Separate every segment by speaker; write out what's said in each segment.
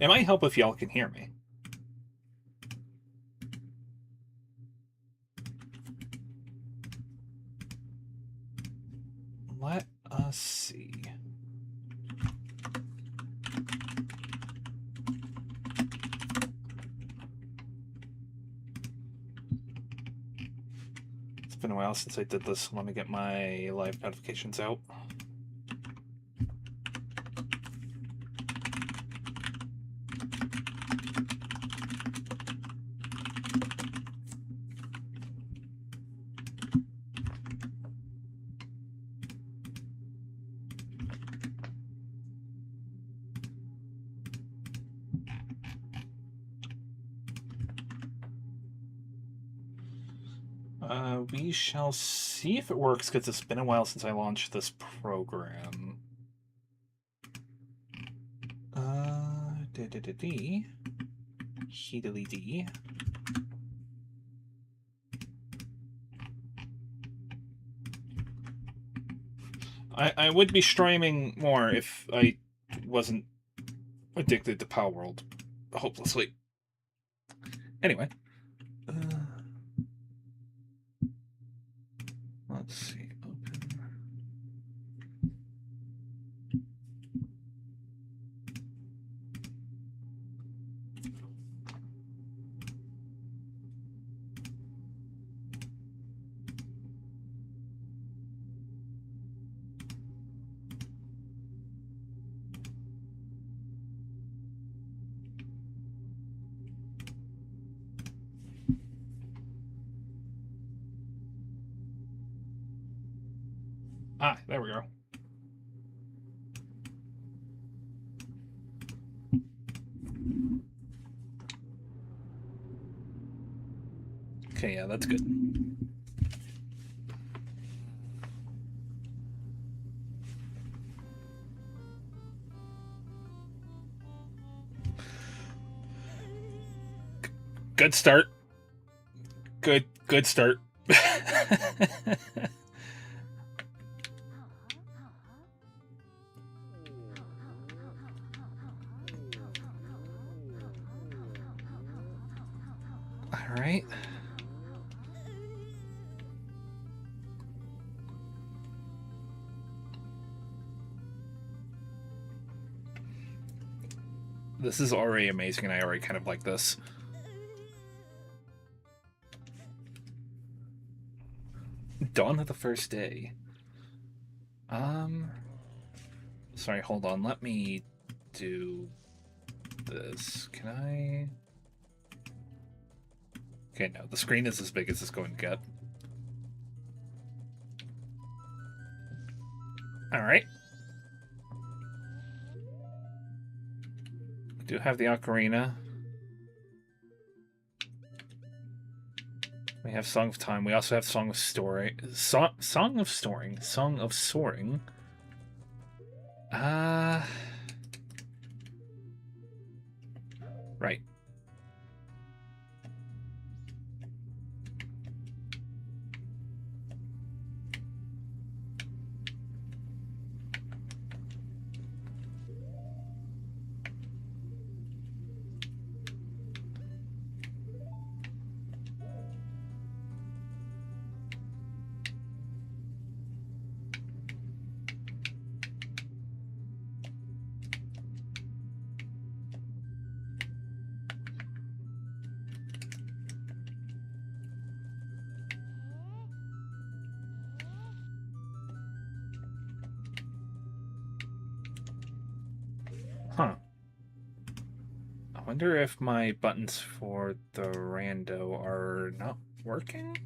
Speaker 1: It might help if y'all can hear me. Let us see. It's been a while since I did this. Let me get my live notifications out. We shall see if it works, because it's been a while since I launched this program. D. Heedily D. I would be streaming more if I wasn't addicted to Palworld hopelessly. Anyway. Let's see. Open. Ah, there we go. Okay, yeah, that's good. Good start. Good start. All right. This is already amazing, and I already kind of like this. Dawn of the first day. Sorry, hold on. Let me do this. Can I? Okay, no. The screen is as big as it's going to get. All right. We do have the ocarina. We have Song of Time. We also have Song of Story. Song of Soaring. Song of Soaring. Right. Huh. I wonder if my buttons for the rando are not working?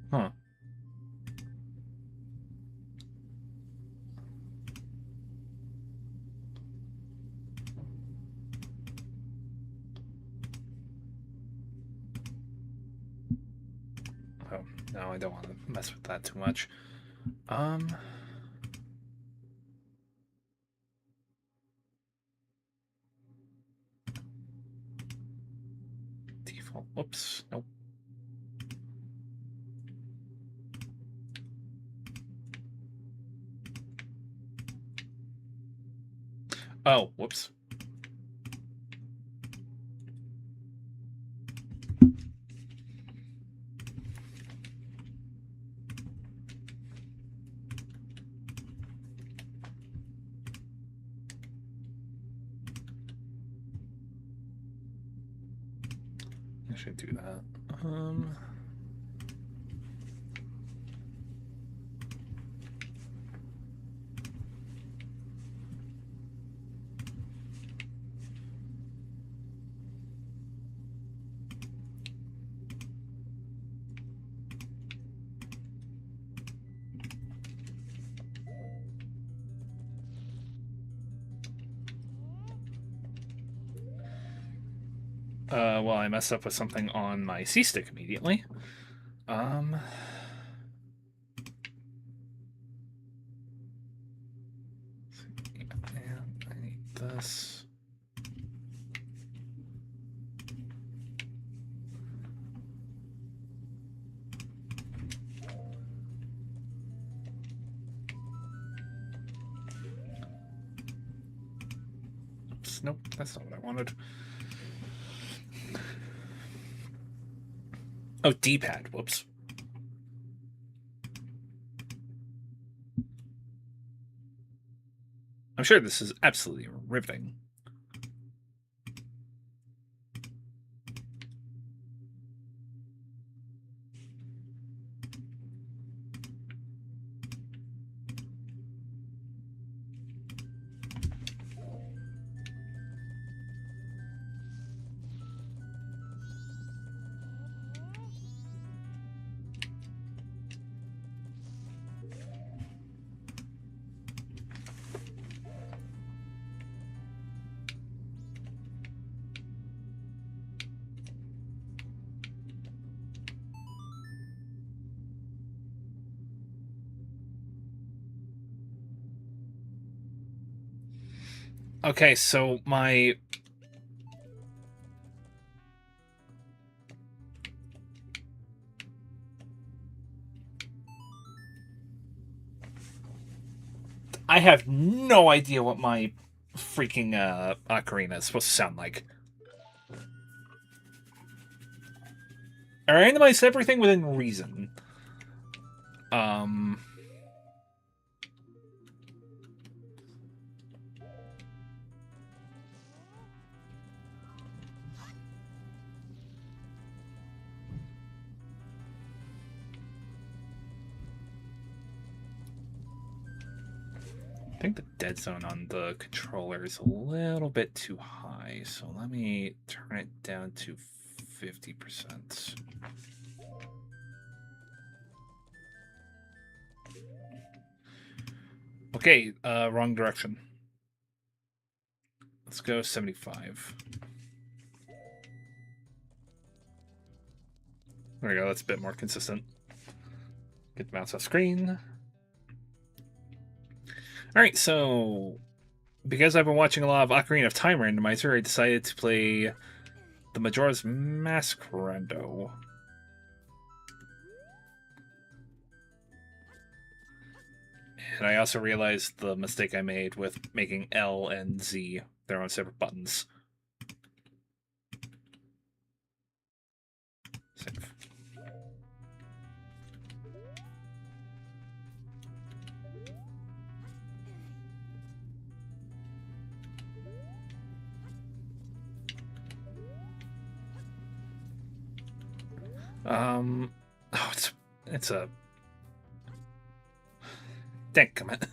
Speaker 1: Huh. No, I don't want to mess with that too much. Default. Whoops. Nope. Oh, whoops. I should do that. Well, I messed up with something on my C stick immediately. And I need this. Oops, nope, that's not what I wanted. Oh, D-pad. Whoops. I'm sure this is absolutely riveting. Okay, so my... I have no idea what my freaking ocarina is supposed to sound like. I randomized everything within reason. I think the dead zone on the controller is a little bit too high, so let me turn it down to 50%. Okay, wrong direction. Let's go 75. There we go, that's a bit more consistent. Get the mouse off screen. Alright, so because I've been watching a lot of Ocarina of Time Randomizer, I decided to play the Majora's Mask Rando. And I also realized the mistake I made with making L and Z their own separate buttons. Save. Oh, it's a... Damn it.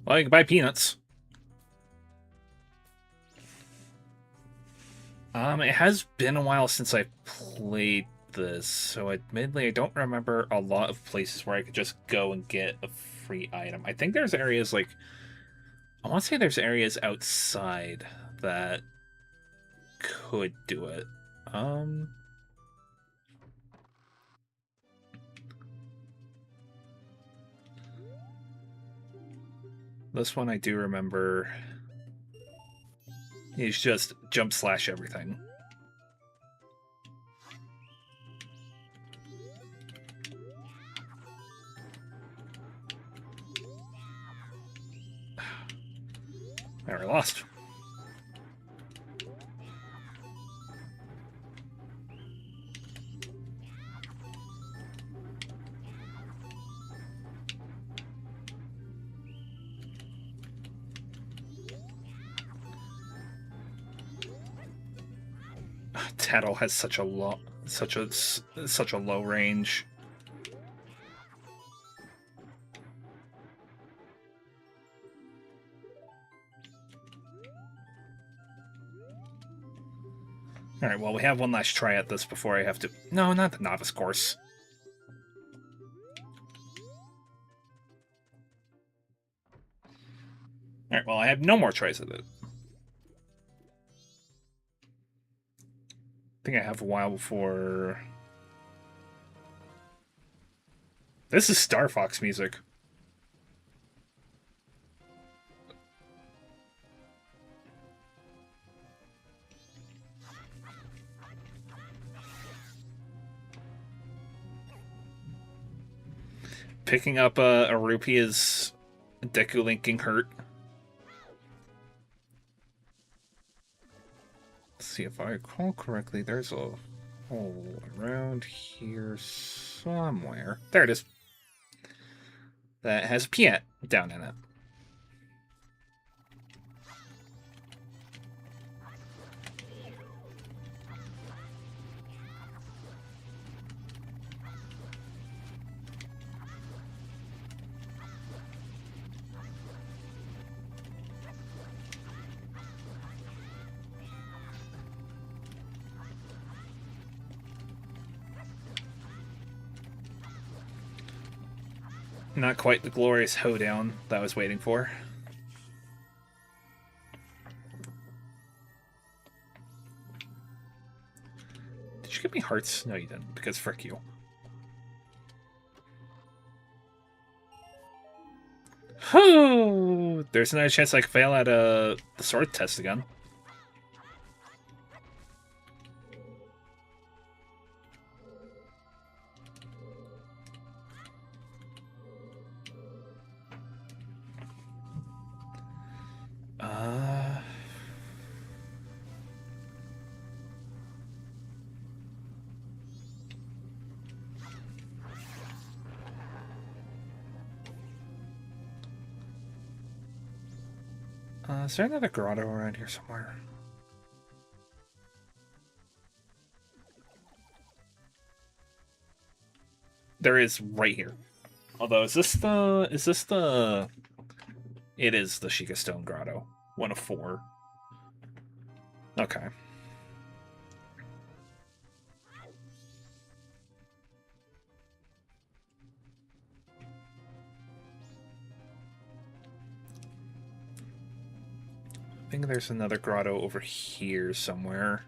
Speaker 1: Well, you can buy peanuts. It has been a while since I played this, so admittedly I don't remember a lot of places where I could just go and get a free item. I think there's areas like... I want to say there's areas outside that could do it. Um, this one I do remember. He's just jump slash everything. I lost. Tattle has such a low range. All right, well, we have one last try at this before I have to. No, not the novice course. All right, well, I have no more tries at it. I think I have a while before. This is Star Fox music. Picking up a rupee is Deku linking hurt. Let's see if I recall correctly. There's a hole around here somewhere. There it is. That has a Piet down in it. Not quite the glorious hoedown that I was waiting for. Did you give me hearts? No, you didn't, because frick you. Oh, there's another chance I could fail at the sword test again. Is there another grotto around here somewhere? There is right here. Although, is this the... It is the Sheikah Stone Grotto. 1 of 4. Okay. I think there's another grotto over here somewhere.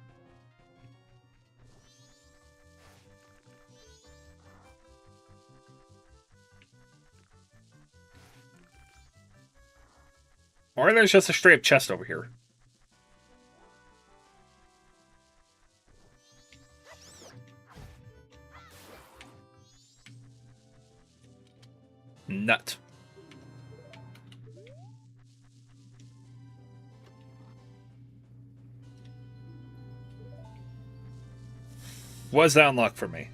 Speaker 1: Or there's just a straight up chest over here. Nut. Was that unlocked for me?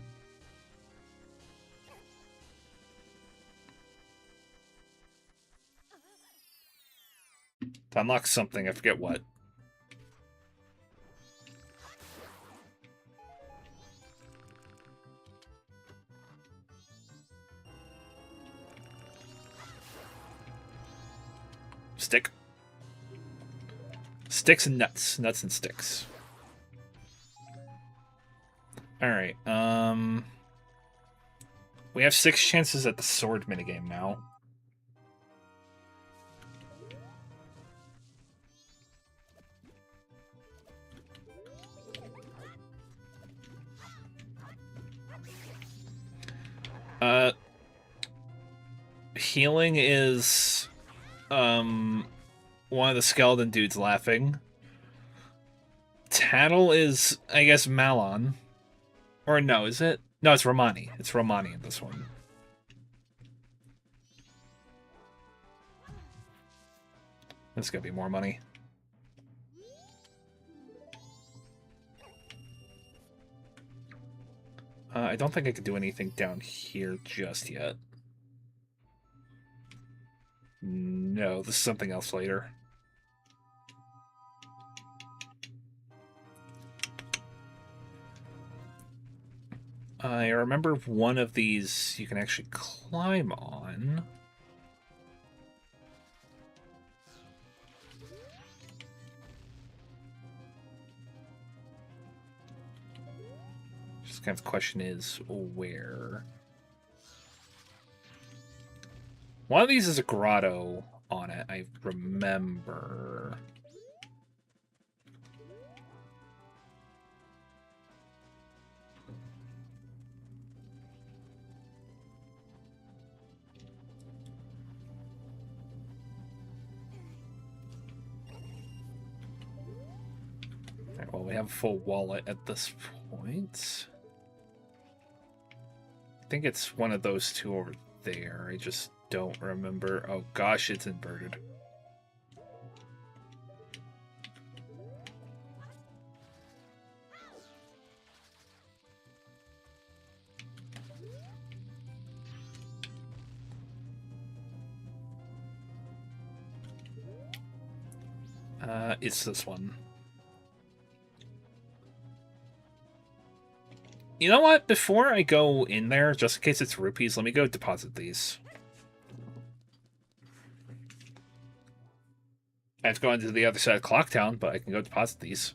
Speaker 1: To unlock something, I forget what. Stick. Sticks and nuts. Nuts and sticks. Alright, we have 6 chances at the sword minigame now. Uh, healing is one of the skeleton dudes laughing. Tattle is, I guess, Malon. Or no, is it? No, it's Romani. It's Romani in this one. There's gonna be more money. I don't think I could do anything down here just yet. No, this is something else later. I remember one of these you can actually climb on. Just kind of the question is where. One of these is a grotto on it, I remember. Alright, well, we have a full wallet at this point. I think it's one of those two over there. I just don't remember. Oh gosh, it's inverted. It's this one. You know what? Before I go in there, just in case it's rupees, let me go deposit these. I have to go into the other side of Clocktown, but I can go deposit these.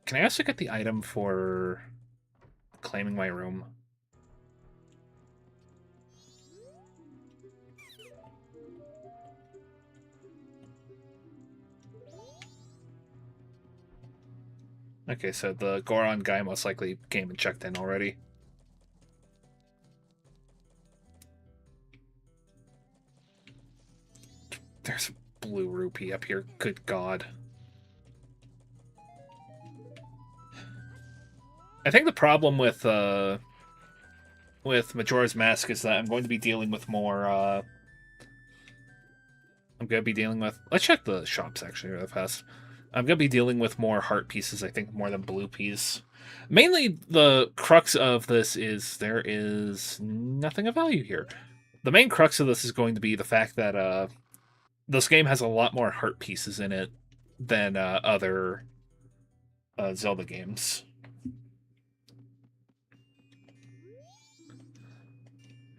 Speaker 1: Can I also get the item for claiming my room? Okay, so the Goron guy most likely came and checked in already. There's a blue rupee up here. Good God. I think the problem with Majora's Mask is that I'm going to be dealing with more. I'm going to be dealing with. Let's check the shops actually really fast. I'm going to be dealing with more heart pieces, I think, more than blue peas. Mainly, the crux of this is there is nothing of value here. The main crux of this is going to be the fact that this game has a lot more heart pieces in it than other Zelda games.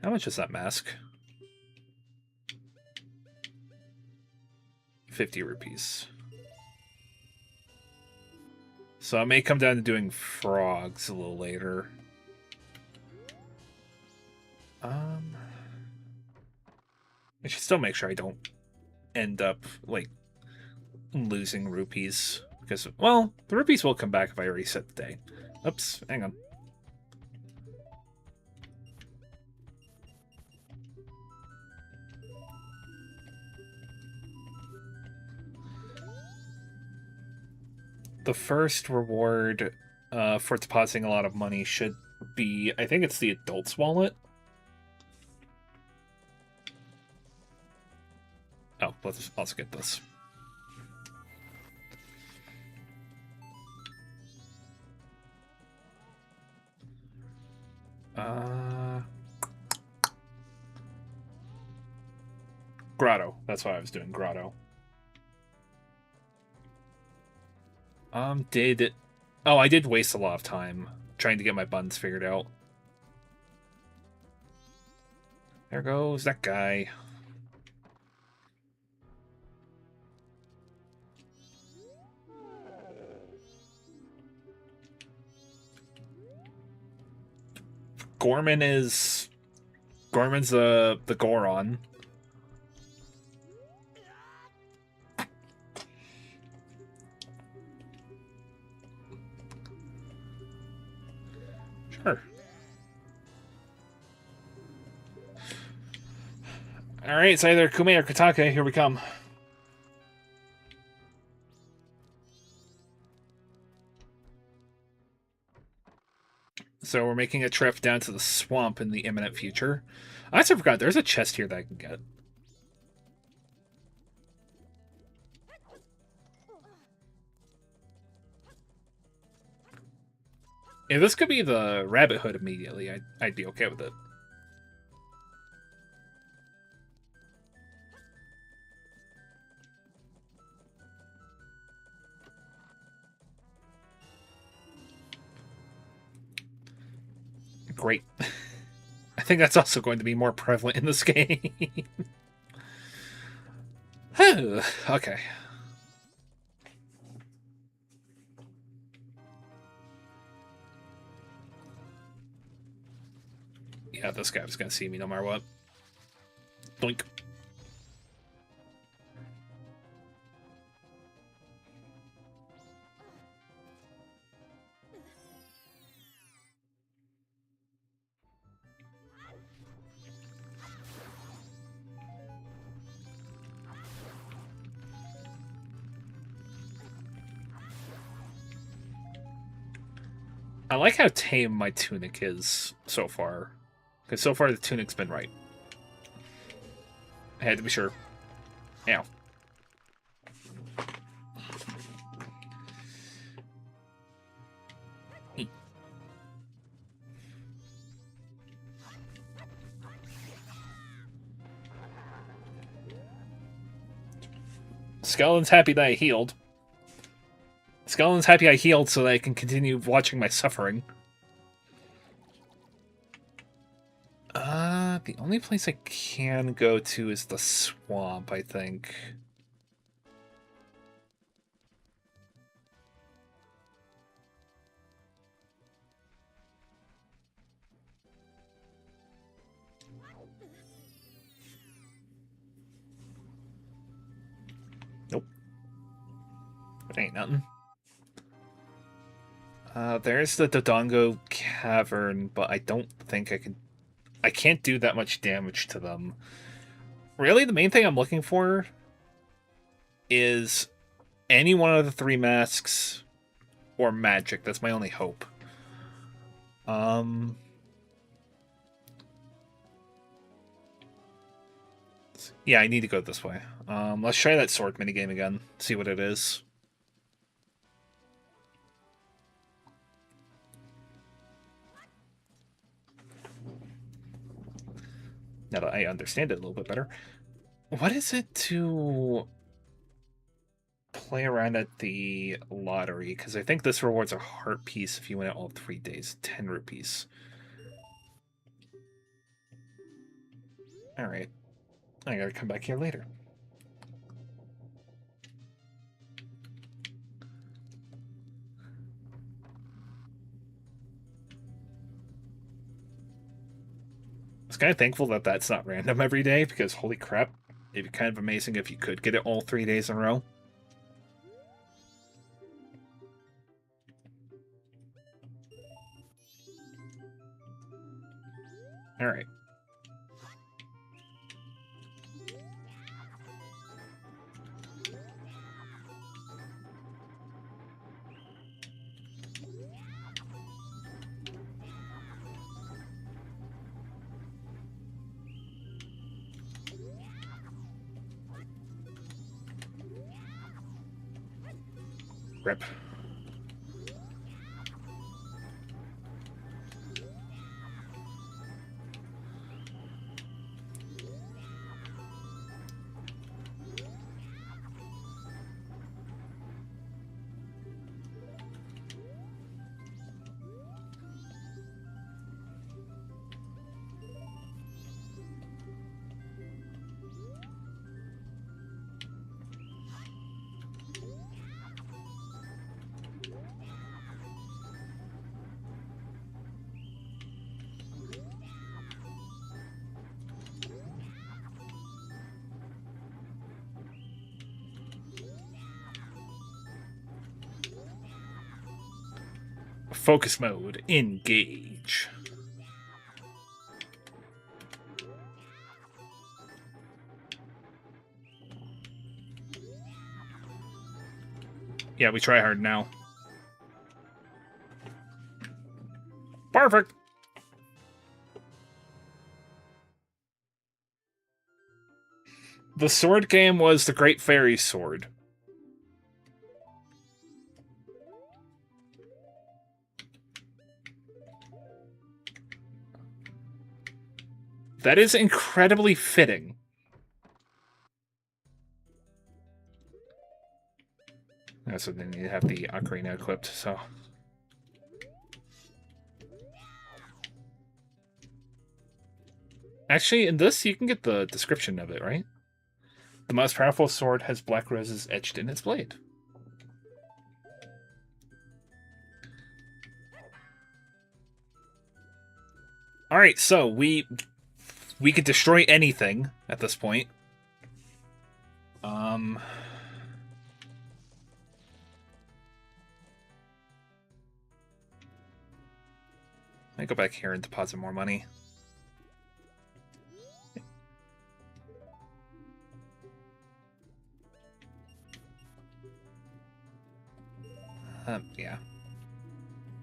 Speaker 1: How much is that mask? 50 rupees. So I may come down to doing frogs a little later. I should still make sure I don't end up, like, losing rupees. Because, well, the rupees will come back if I reset the day. Oops, hang on. The first reward for depositing a lot of money should be, I think it's the adult's wallet. Oh, let's also get this. Grotto. That's why I was doing Grotto. Oh, I did waste a lot of time trying to get my buttons figured out. There goes that guy. Gorman's the Goron. Sure. Alright, it's either Kume or Katake. Here we come. So we're making a trip down to the swamp in the imminent future. I also forgot, there's a chest here that I can get. If this could be the rabbit hood immediately, I'd be okay with it. Great. I think that's also going to be more prevalent in this game. Okay. Yeah, this guy was going to see me no matter what. Blink. I like how tame my tunic is so far. Because so far the tunic's been right. I had to be sure. Ow. Skeleton's happy that I healed. Skeleton's happy I healed so that I can continue watching my suffering. The only place I can go to is the swamp, I think. Nope. It ain't nothing. There's the Dodongo Cavern, but I don't think I can... I can't do that much damage to them. Really, the main thing I'm looking for is any one of the 3 masks or magic. That's my only hope. Yeah, I need to go this way. Let's try that sword minigame again. See what it is. Now that I understand it a little bit better. What is it to play around at the lottery? Because I think this rewards a heart piece if you win it all 3 days. 10 rupees. Alright. I gotta come back here later. I was kind of thankful that that's not random every day, because holy crap, it'd be kind of amazing if you could get it all 3 days in a row. Alright. Rip. Focus mode. Engage. Yeah, we try hard now. Perfect. The sword game was the Great Fairy Sword. That is incredibly fitting. So then you have the ocarina equipped, so... Actually, in this, you can get the description of it, right? The most powerful sword has black roses etched in its blade. Alright, so we could destroy anything at this point. Let me go back here and deposit more money. Yeah.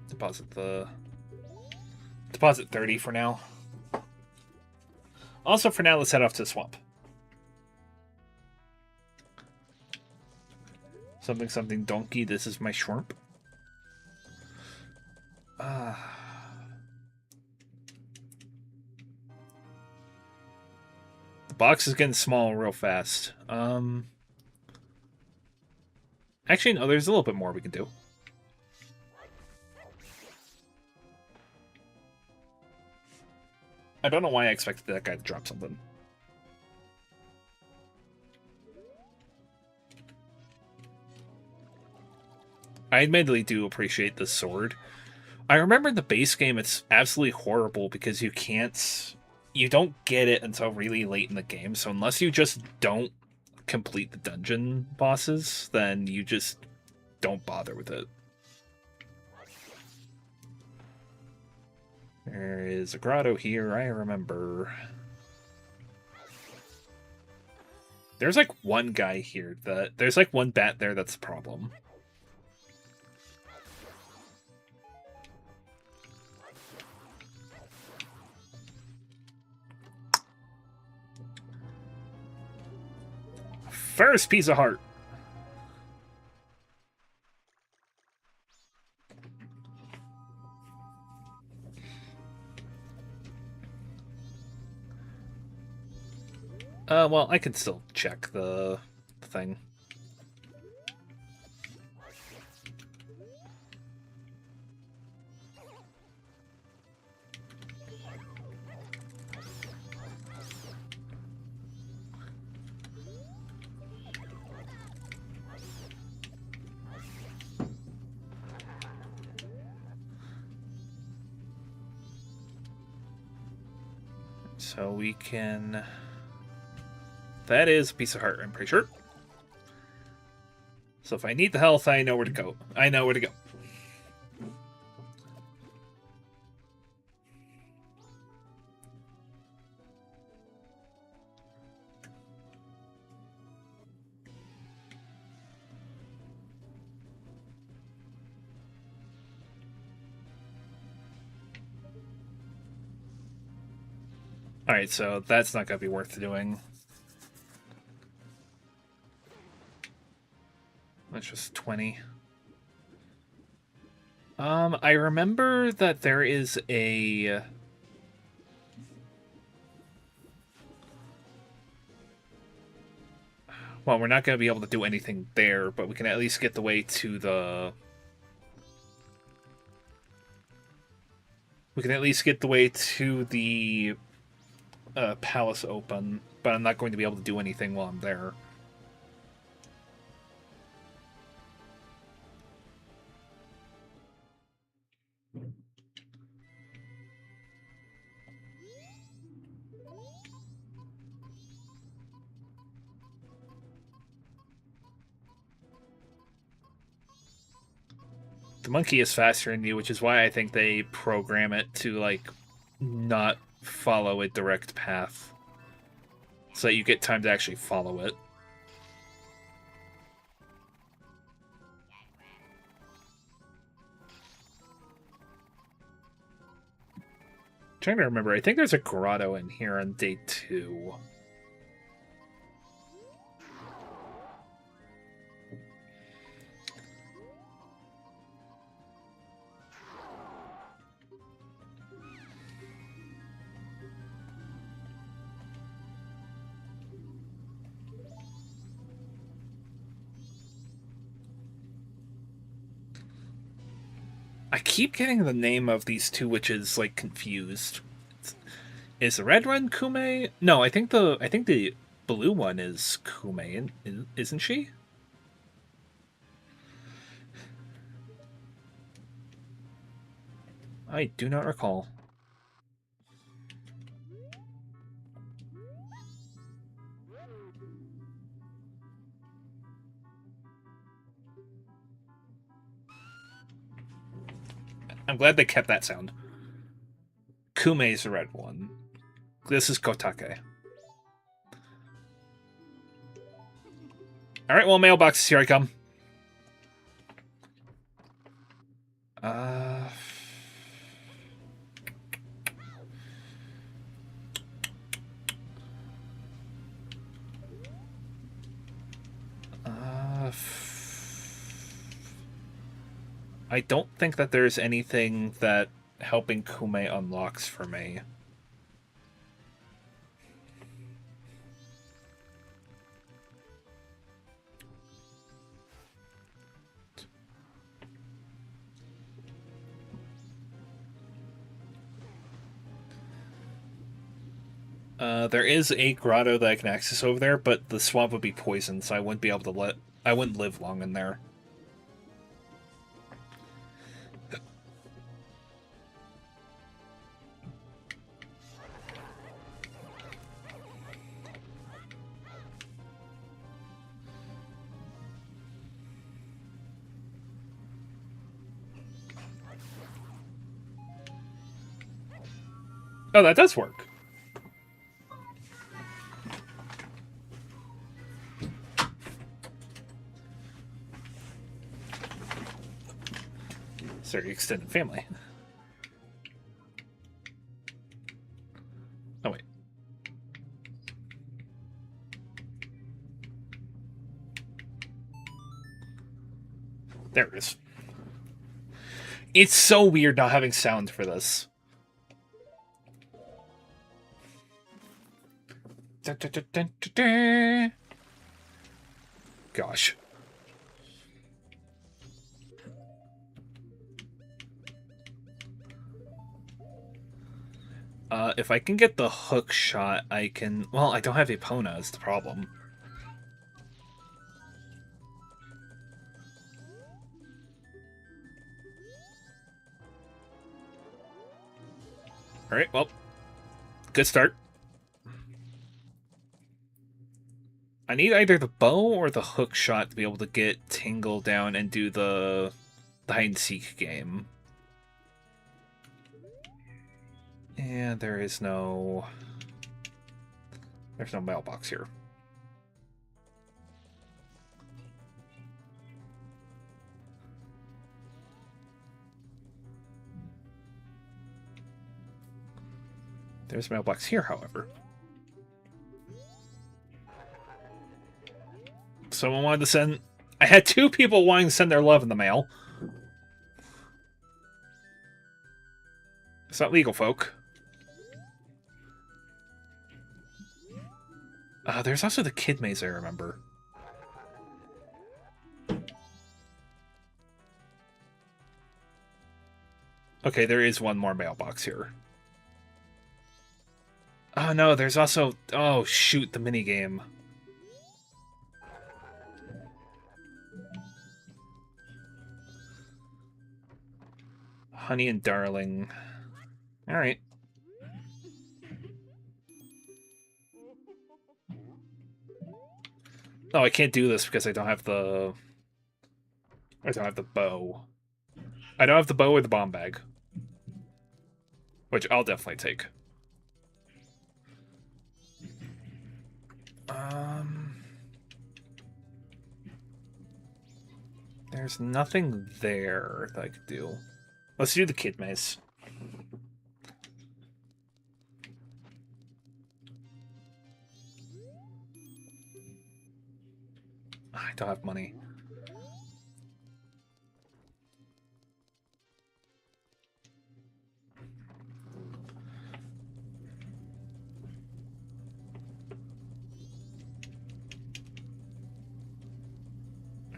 Speaker 1: Deposit 30 for now. Also, for now, let's head off to the swamp. Something donkey. This is my shrimp. The box is getting small real fast. Actually, no, there's a little bit more we can do. I don't know why I expected that guy to drop something. I admittedly do appreciate this sword. I remember in the base game it's absolutely horrible because you don't get it until really late in the game, so unless you just don't complete the dungeon bosses, then you just don't bother with it. There is a grotto here, I remember. There's like one guy here there's like one bat there that's the problem. First piece of heart. Well, I can still check the thing. So we can... That is a piece of heart, I'm pretty sure. So if I need the health, I know where to go. I know where to go. Alright, so that's not going to be worth doing. That's just 20. I remember that there is a... Well, we're not going to be able to do anything there, but we can at least get the way to the... We can at least get the way to the palace open, but I'm not going to be able to do anything while I'm there. The monkey is faster than you, which is why I think they program it to, like, not follow a direct path. So that you get time to actually follow it. I'm trying to remember. I think there's a grotto in here on day 2. I keep getting the name of these two witches, like, confused. Is the red one Kume? No, I think the blue one is Kume, isn't she? I do not recall. I'm glad they kept that sound. Kume's the red one. This is Kotake. Alright, well, mailboxes, here I come. I don't think that there's anything that helping Kume unlocks for me. There is a grotto that I can access over there, but the swamp would be poisoned, so I wouldn't be able to I wouldn't live long in there. Oh, that does work. Sorry, extended family. Oh, wait. There it is. It's so weird not having sound for this. Gosh. If I can get the hook shot, I can... Well, I don't have Epona is the problem. Alright, well. Good start. I need either the bow or the hook shot to be able to get Tingle down and do the hide-and-seek game. And there's no mailbox here. There's a mailbox here, however. Someone wanted to send... I had 2 people wanting to send their love in the mail. It's not legal, folk. There's also the kid maze, I remember. Okay, there is one more mailbox here. Oh no, there's also... Oh shoot, the minigame. Honey and Darling. Alright. Oh, I can't do this because I don't have the... I don't have the bow. I don't have the bow or the bomb bag, which I'll definitely take. There's nothing there that I could do. Let's do the kid maze. I don't have money.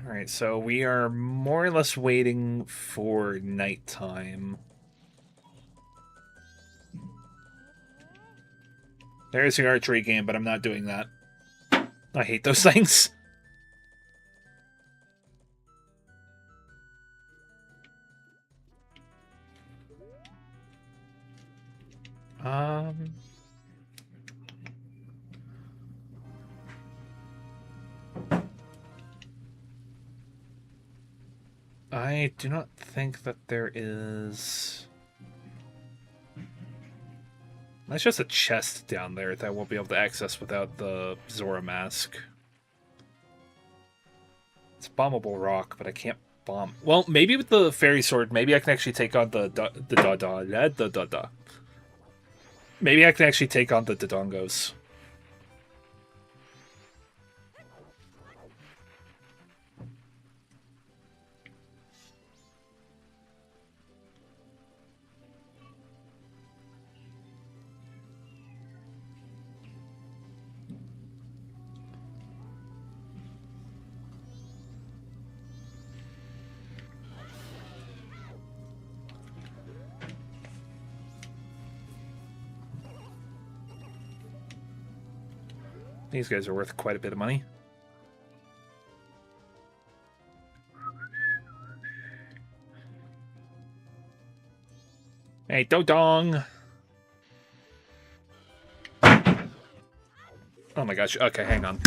Speaker 1: Alright, so we are more or less waiting for nighttime. There's the archery game, but I'm not doing that. I hate those things. I do not think that there is... That's just a chest down there that I won't be able to access without the Zora mask. It's bombable rock, but I can't bomb. Well, maybe with the fairy sword, maybe I can actually take on the Maybe I can actually take on the Dodongos. These guys are worth quite a bit of money. Hey, Dodong! Oh my gosh, okay, hang on.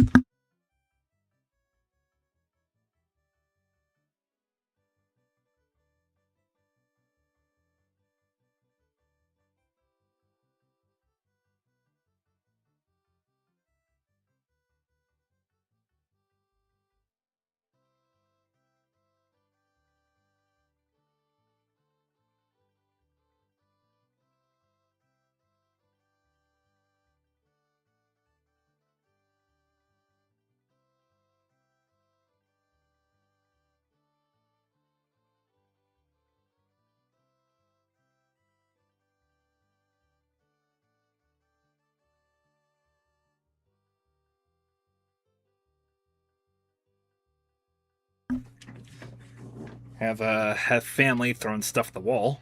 Speaker 1: Have family throwing stuff at the wall.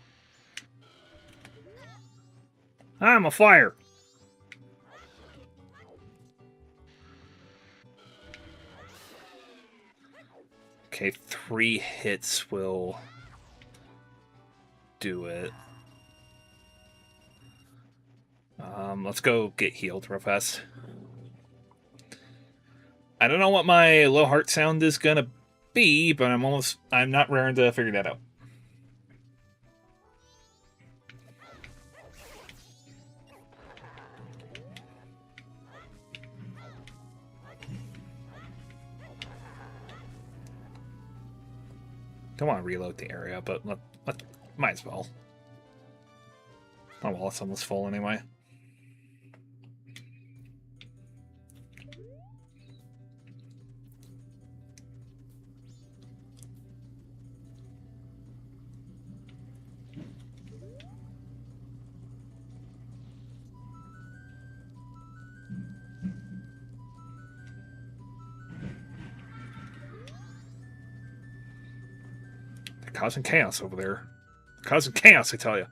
Speaker 1: I'm a flyer. Okay, 3 hits will do it. Let's go get healed real fast. I don't know what my low heart sound is gonna be, but I'm not raring to figure that out. Don't want to reload the area, but might as well. Oh well, it's almost full anyway. Causing chaos over there. Causing chaos, I tell you.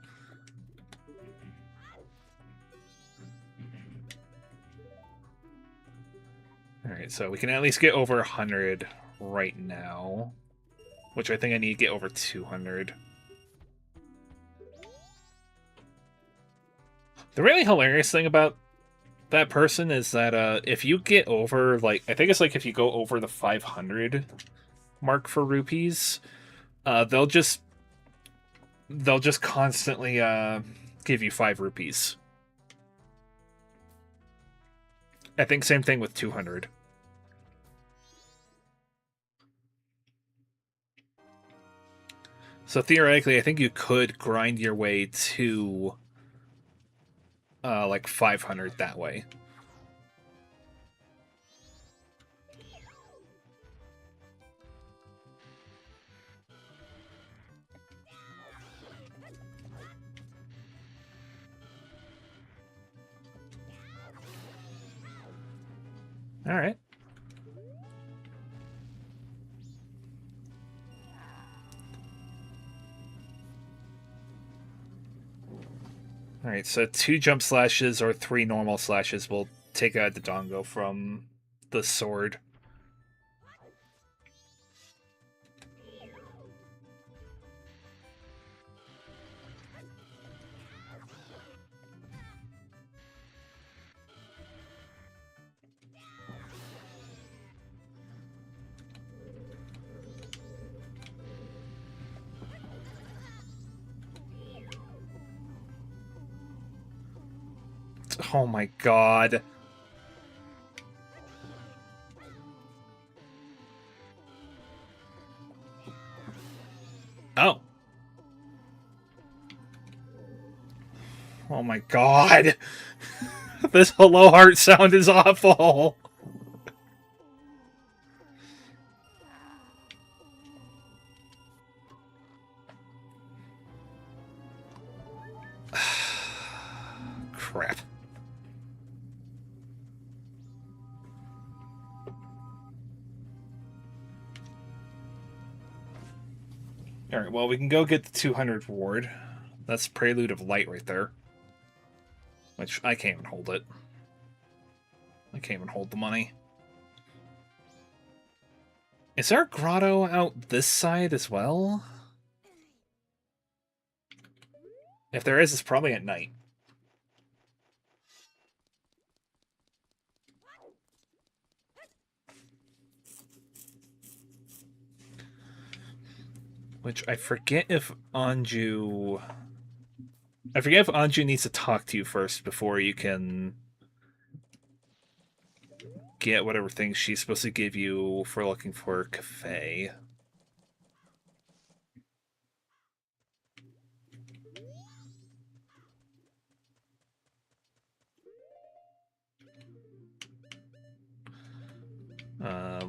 Speaker 1: Alright, so we can at least get over 100 right now. Which I think I need to get over 200. The really hilarious thing about that person is that if you get over, like, I think it's like if you go over the 500 mark for rupees, they'll just they'll just constantly give you 5 rupees. I think same thing with 200. So theoretically, I think you could grind your way to like 500 that way. All right. All right, so 2 jump slashes or 3 normal slashes will take out the Dongo from the sword. Oh my god. Oh. Oh my god. This hello heart sound is awful. Crap. Alright, well, we can go get the 200 reward. That's Prelude of Light right there. Which, I can't even hold it. I can't even hold the money. Is there a grotto out this side as well? If there is, it's probably at night. Which I forget if Anju... I forget if Anju needs to talk to you first before you can get whatever thing she's supposed to give you for looking for Cafe.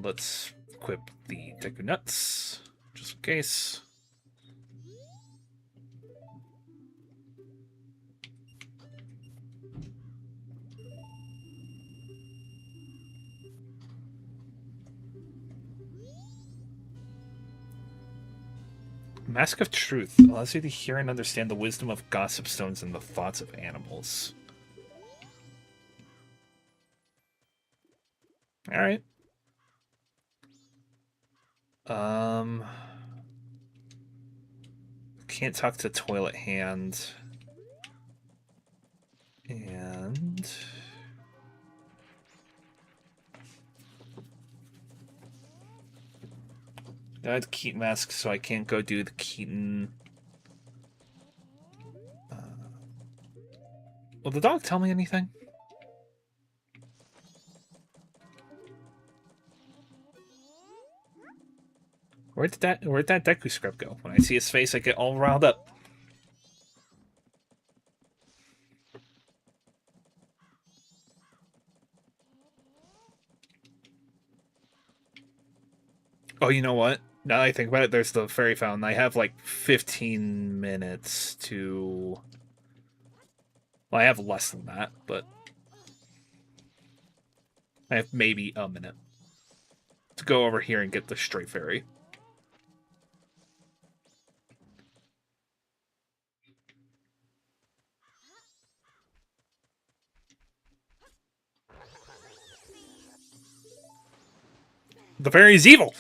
Speaker 1: Let's equip the Deku Nuts, just in case. Mask of Truth allows you to hear and understand the wisdom of gossip stones and the thoughts of animals. Alright. Can't talk to Toilet Hand. And... I had Keaton Mask, so I can't go do the Keaton... Will the dog tell me anything? Where'd that Deku script go? When I see his face, I get all riled up. Oh, you know what? Now that I think about it, there's the fairy fountain. I have like 15 minutes to... Well, I have less than that, but... I have maybe a minute to go over here and get the straight fairy. The fairy's evil!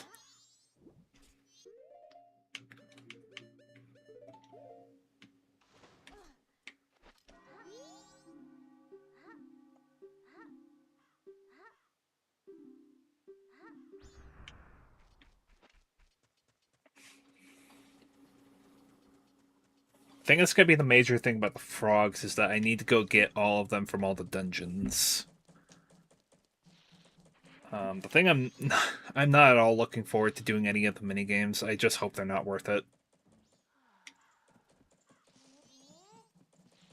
Speaker 1: I think that's gonna be the major thing about the frogs is that I need to go get all of them from all the dungeons. The thing I'm not at all looking forward to doing any of the mini games. I just hope they're not worth it.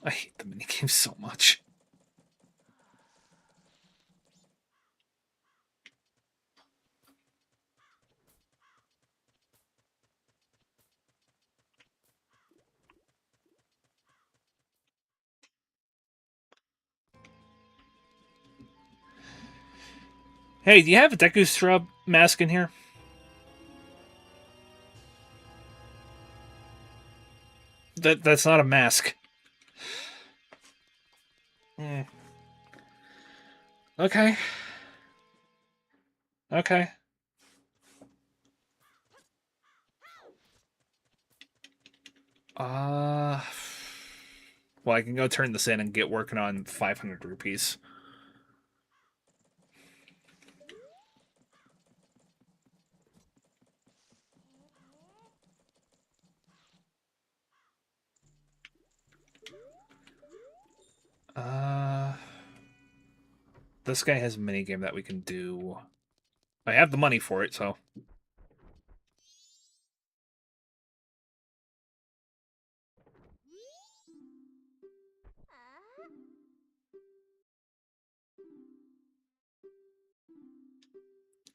Speaker 1: I hate the mini games so much. Hey, do you have a Deku Scrub mask in here? That's not a mask. Mm. Okay. Okay. Uh well, I can go turn this in and get working on 500 rupees. Uh this guy has a mini game that we can do. I have the money for it, so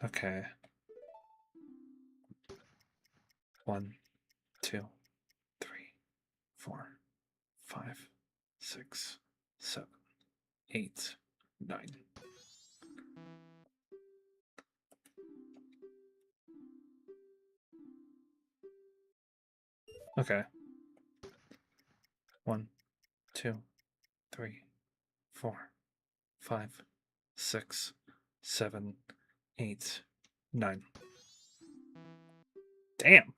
Speaker 1: okay. 1, 2, 3, 4, 5, 6, 7, 8, 9. Okay. 1, 2, 3, 4, 5, 6, 7, 8, 9. Damn.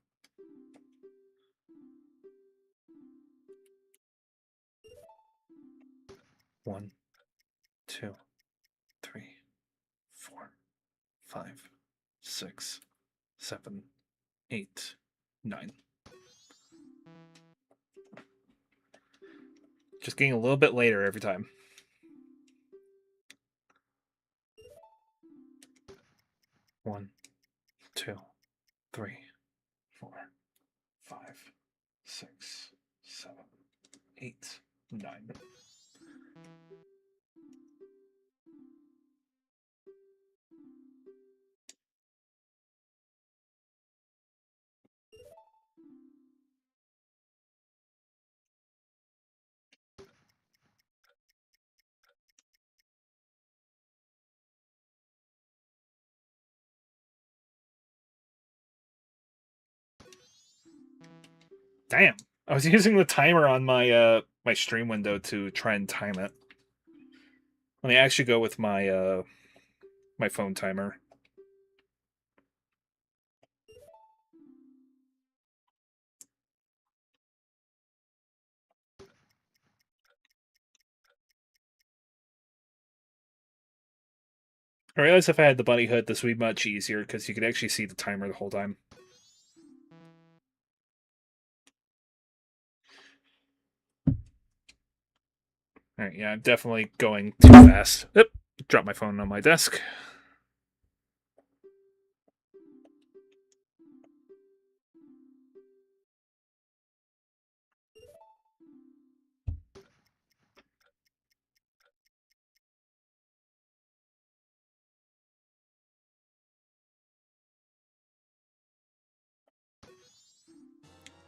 Speaker 1: One, 2, 3, 4, 5, 6, 7, 8, 9. Just getting a little bit later every time. One, 2, 3, 4, 5, 6, 7, 8, 9. Damn. I was using the timer on my my stream window to try and time it. Let me actually go with my my phone timer. I realized if I had the bunny hood, this would be much easier because you could actually see the timer the whole time. Alright, yeah, I'm definitely going too fast. Oop, drop my phone on my desk.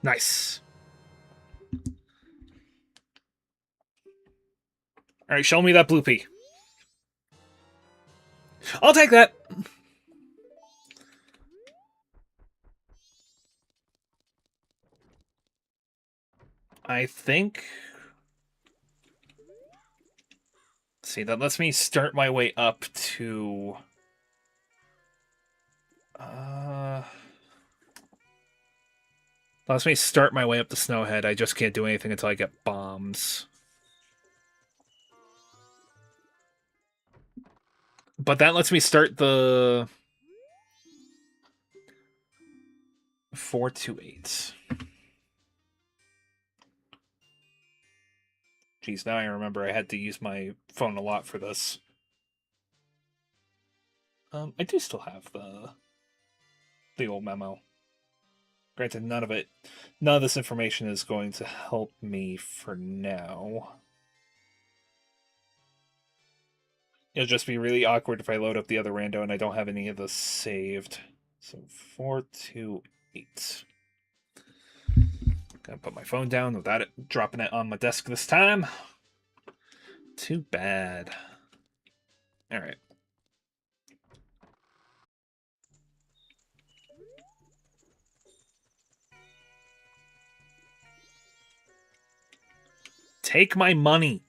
Speaker 1: Nice. Alright, show me that blue pea. I'll take that! I think... Let's see, that lets me start my way up to... Lets me start my way up to Snowhead. I just can't do anything until I get bombs. But that lets me start the... 4 to 8. Geez, now I remember I had to use my phone a lot for this. I do still have the old memo. Granted, none of this information is going to help me for now. It'll just be really awkward if I load up the other rando and I don't have any of this saved. So 428. Gonna put my phone down without it dropping it on my desk this time. Too bad. All right. Take my money.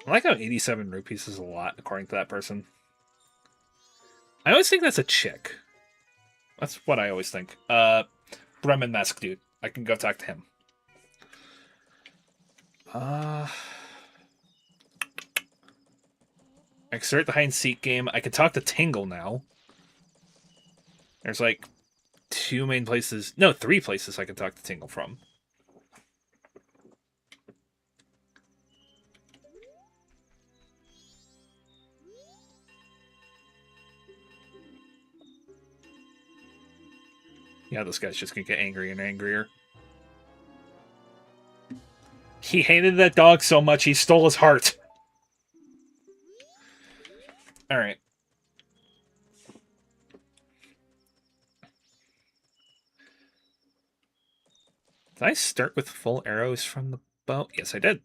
Speaker 1: I like how 87 rupees is a lot, according to that person. I always think that's a chick. That's what I always think. Bremen Mask dude. I can go talk to him. I can start the hide and seek game. I can talk to Tingle now. There's like 3 places I can talk to Tingle from. Yeah, this guy's just gonna get angrier and angrier. He hated that dog so much he stole his heart. Alright. Did I start with full arrows from the bow? Yes, I did.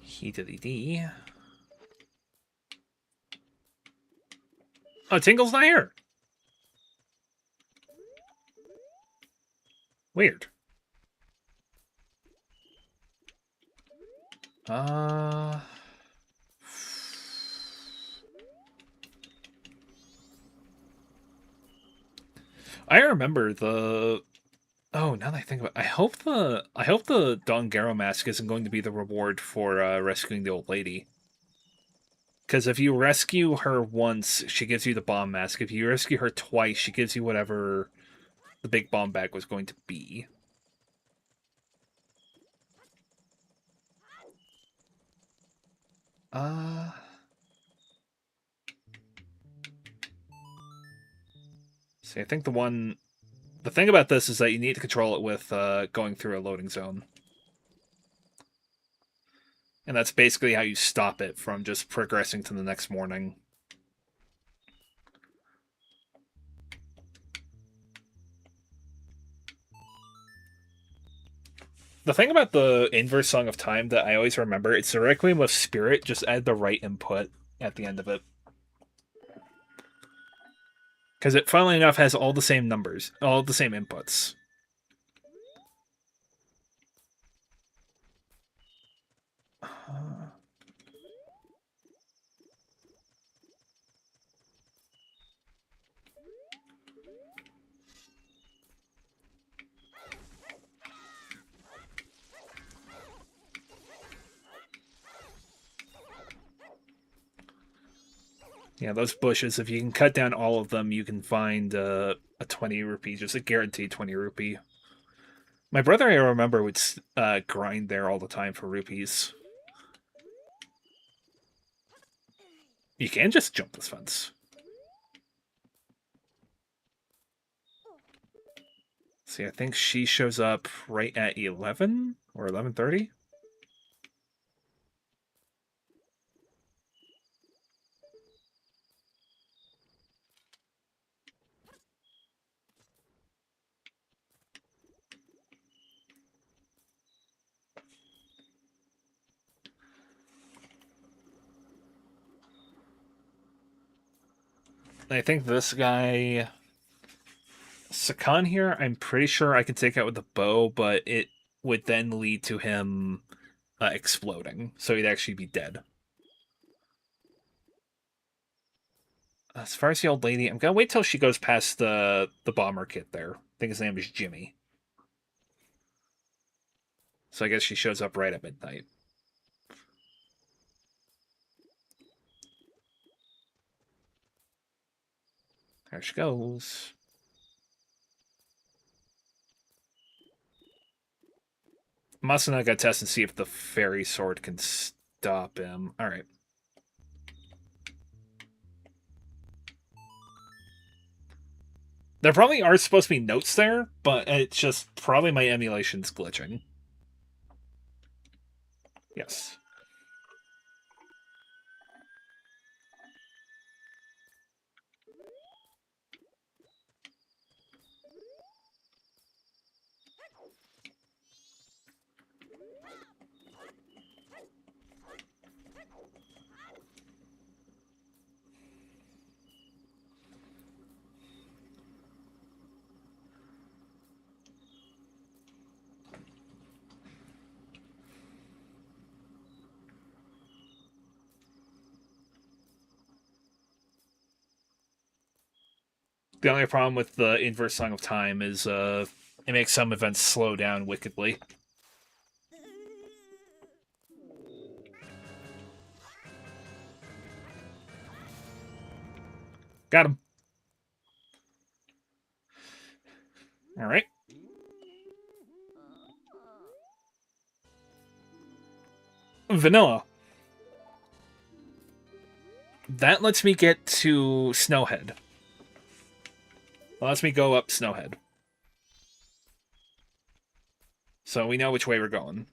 Speaker 1: He-diddy-dee. Oh, Tingle's not here. Weird. I remember the. Oh, now that I think about it, I hope the Dongero mask isn't going to be the reward for rescuing the old lady. Because if you rescue her once, she gives you the bomb mask. If you rescue her twice, she gives you whatever the big bomb bag was going to be. See, I think the thing about this is that you need to control it with going through a loading zone. And that's basically how you stop it from just progressing to the next morning. The thing about the inverse Song of Time that I always remember, it's the Requiem of Spirit, just add the right input at the end of it. Because it, funnily enough, has all the same numbers, all the same inputs. Yeah, those bushes, if you can cut down all of them, you can find a 20 rupee, just a guaranteed 20 rupee. My brother, I remember, would grind there all the time for rupees. You can just jump this fence. See, I think she shows up right at 11 or 11:30. I think this guy, Sakan here, I'm pretty sure I can take out with the bow, but it would then lead to him exploding, so he'd actually be dead. As far as the old lady, I'm gonna wait till she goes past the bomber kit there. I think his name is Jimmy. So I guess she shows up right at midnight. There she goes. Masuna got to test and see if the fairy sword can stop him. Alright. There probably are supposed to be notes there, but it's just probably my emulation's glitching. Yes. The only problem with the inverse song of time is it makes some events slow down wickedly. Got him. Alright. Vanilla. That lets me get to Snowhead. Lets me go up Snowhead. So we know which way we're going.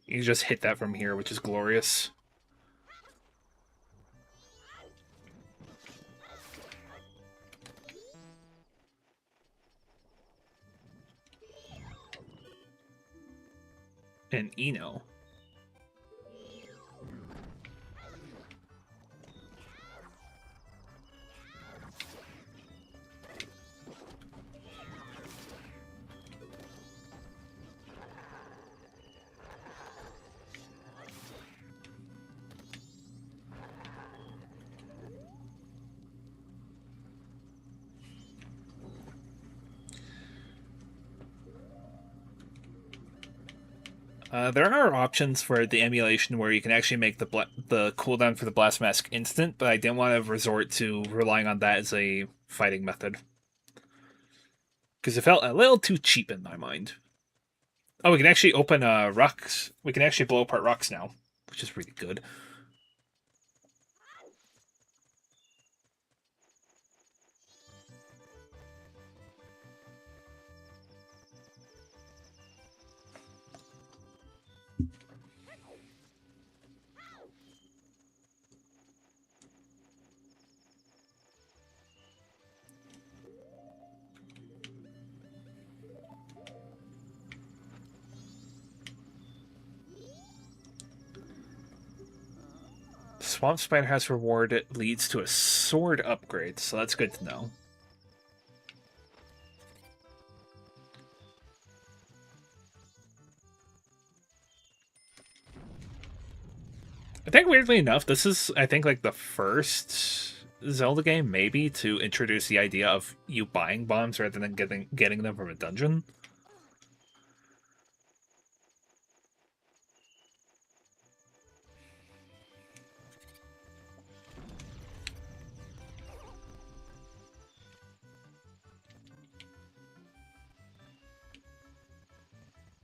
Speaker 1: You just hit that from here, which is glorious. And Eno. There are options for the emulation where you can actually make the cooldown for the blast mask instant, but I didn't want to resort to relying on that as a fighting method because it felt a little too cheap in my mind. Oh, we can actually open rocks. We can actually blow apart rocks now, which is really good. Swamp Spider has reward. It leads to a sword upgrade, so that's good to know. I think weirdly enough, this is I think like the first Zelda game maybe to introduce the idea of you buying bombs rather than getting them from a dungeon.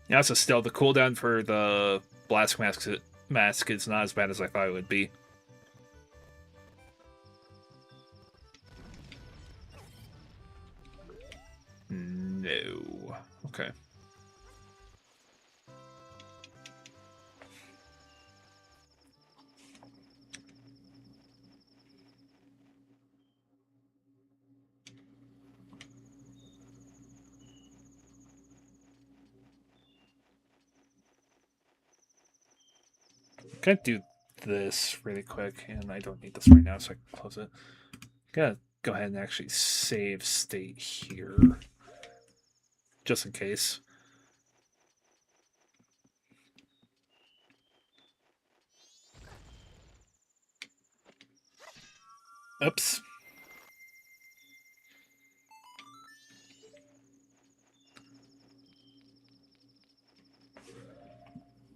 Speaker 1: Yeah, so still the cooldown for the blast mask is not as bad as I thought it would be. No. Okay. Gonna do this really quick, and I don't need this right now, so I can close it. Gonna go ahead and actually save state here, just in case. Oops.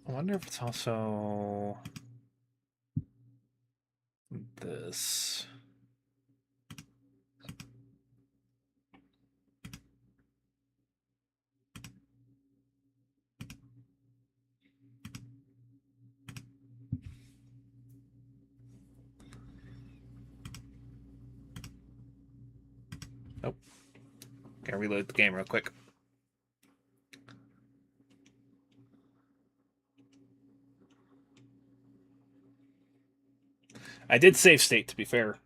Speaker 1: I wonder if it's also this. Nope. Gotta reload the game real quick. I did save state, to be fair.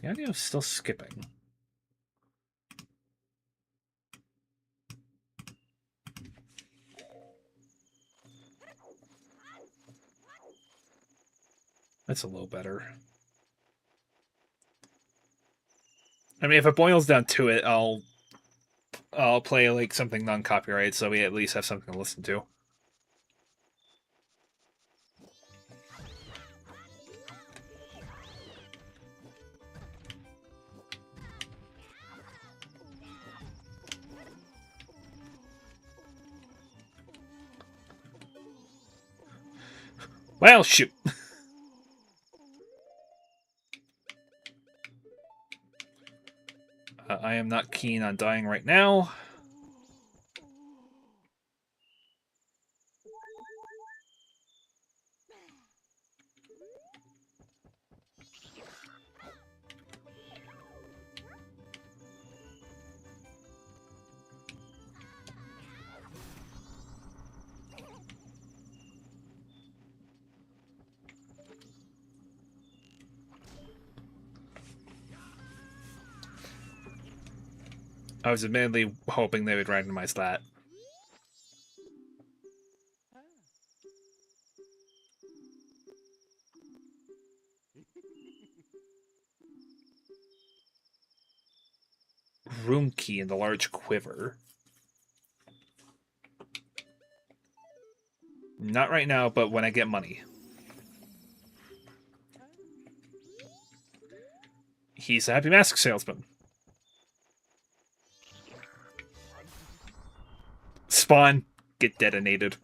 Speaker 1: The audio is still skipping. That's a little better. I mean, if it boils down to it, I'll play like something non-copyright, so we at least have something to listen to. Well, shoot. I am not keen on dying right now. I was admittedly hoping they would randomize that. Room key in the large quiver. Not right now, but when I get money. He's a happy mask salesman. Spawn, get detonated.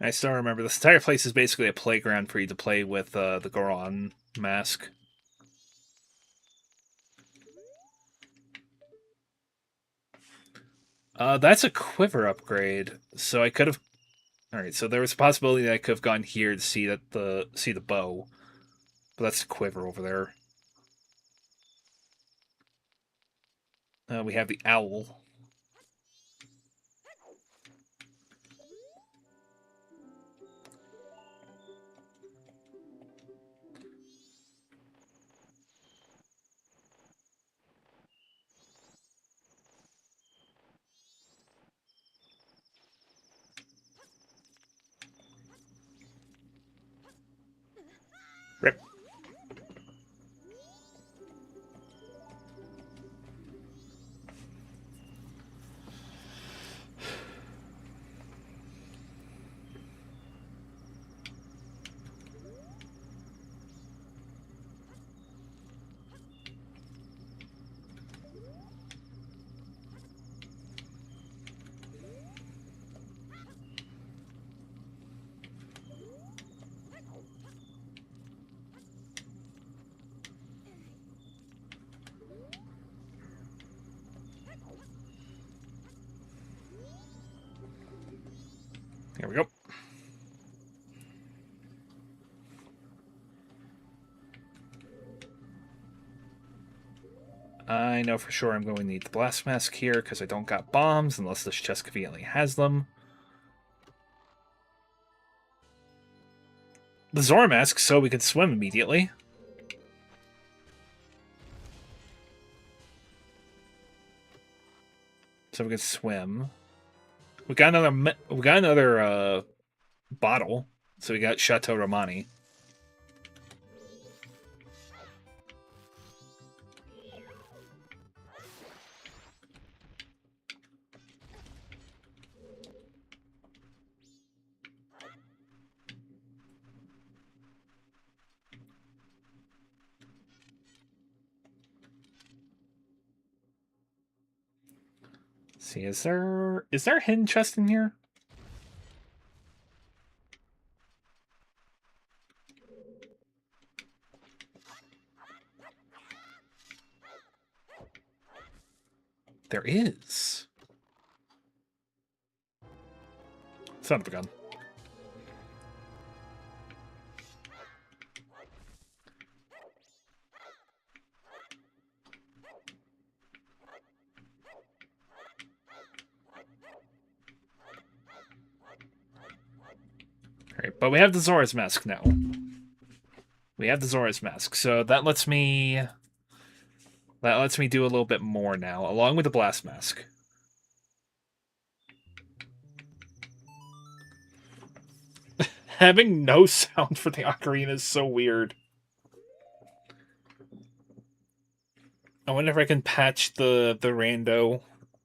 Speaker 1: I still remember this entire place is basically a playground for you to play with the Goron mask. That's a quiver upgrade, so I could have. All right, so there was a possibility that I could have gone here to see the bow, but that's the quiver over there. We have the owl. Rip. Here we go. I know for sure I'm going to need the blast mask here because I don't got bombs unless this chest conveniently has them. The Zora mask so we can swim immediately. So we can swim. We got another bottle. So we got Chateau Romani. See, is there a hidden chest in here? There is. Son of a gun. Alright, but we have the Zora's Mask now. We have the Zora's Mask, so that lets me do a little bit more now, along with the Blast Mask. Having no sound for the ocarina is so weird. I wonder if I can patch the rando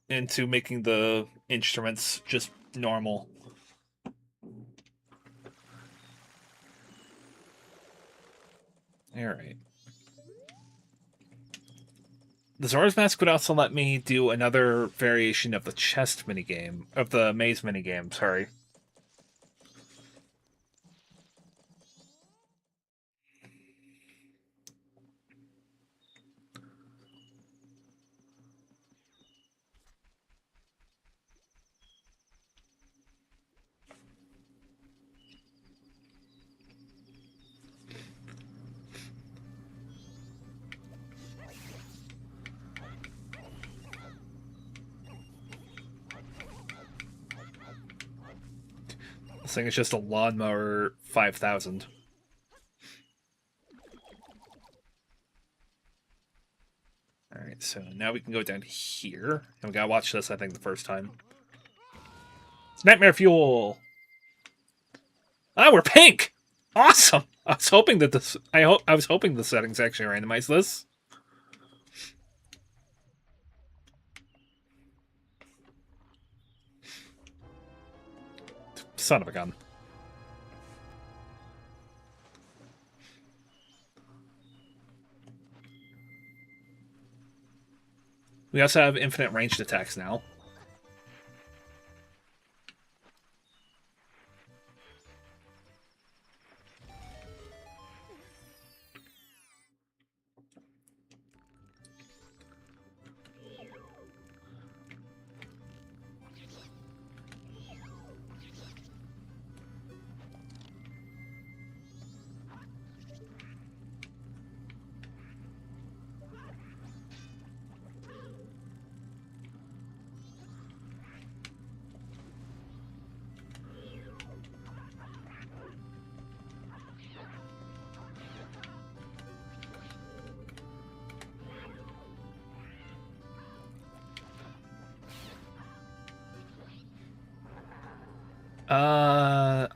Speaker 1: into making the instruments just normal. Alright. The Zora's Mask would also let me do another variation of the chest minigame, of the maze minigame, sorry. This thing is just a lawnmower 5000. Alright, so now we can go down here. And we gotta watch this, I think, the first time. It's Nightmare Fuel! Ah, we're pink! Awesome! I was hoping that this... I was hoping the settings actually randomize this. Son of a gun. We also have infinite ranged attacks now.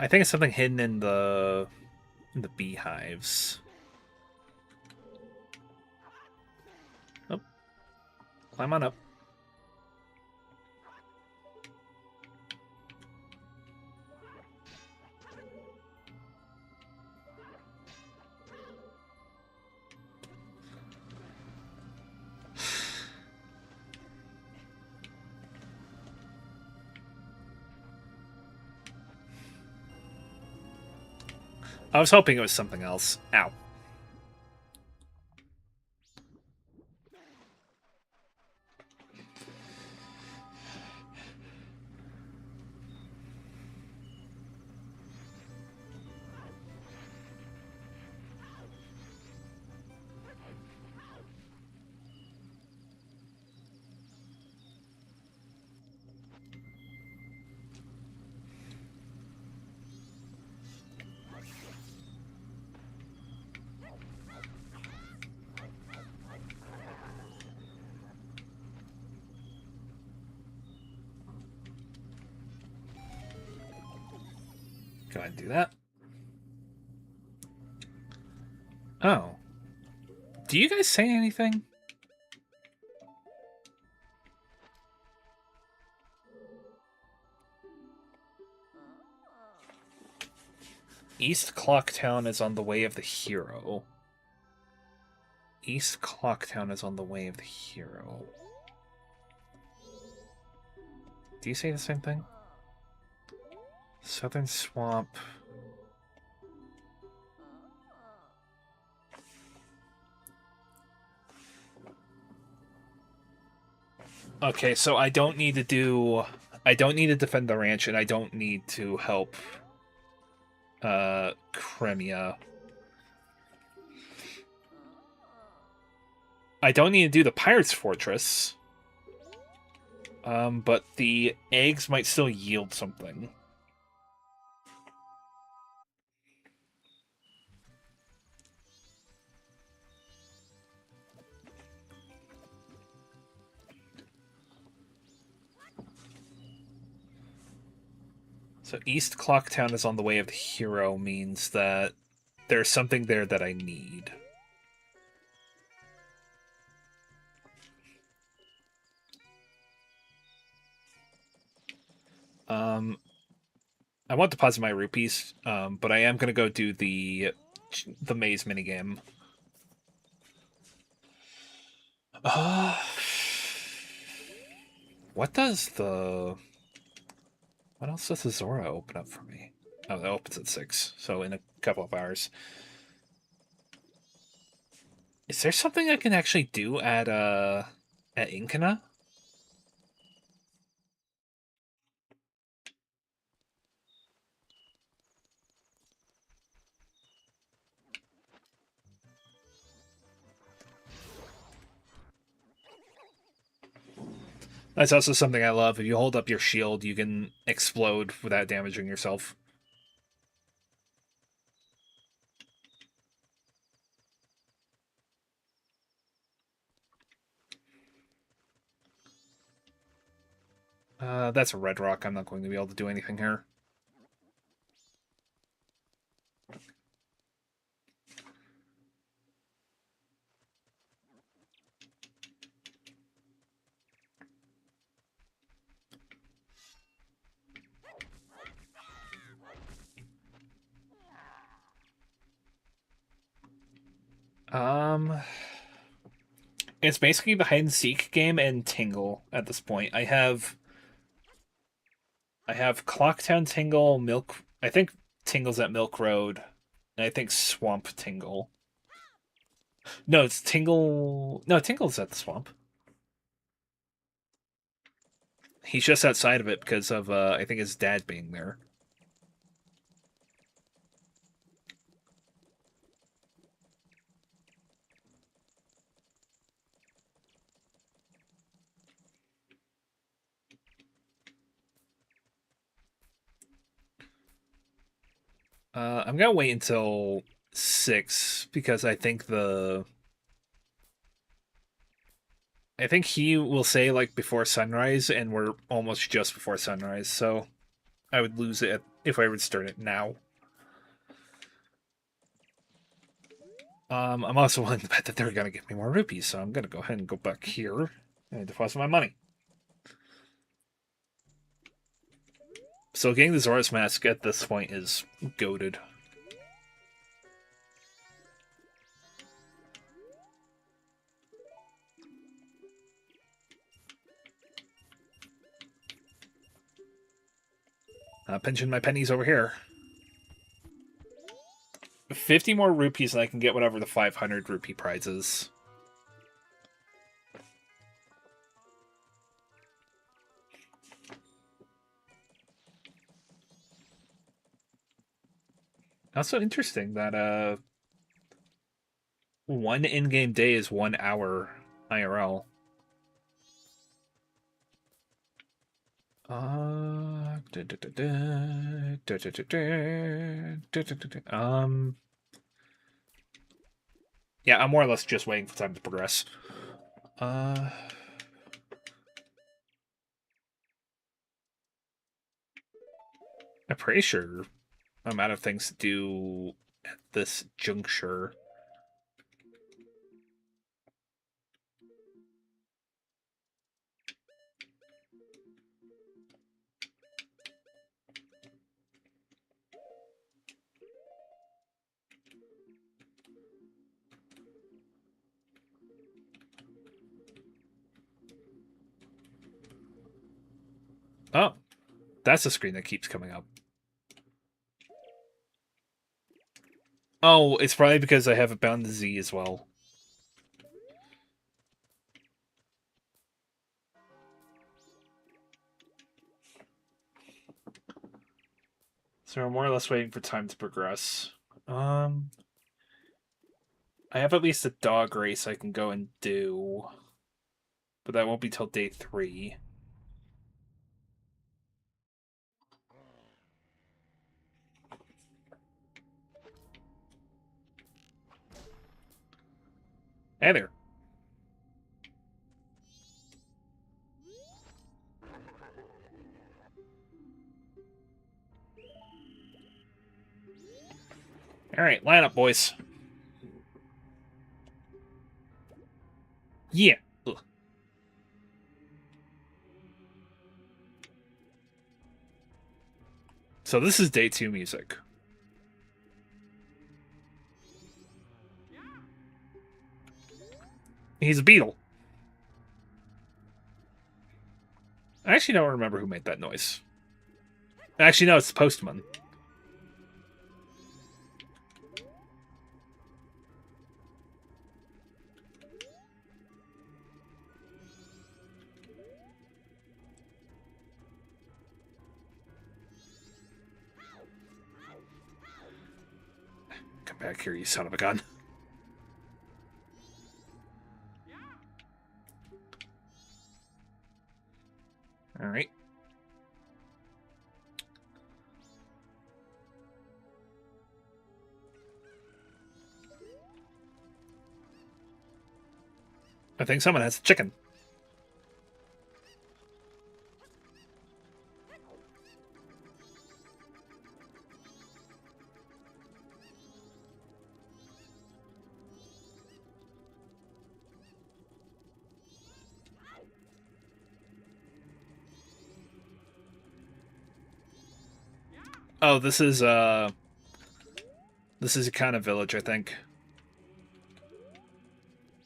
Speaker 1: I think it's something hidden in the beehives. Oh, climb on up. I was hoping it was something else. Ow. Go ahead and do that. Oh. Do you guys say anything? East Clocktown is on the way of the hero. East Clocktown is on the way of the hero. Do you say the same thing? Southern Swamp. Okay, so I don't need to do... I don't need to defend the ranch, and I don't need to help Crimea. I don't need to do the Pirates Fortress. But the eggs might still yield something. So East Clocktown is on the way of the hero means that there's something there that I need. I want to deposit my rupees, but I am going to go do the maze minigame. What does the... What else does the Zora open up for me? Oh, it opens at 6, so in a couple of hours. Is there something I can actually do at Inkana? That's also something I love. If you hold up your shield, you can explode without damaging yourself. That's a red rock. I'm not going to be able to do anything here. It's basically the hide and seek game and Tingle at this point. I have Clocktown Tingle, Milk. I think Tingle's at Milk Road, and I think Swamp Tingle. No, it's Tingle. No, Tingle's at the swamp. He's just outside of it because of I think his dad being there. I'm gonna wait until 6 because I think he will say like before sunrise, and we're almost just before sunrise, so I would lose it if I would start it now. I'm also willing to bet that they're gonna give me more rupees, so I'm gonna go ahead and go back here and deposit my money. So getting the Zora's Mask at this point is goated. Pinching my pennies over here. 50 more rupees and I can get whatever the 500 rupee prize is. Also interesting that one in-game day is 1 hour IRL. Yeah, I'm more or less just waiting for time to progress. I'm pretty sure I'm out of things to do at this juncture. Oh, that's a screen that keeps coming up. Oh, it's probably because I have it bound to Z as well. So we're more or less waiting for time to progress. I have at least a dog race I can go and do, but that won't be till day 3. Hey there. Alright, line up, boys. Yeah. Ugh. So this is day 2 music. He's a beetle. I actually don't remember who made that noise. Actually, no, it's the postman. Come back here, you son of a gun. Alright. I think someone has a chicken. Oh, this is a kind of village, I think.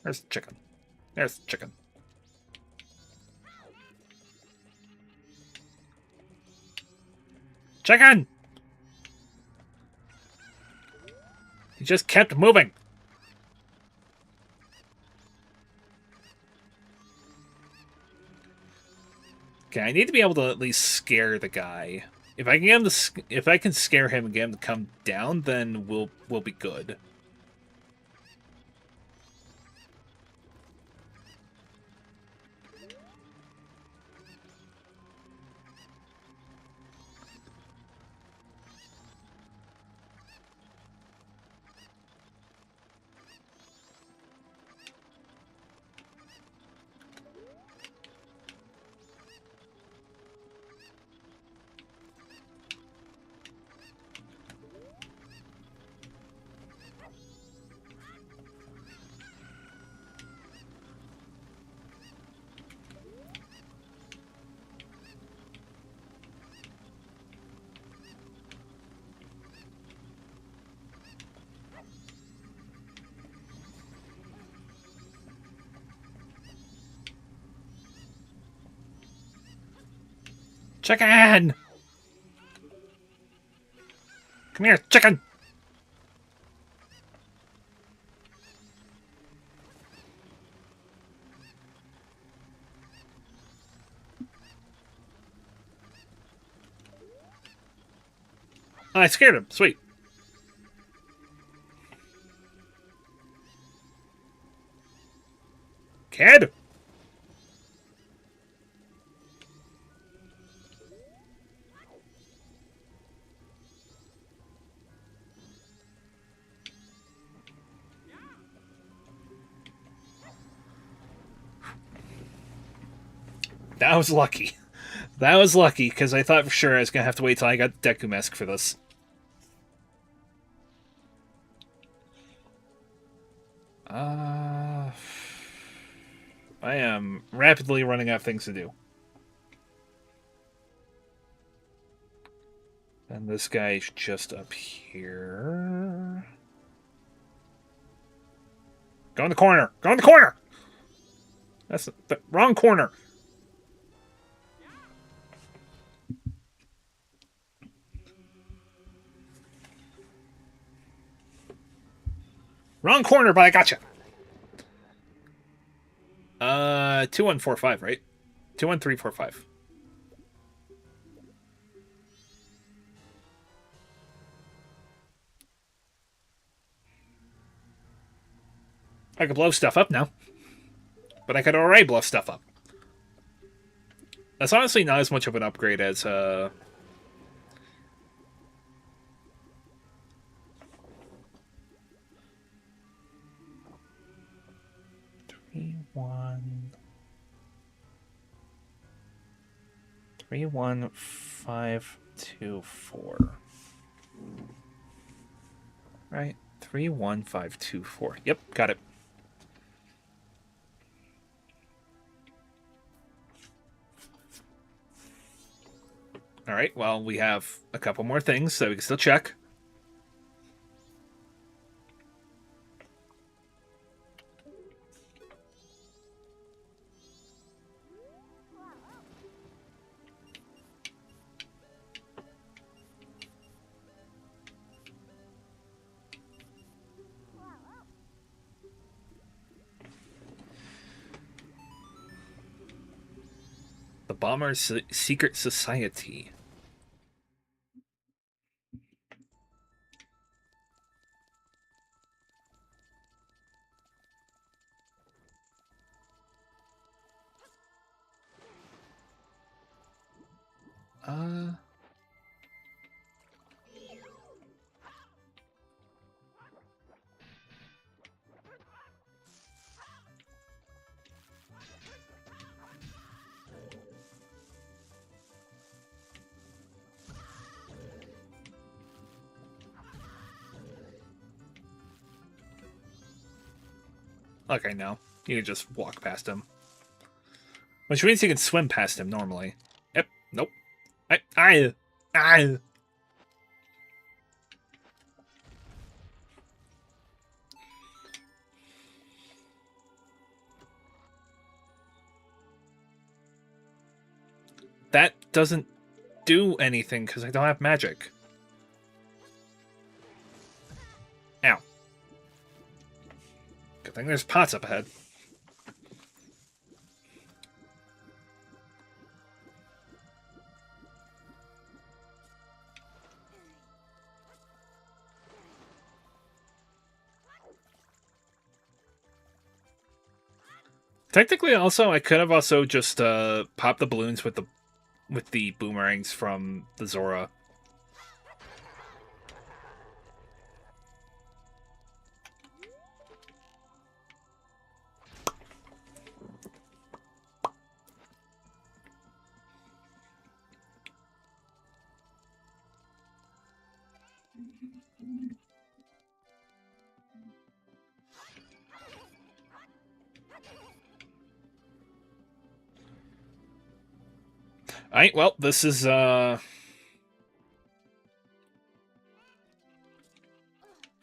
Speaker 1: There's the chicken. There's the chicken. Chicken! He just kept moving. Okay, I need to be able to at least scare the guy. If I can get him to, if I can scare him and get him to come down, then we'll be good. Chicken! Come here, chicken! Oh, I scared him. Sweet. Kid! That was lucky. That was lucky, because I thought for sure I was going to have to wait till I got Deku Mask for this. Uh, I am rapidly running out of things to do. And this guy's just up here. Go in the corner! Go in the corner! That's the wrong corner. Wrong corner, but I gotcha. 2145, right? 21345. I could blow stuff up now. But I could already blow stuff up. That's honestly not as much of an upgrade as 31524. Right? 31524. Yep, got it. Alright, well, we have a couple more things, so we can still check. The Bomber's Secret Society. Okay, no. You can just walk past him. Which means you can swim past him normally. Yep. Nope. I. That doesn't do anything because I don't have magic. Ow. Good thing there's pots up ahead. Technically, also, I could have also just popped the balloons with the boomerangs from the Zora. Alright, well, this is,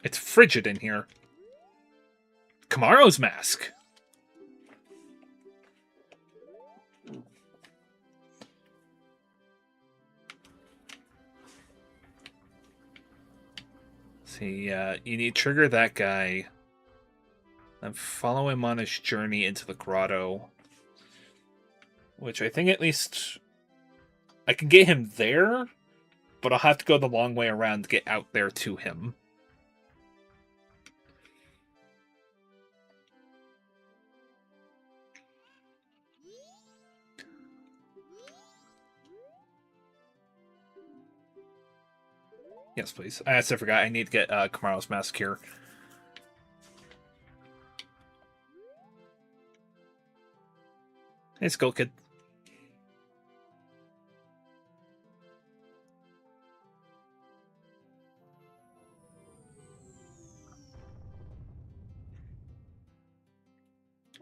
Speaker 1: it's frigid in here. Kamaro's mask. See, you need to trigger that guy. Then follow him on his journey into the grotto. Which I think at least I can get him there, but I'll have to go the long way around to get out there to him. Yes, please. I also forgot I need to get Kamaro's mask here. Hey, Skull Kid.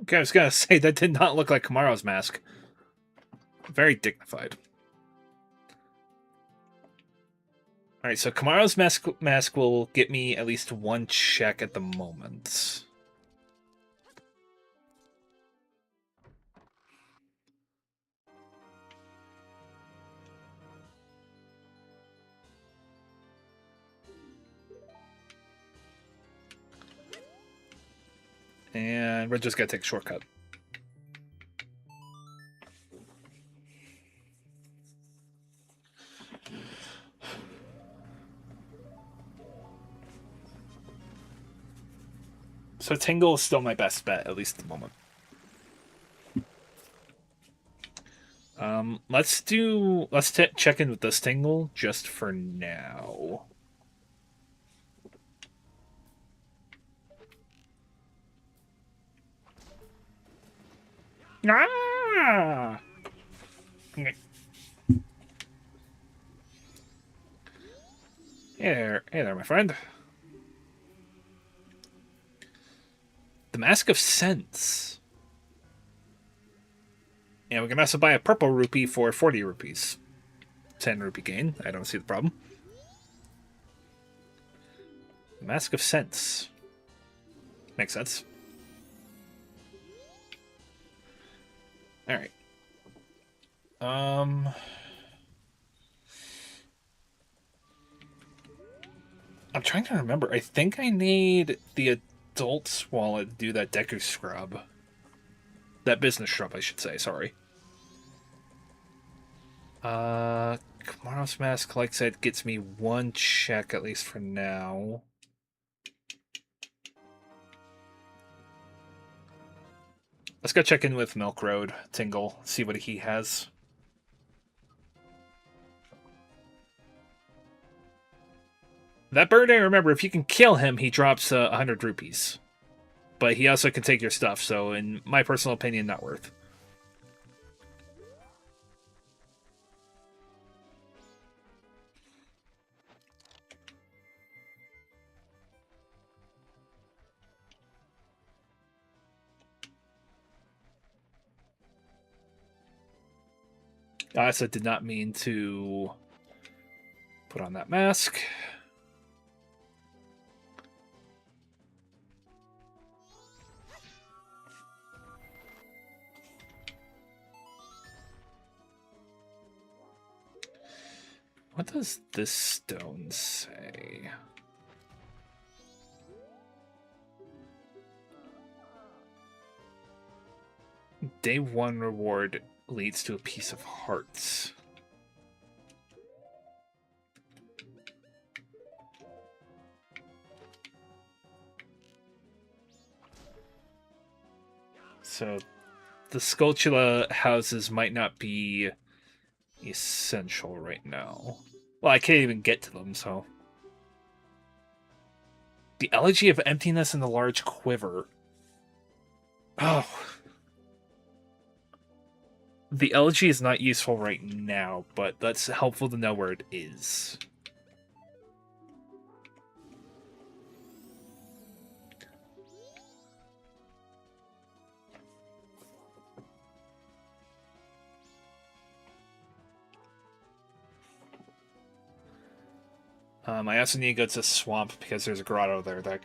Speaker 1: Okay, I was gonna say, that did not look like Kamaro's mask. Very dignified. Alright, so Kamaro's mask will get me at least one check at the moment. And we're just gonna take a shortcut. So Tingle is still my best bet, at least at the moment. Let's check in with this Tingle just for now. Ah! Okay. Hey there, my friend. The Mask of Sense. And we can also buy a purple rupee for 40 rupees. 10 rupee gain. I don't see the problem. The Mask of Sense. Makes sense. Alright. I'm trying to remember. I think I need the adult's wallet to do that Deku scrub. That business scrub, I should say, sorry. Kamaro's mask, like I said, gets me one check, at least for now. Let's go check in with Milk Road, Tingle, see what he has. That bird, I remember, if you can kill him, he drops 100 rupees. But he also can take your stuff, so in my personal opinion, not worth. I also did not mean to put on that mask. What does this stone say? Day 1 reward leads to a piece of hearts. So the Skulltula houses might not be essential right now. Well, I can't even get to them, so. The Elegy of Emptiness and the Large Quiver. Oh. The Elegy is not useful right now, but that's helpful to know where it is. I also need to go to the swamp because there's a grotto there that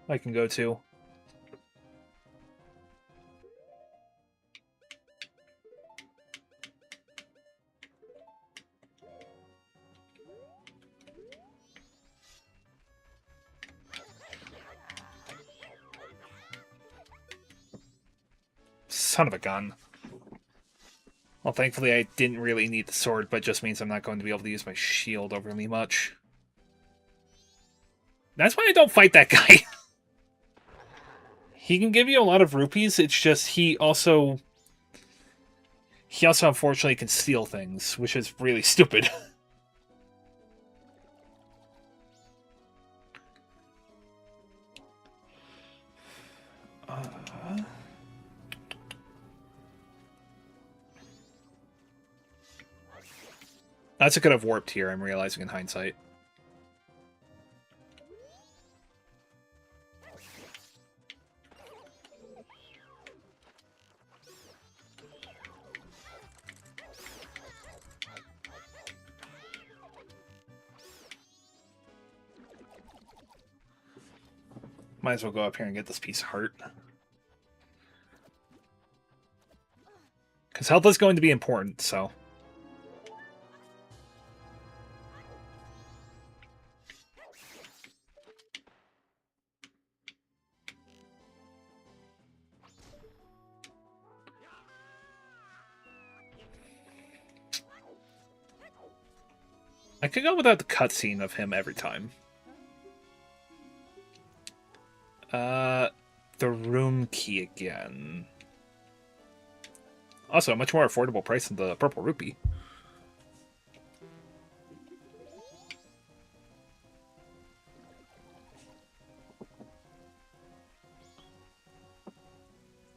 Speaker 1: I can go to. Son of a gun. Well, thankfully I didn't really need the sword, but it just means I'm not going to be able to use my shield overly much. That's why I don't fight that guy. He can give you a lot of rupees, it's just he also unfortunately can steal things, which is really stupid. That's a could have warped here, I'm realizing in hindsight. Might as well go up here and get this piece of heart. Because health is going to be important, so... I could go without the cutscene of him every time. The room key again. Also, a much more affordable price than the purple rupee.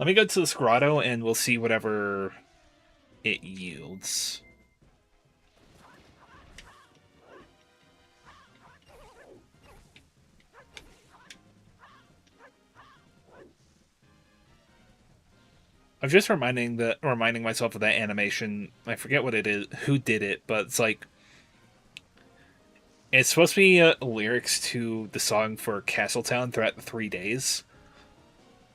Speaker 1: Let me go to this grotto and we'll see whatever it yields. I'm just reminding myself of that animation. I forget what it is, who did it, but it's like it's supposed to be lyrics to the song for Castletown throughout the 3 days.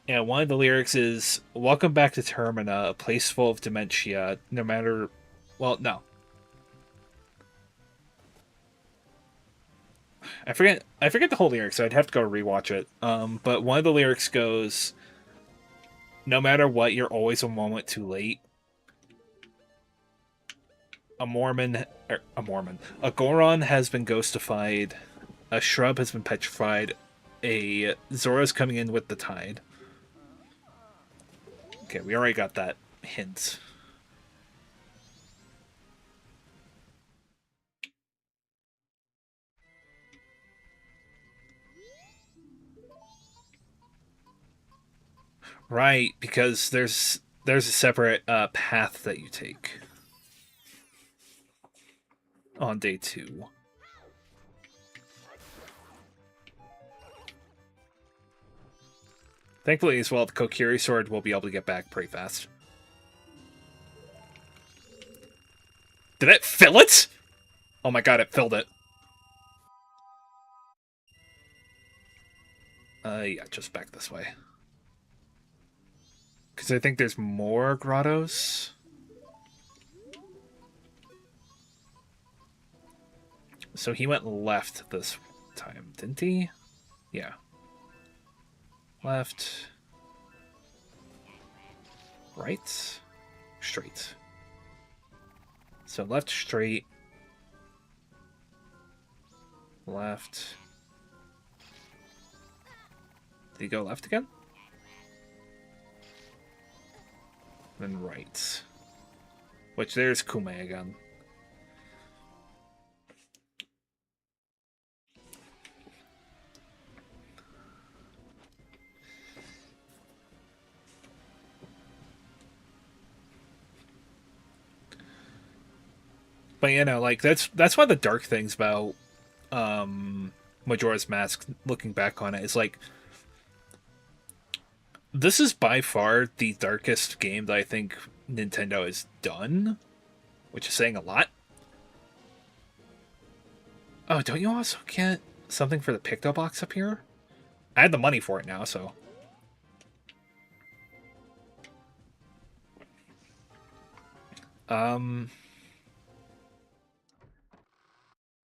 Speaker 1: And one of the lyrics is, "Welcome back to Termina, a place full of dementia. No matter, well, no, I forget the whole lyric, so I'd have to go rewatch it. But one of the lyrics goes, no matter what, you're always a moment too late. A Goron has been ghostified. A shrub has been petrified. A Zora's coming in with the tide." Okay, we already got that hint. Right, because there's a separate path that you take on day 2. Thankfully, as well, the Kokiri sword will be able to get back pretty fast. Did it fill it? Oh my god, it filled it. Yeah, just back this way. Because I think there's more grottos. So he went left this time, didn't he? Yeah. Left. Right. Straight. So left, straight. Left. Did he go left again? Then right. Which there's Kume again. But you know, like that's one of the dark things about Majora's Mask. Looking back on it, is like this is by far the darkest game that I think Nintendo has done, which is saying a lot. Oh, don't you also get something for the Picto Box up here? I had the money for it now, so.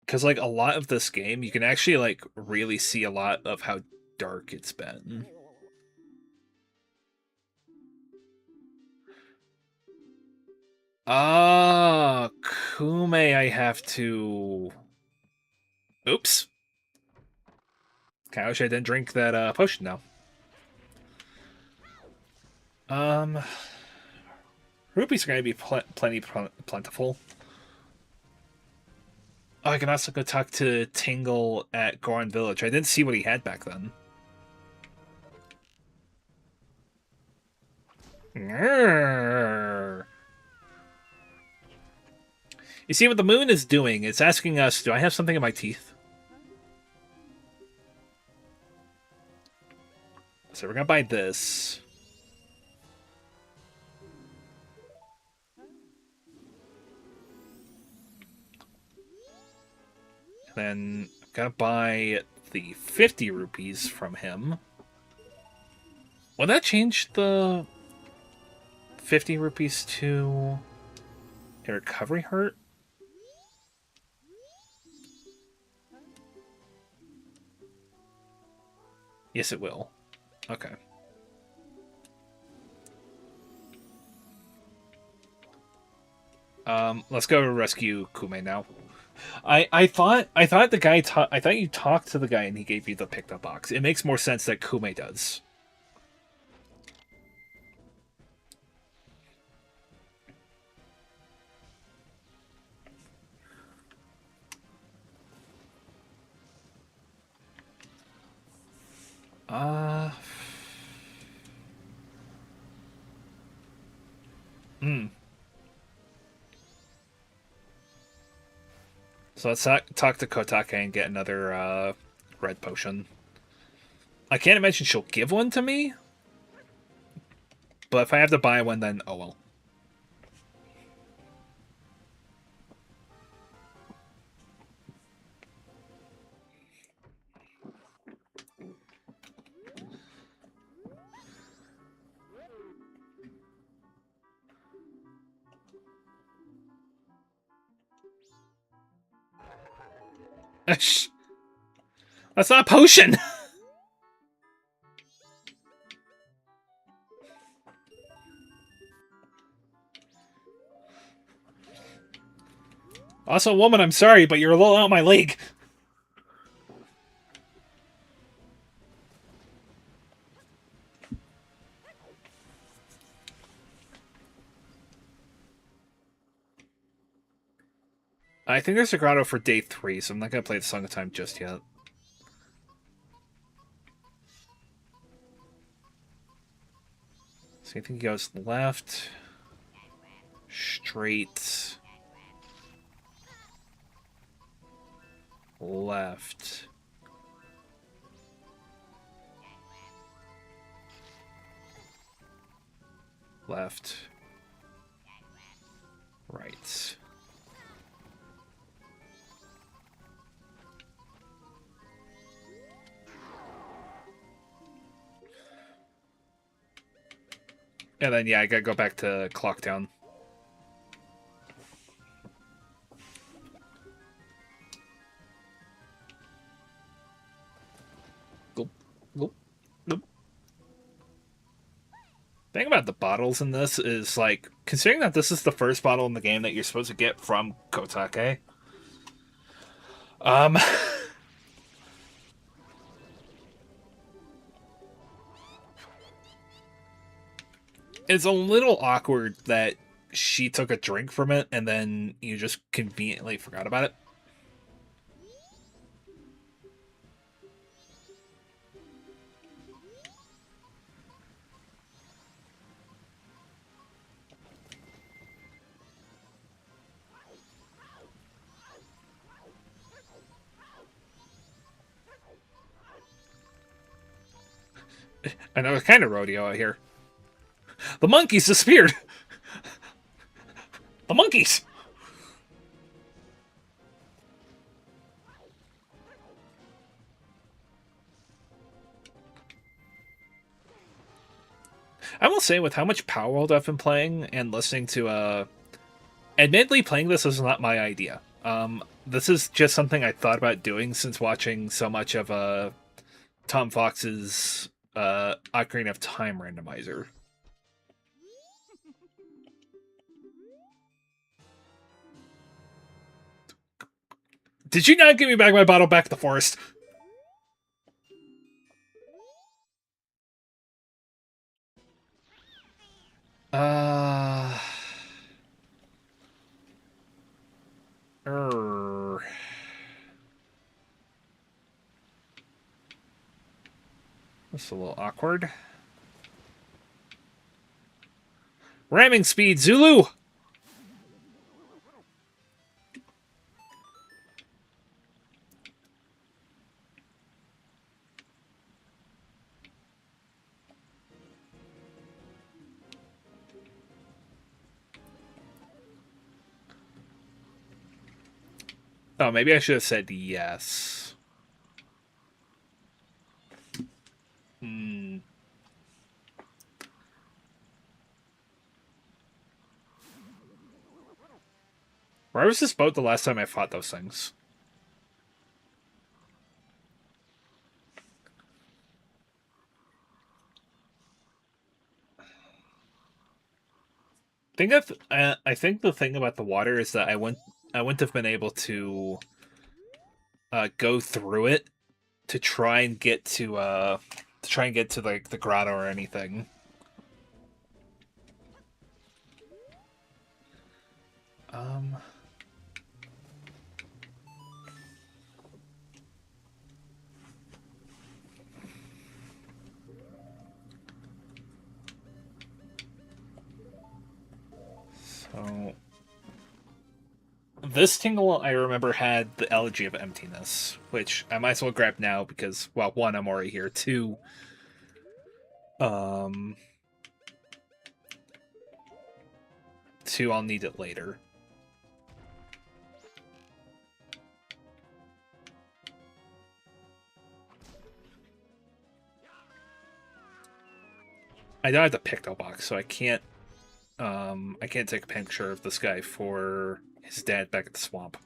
Speaker 1: Because like a lot of this game, you can actually like really see a lot of how dark it's been. Ah, Kume, I have to... Oops. Okay, I wish I didn't drink that potion now. Rupees are going to be plentiful. Oh, I can also go talk to Tingle at Goron Village. I didn't see what he had back then. Grrr. You see what the moon is doing? It's asking us, do I have something in my teeth? So we're gonna buy this. And then I'm gonna buy the 50 rupees from him. Will that change the 50 rupees to a recovery hurt? Yes, it will. Okay. Let's go rescue Kume now. I thought the guy I thought you talked to the guy and he gave you the picked up box. It makes more sense that Kume does. Hmm. So let's talk to Kotake and get another red potion. I can't imagine she'll give one to me. But if I have to buy one, then oh well. That's not a potion! Also, woman, I'm sorry, but you're a little out of my league. I think there's a grotto for day 3, so I'm not going to play the Song of Time just yet. So I think he goes left, straight, left, left, right. And then, yeah, I gotta go back to Clocktown. Gulp, gulp, gulp. The thing about the bottles in this is, like, considering that this is the first bottle in the game that you're supposed to get from Kotake, it's a little awkward that she took a drink from it and then you just conveniently forgot about it. I know, it's kind of rodeo out here. The monkeys disappeared! The monkeys! I will say, with how much Palworld I've been playing and listening to, admittedly, playing this is not my idea. This is just something I thought about doing since watching so much of, Tom Fox's, Ocarina of Time randomizer. Did you not give me back my bottle back to the forest? That's a little awkward. Ramming speed, Zulu! Oh, maybe I should have said yes. Where was this boat the last time I fought those things? I think the thing about the water is that I wouldn't have been able to go through it to try and get to like the grotto or anything. Um so this tingle I remember had the Elegy of Emptiness, which I might as well grab now because, well, one, I'm already here. Two, um, two, I'll need it later. I don't have the picto box, so I can't take a picture of this guy for his dad back at the swamp.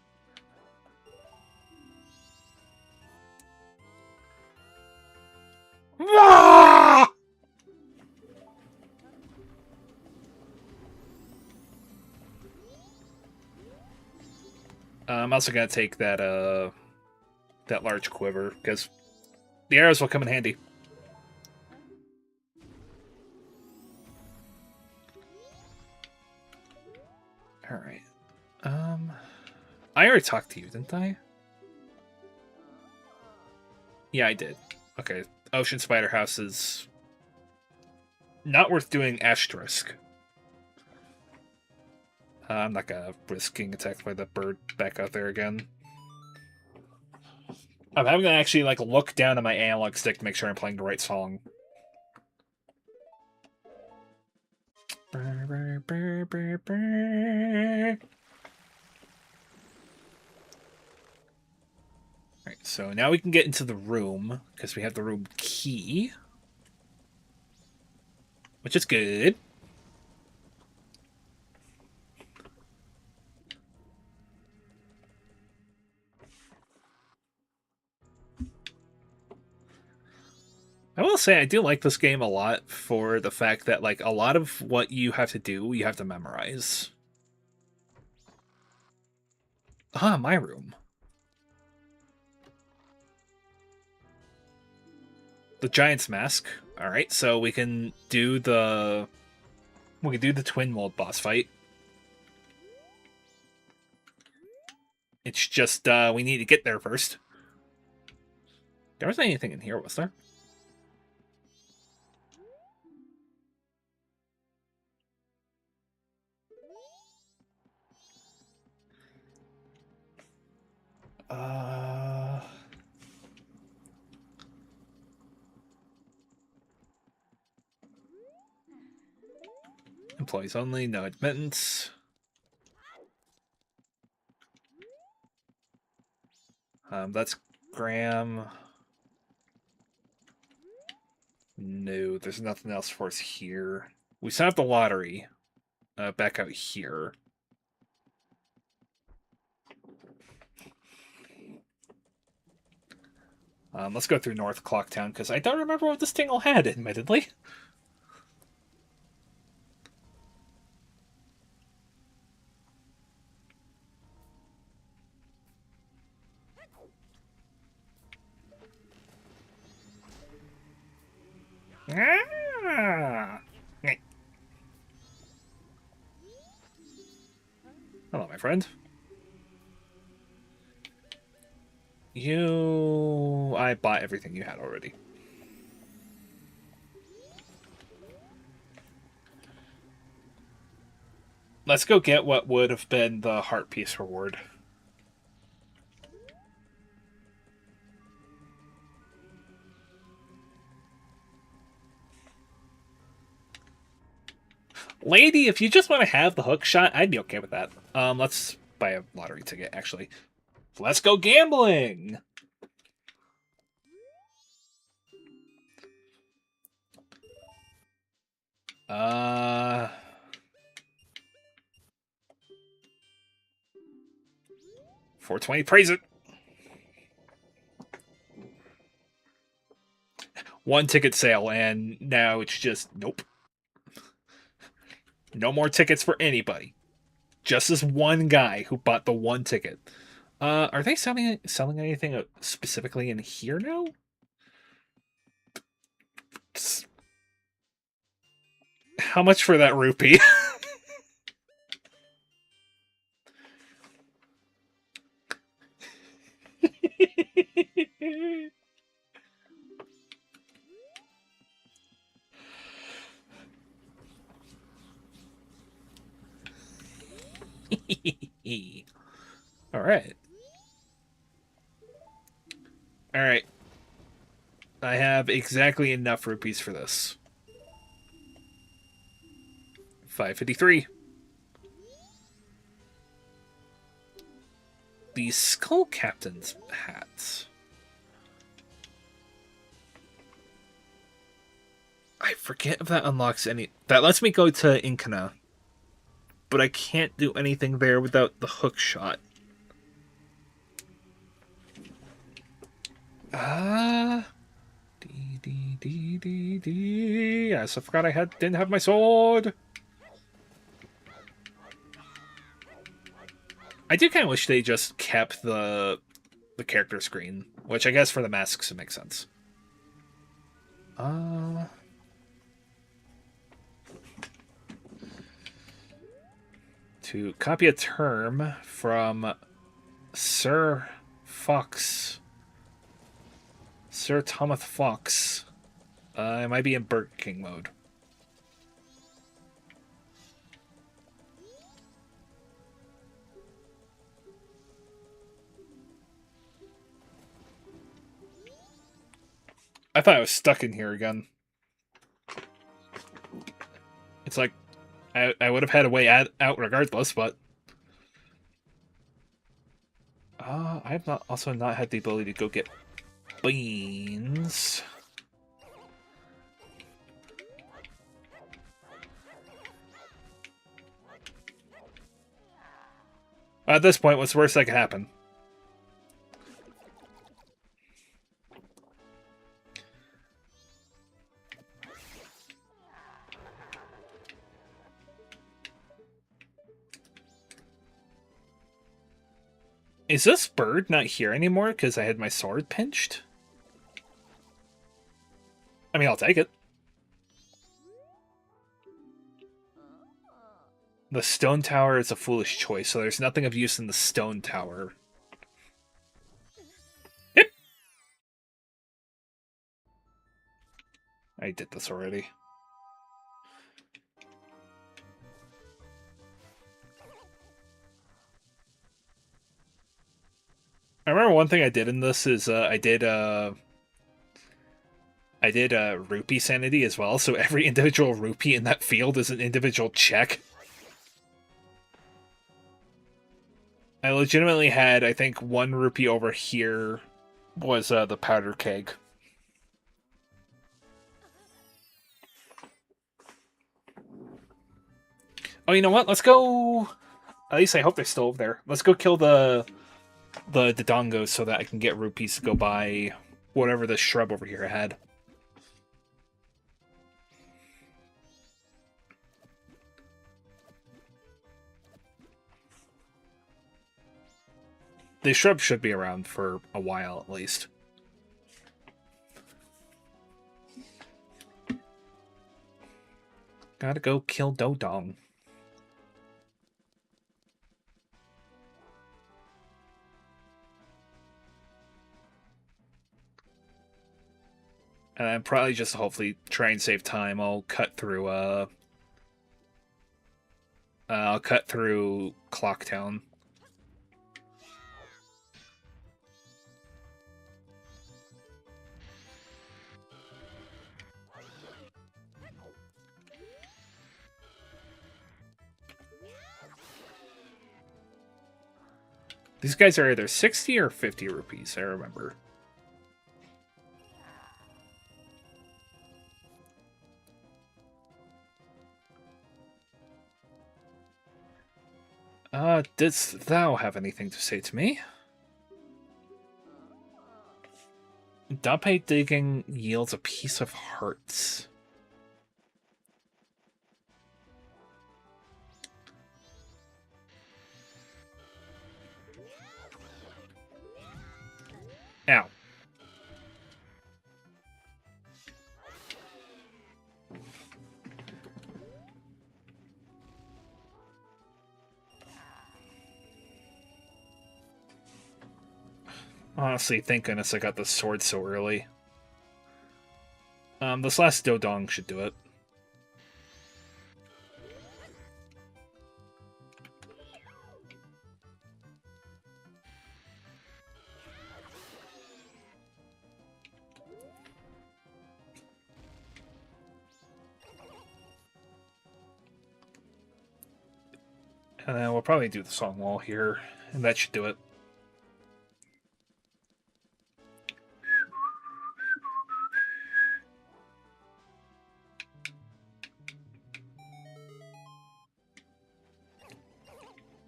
Speaker 1: Ah! I'm also gonna take that large quiver because the arrows will come in handy. All right. I already talked to you, didn't I? Yeah, I did. Okay. Ocean Spider House is not worth doing asterisk. I'm not gonna risk getting attacked by that bird back out there again. I'm having to actually like look down at my analog stick to make sure I'm playing the right song. Alright, so now we can get into the room, because we have the room key. Which is good. I will say I do like this game a lot for the fact that like a lot of what you have to do, you have to memorize. Ah, my room. The Giant's Mask. Alright, so we can do the twin mold boss fight. It's just we need to get there first. There wasn't anything in here, was there? Uh Employees only, no admittance. That's Graham. No, there's nothing else for us here. We set up the lottery. Back out here. Let's go through North Clocktown, because I don't remember what this tingle had, admittedly. Ah! Hello, my friend. I bought everything you had already. Let's go get what would have been the heart piece reward. Lady, if you just want to have the hook shot, I'd be okay with that. Let's buy a lottery ticket, actually. Let's go gambling! Uh... 420, praise it. One ticket sale, and now it's just, nope. No more tickets for anybody. Just this one guy who bought the one ticket. Are they selling anything specifically in here now? How much for that rupee? All right. All right. I have exactly enough rupees for this. 553. The Skull Captain's hats. I forget if that unlocks any... That lets me go to Inkana. But I can't do anything there without the hook shot. Yes, I forgot I didn't have my sword. I do kind of wish they just kept the character screen, which I guess for the masks it makes sense. To copy a term from Sir Fox. Sir Thomas Fox. I might be in Burger King mode. I thought I was stuck in here again. It's like, I would have had a way out regardless, but... I've also not had the ability to go get beans. At this point, what's the worst that could happen? Is this bird not here anymore because I had my sword pinched? I mean, I'll take it. The stone tower is a foolish choice, so there's nothing of use in the stone tower. Yep. I did this already. I remember one thing I did in this is I did rupee sanity as well, so every individual rupee in that field is an individual check. I legitimately had, I think, 1 rupee over here was the powder keg. Oh, you know what? Let's go... At least I hope they're still over there. Let's go kill the dongos so that I can get rupees to go buy whatever this shrub over here had. The shrub should be around for a while at least. Gotta go kill Dodong. And I'm probably just hopefully try and save time. I'll cut through Clocktown. These guys are either 60 or 50 rupees, I remember. Didst thou have anything to say to me? Dape digging yields a piece of hearts. Ow. Honestly, thank goodness I got the sword so early. This last Dodong should do it. And then we'll probably do the song wall here, and that should do it.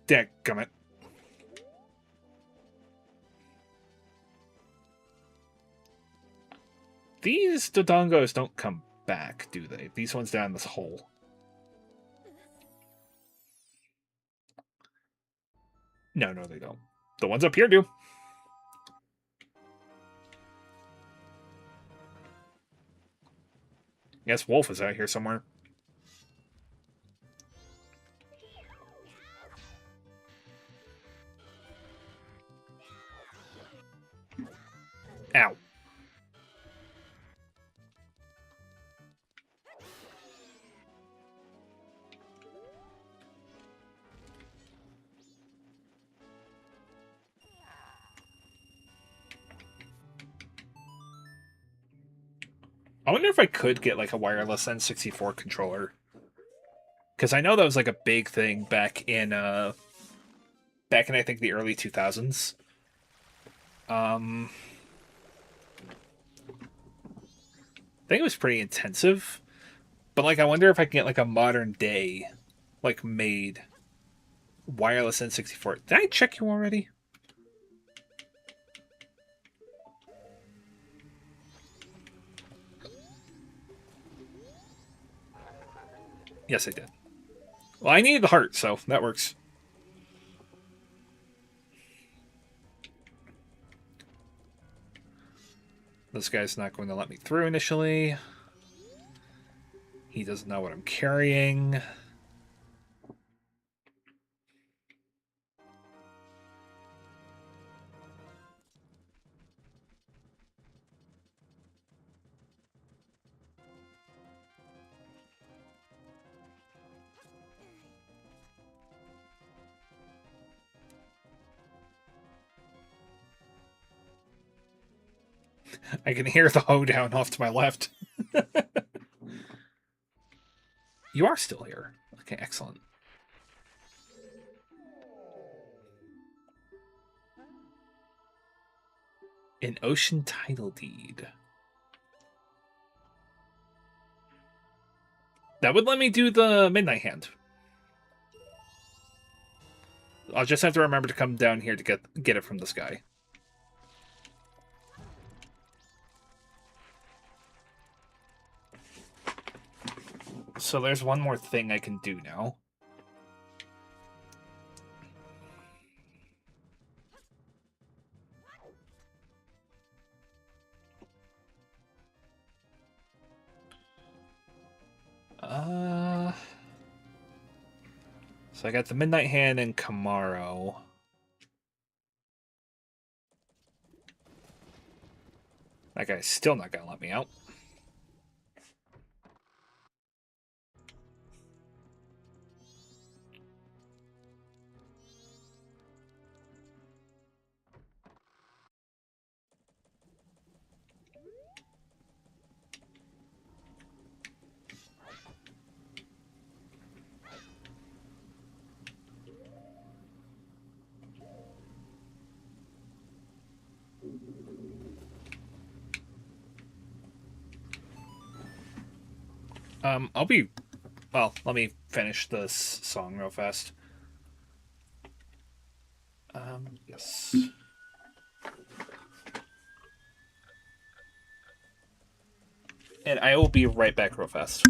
Speaker 1: Dadgummit. These Dodongos don't come back, do they? These ones down this hole. No, they don't. The ones up here do. Yes, Wolf is out here somewhere. Ow. I wonder if I could get like a wireless N64 controller. Because I know that was like a big thing back in I think the early 2000s. I think it was pretty intensive. But like I wonder if I can get like a modern day like made wireless N64. Did I check you already? Yes, I did. Well, I needed the heart, so that works. This guy's not going to let me through initially. He doesn't know what I'm carrying. I can hear the hoedown off to my left. You are still here. Okay, excellent. An ocean title deed. That would let me do the Midnight Hand. I'll just have to remember to come down here to get it from this guy. So there's one more thing I can do now. So I got the Midnight Hand and Camaro. That guy's still not gonna let me out. Well, let me finish this song real fast. Yes. And I will be right back real fast.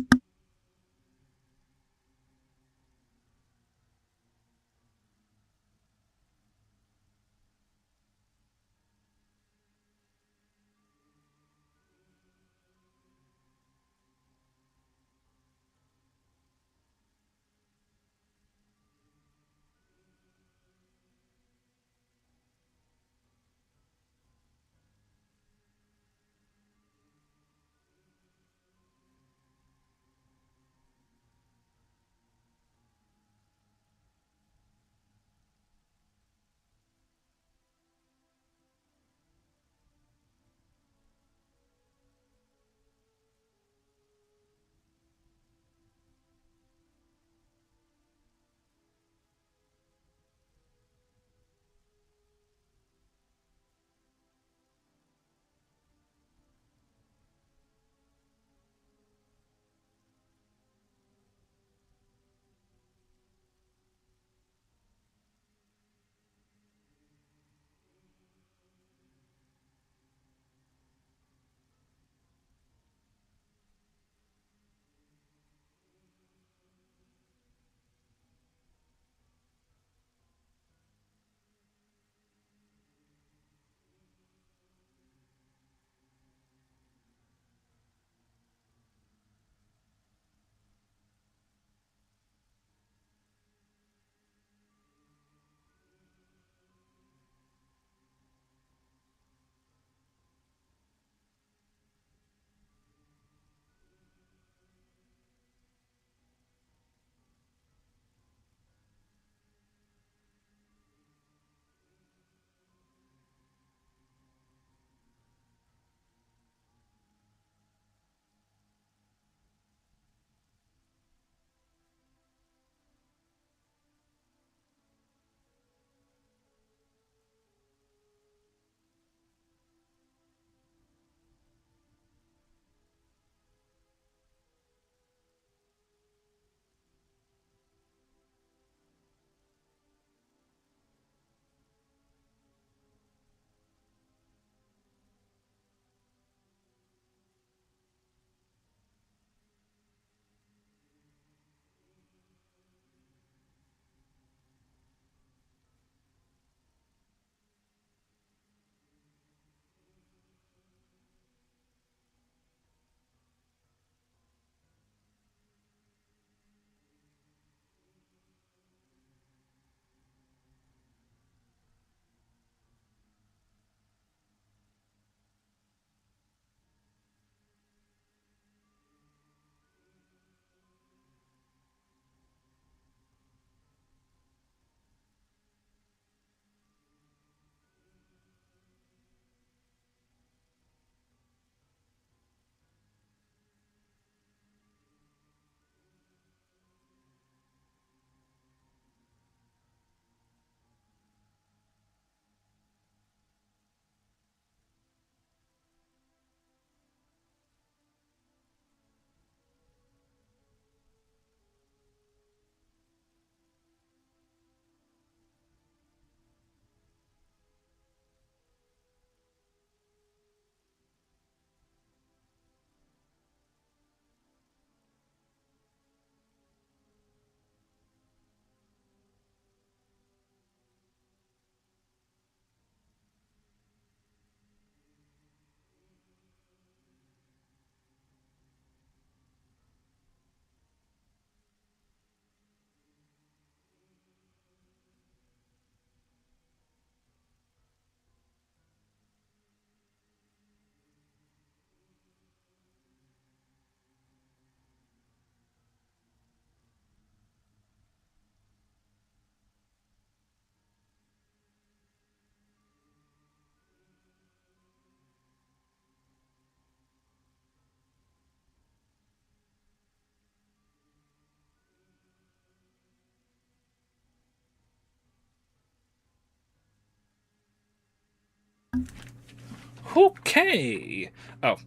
Speaker 1: Okay. Oh,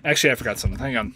Speaker 1: actually, I forgot something. Hang on.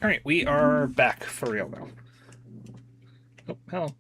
Speaker 1: Alright, we are back for real now. Oh, hello.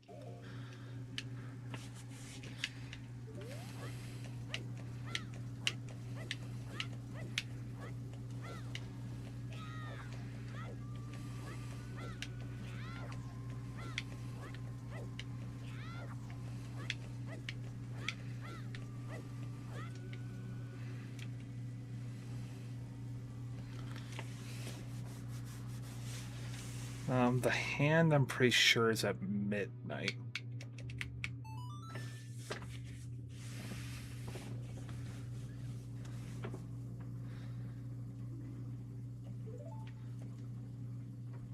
Speaker 1: The hand, I'm pretty sure, is at midnight.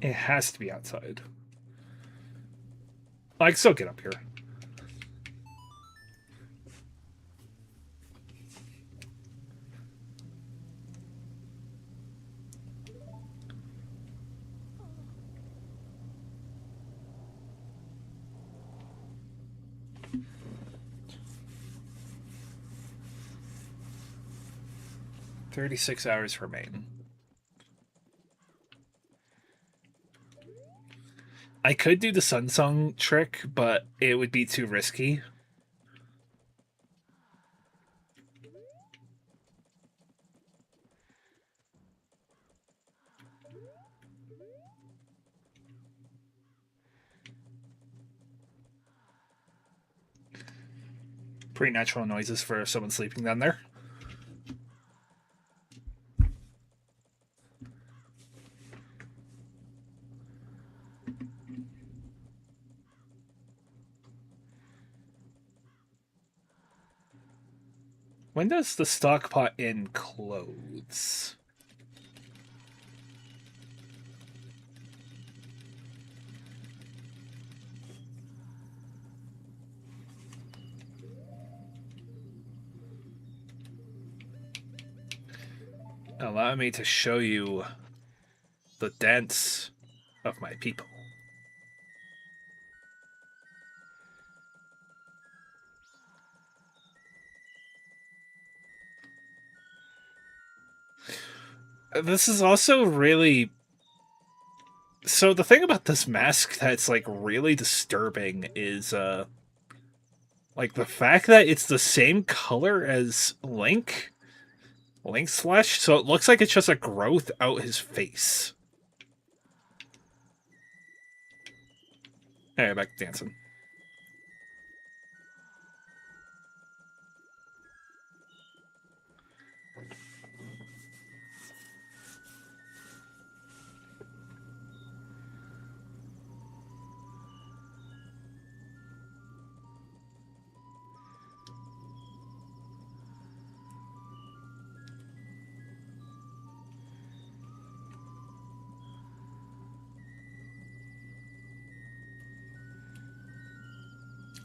Speaker 1: It has to be outside. I can still get up here. $36 remain. I could do the Sunsong trick, but it would be too risky. Pretty natural noises for someone sleeping down there. When does the stockpot inn close? Allow me to show you the dance of my people. This is also really... So the thing about this mask that's, like, really disturbing is, like, the fact that it's the same color as Link's flesh, so it looks like it's just a growth out his face. Hey, back to dancing.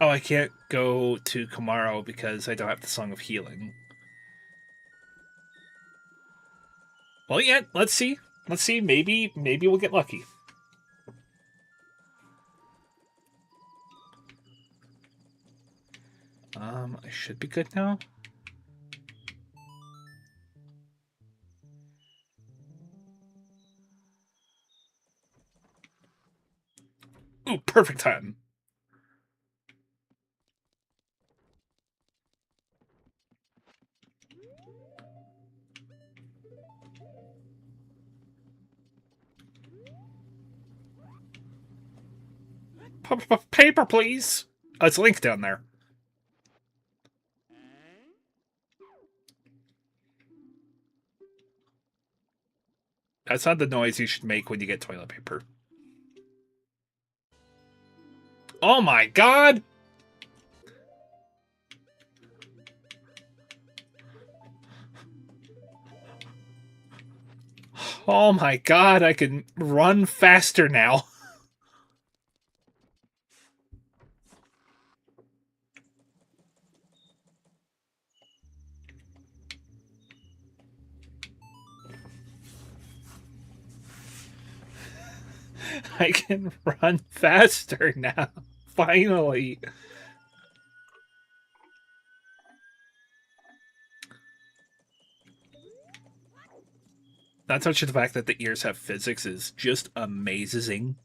Speaker 1: Oh, I can't go to Kamaro because I don't have the Song of Healing. Well, yeah, let's see. Let's see. Maybe we'll get lucky. I should be good now. Ooh, perfect time. Paper, please. Oh, it's Link down there. That's not the noise you should make when you get toilet paper. Oh my god! Oh my god, I can run faster now. I can run faster now. Finally. Not touch the fact that the ears have physics is just amazing.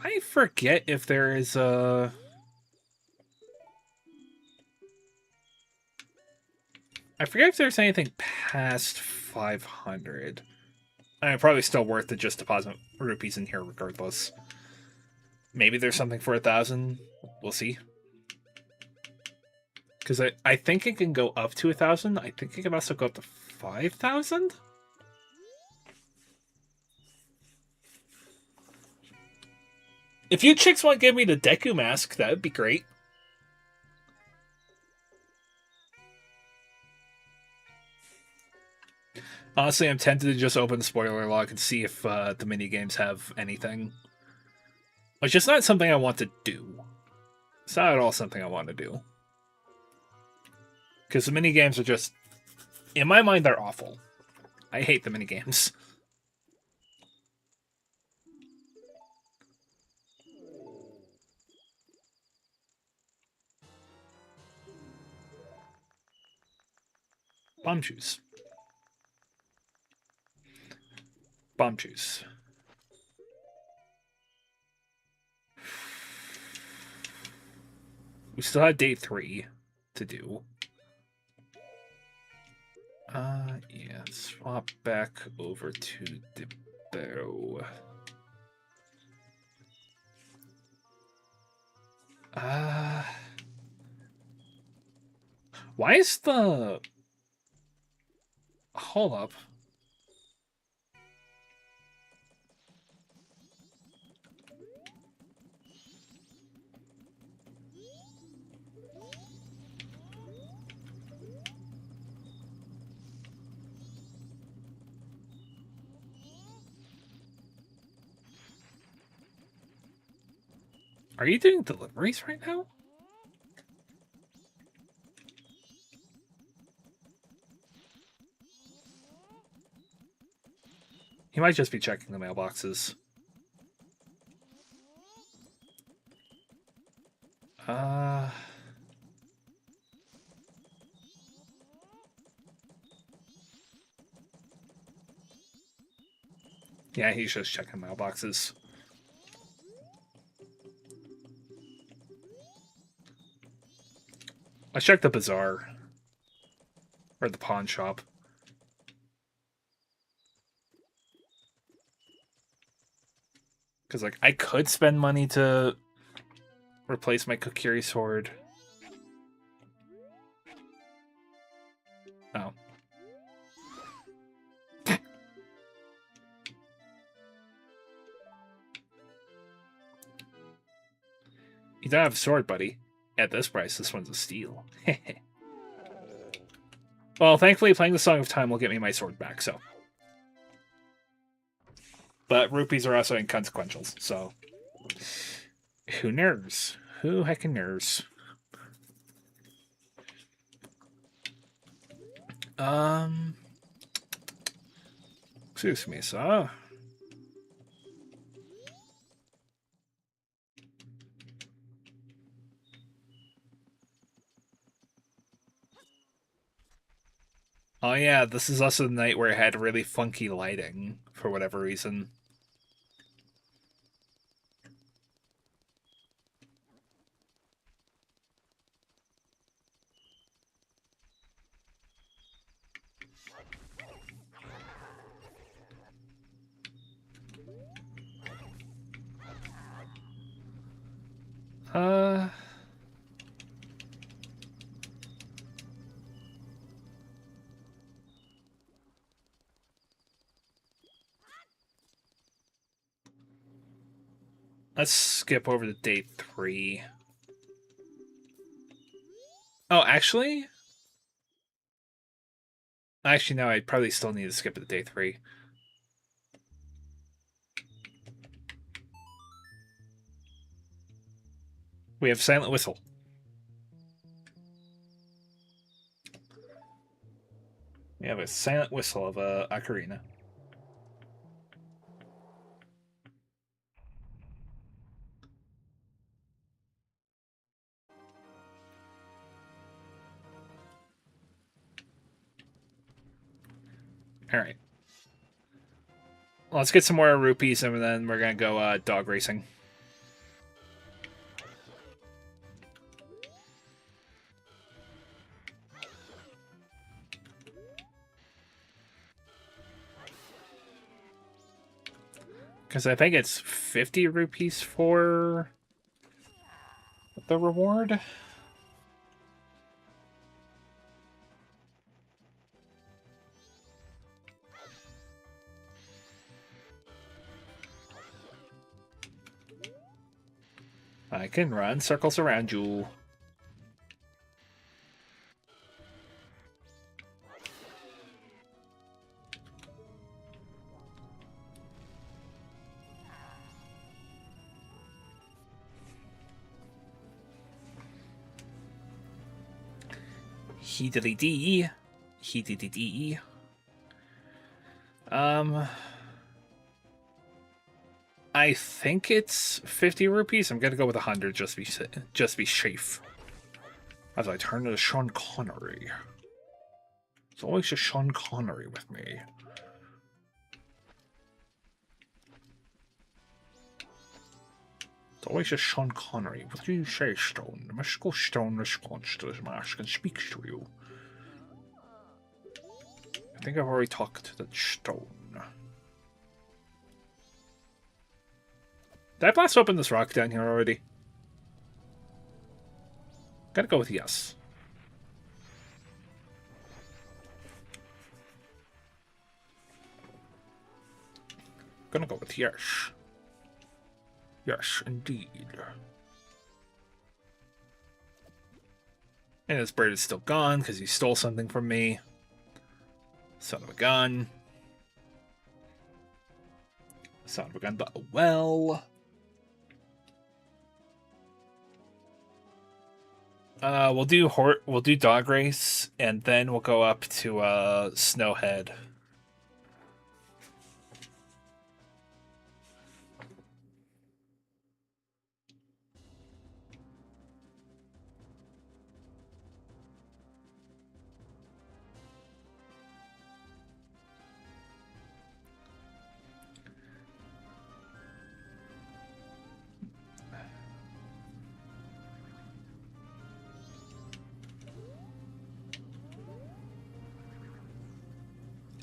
Speaker 1: I forget if there is a... I forget if there's anything past 500. I mean, probably still worth it just deposit rupees in here regardless. Maybe there's something for 1,000. We'll see. Because I think it can go up to 1,000. I think it can also go up to 5,000. If you chicks want to give me the Deku mask, that would be great. Honestly, I'm tempted to just open the spoiler log and see if the minigames have anything. Which is not something I want to do. It's not at all something I want to do. Because the minigames are just... In my mind, they're awful. I hate the minigames. Bomb juice. Bomb juice. We still have day 3 to do. Yeah, swap back over to the bow. Why is the... Hold up. Are you doing deliveries right now? He might just be checking the mailboxes. Yeah, he's just checking mailboxes. Let's check the bazaar. Or the pawn shop. Because, like, I could spend money to replace my Kokiri sword. Oh. You don't have a sword, buddy. At this price, this one's a steal. Well, thankfully, playing the Song of Time will get me my sword back, so. But rupees are also inconsequential, so. Who knows? Who heckin' knows? Excuse me, sir. Oh yeah, this is also the night where it had really funky lighting, for whatever reason. Let's skip over to day 3. Oh, actually? Actually, no, I probably still need to skip to day 3. We have Silent Whistle. We have a Silent Whistle of Ocarina. Alright. Let's get some more rupees and then we're gonna go dog racing. Because I think it's 50 rupees for the reward. I can run circles around you. He-diddly-dee. He-diddly-dee. I think it's 50 rupees. I'm gonna go with 100 just be safe. As I turn to Sean Connery. It's always just Sean Connery with me. It's always just Sean Connery. What do you say, Stone? The mystical stone responds to this mask and speaks to you. I think I've already talked to the stone. Did I blast open this rock down here already? Gotta go with yes. Gonna go with yes. Yes, indeed. And this bird is still gone because he stole something from me. Son of a gun. Son of a gun, but well. We'll do dog race, and then we'll go up to Snowhead.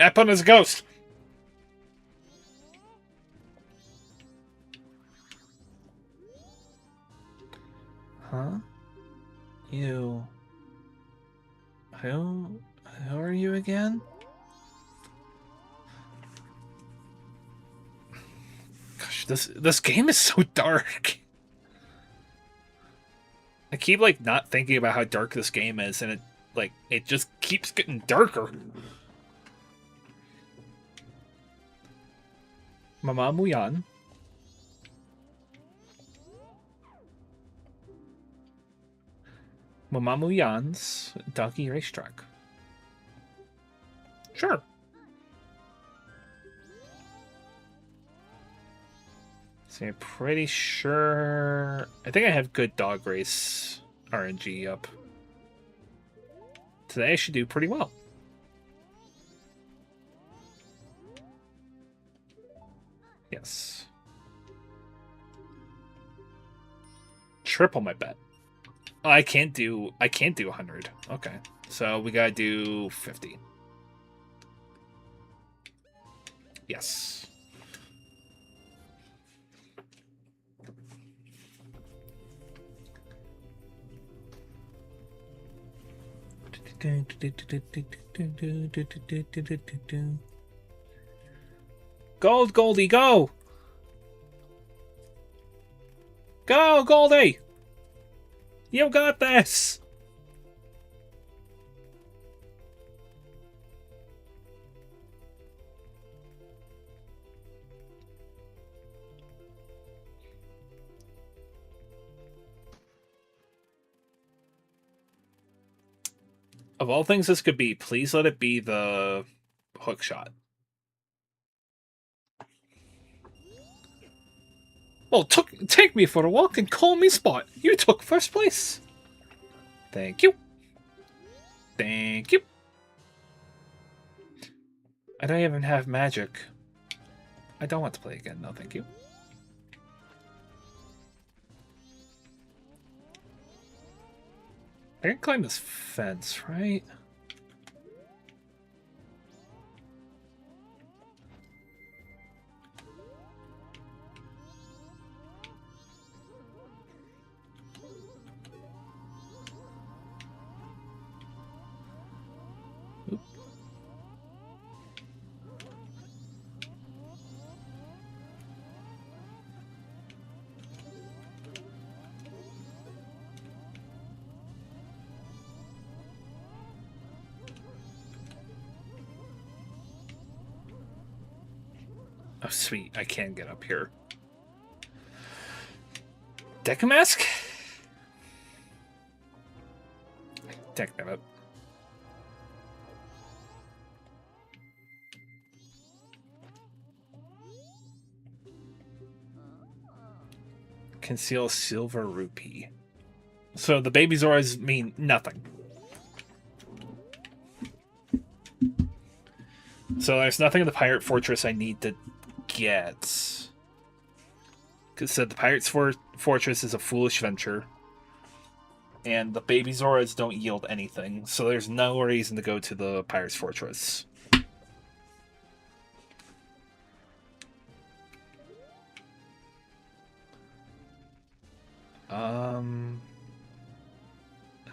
Speaker 1: Epon is a ghost. Huh? You. Who are you again? Gosh, this game is so dark. I keep like not thinking about how dark this game is, and it just keeps getting darker. Mama Muyan. Mama Muyan's Donkey Racetrack. Sure. So I'm pretty sure... I think I have good dog race RNG up. Today I should do pretty well. Yes. Triple my bet. Oh, I can't do 100. Okay. So we gotta do 50. Yes. Gold, Goldie, go! Go, Goldie! You got this! Of all things this could be, please let it be the hook shot. Well, take me for a walk and call me Spot. You took first place. Thank you. Thank you. I don't even have magic. I don't want to play again. No, thank you. I can climb this fence, right? Oop. Oh, sweet. I can get up here. Decamask? Deck that up. Conceal silver rupee. So the baby Zoras mean nothing. So there's nothing in the pirate fortress I need to get. Because the pirate's fortress is a foolish venture. And the baby Zoras don't yield anything. So there's no reason to go to the pirate's fortress.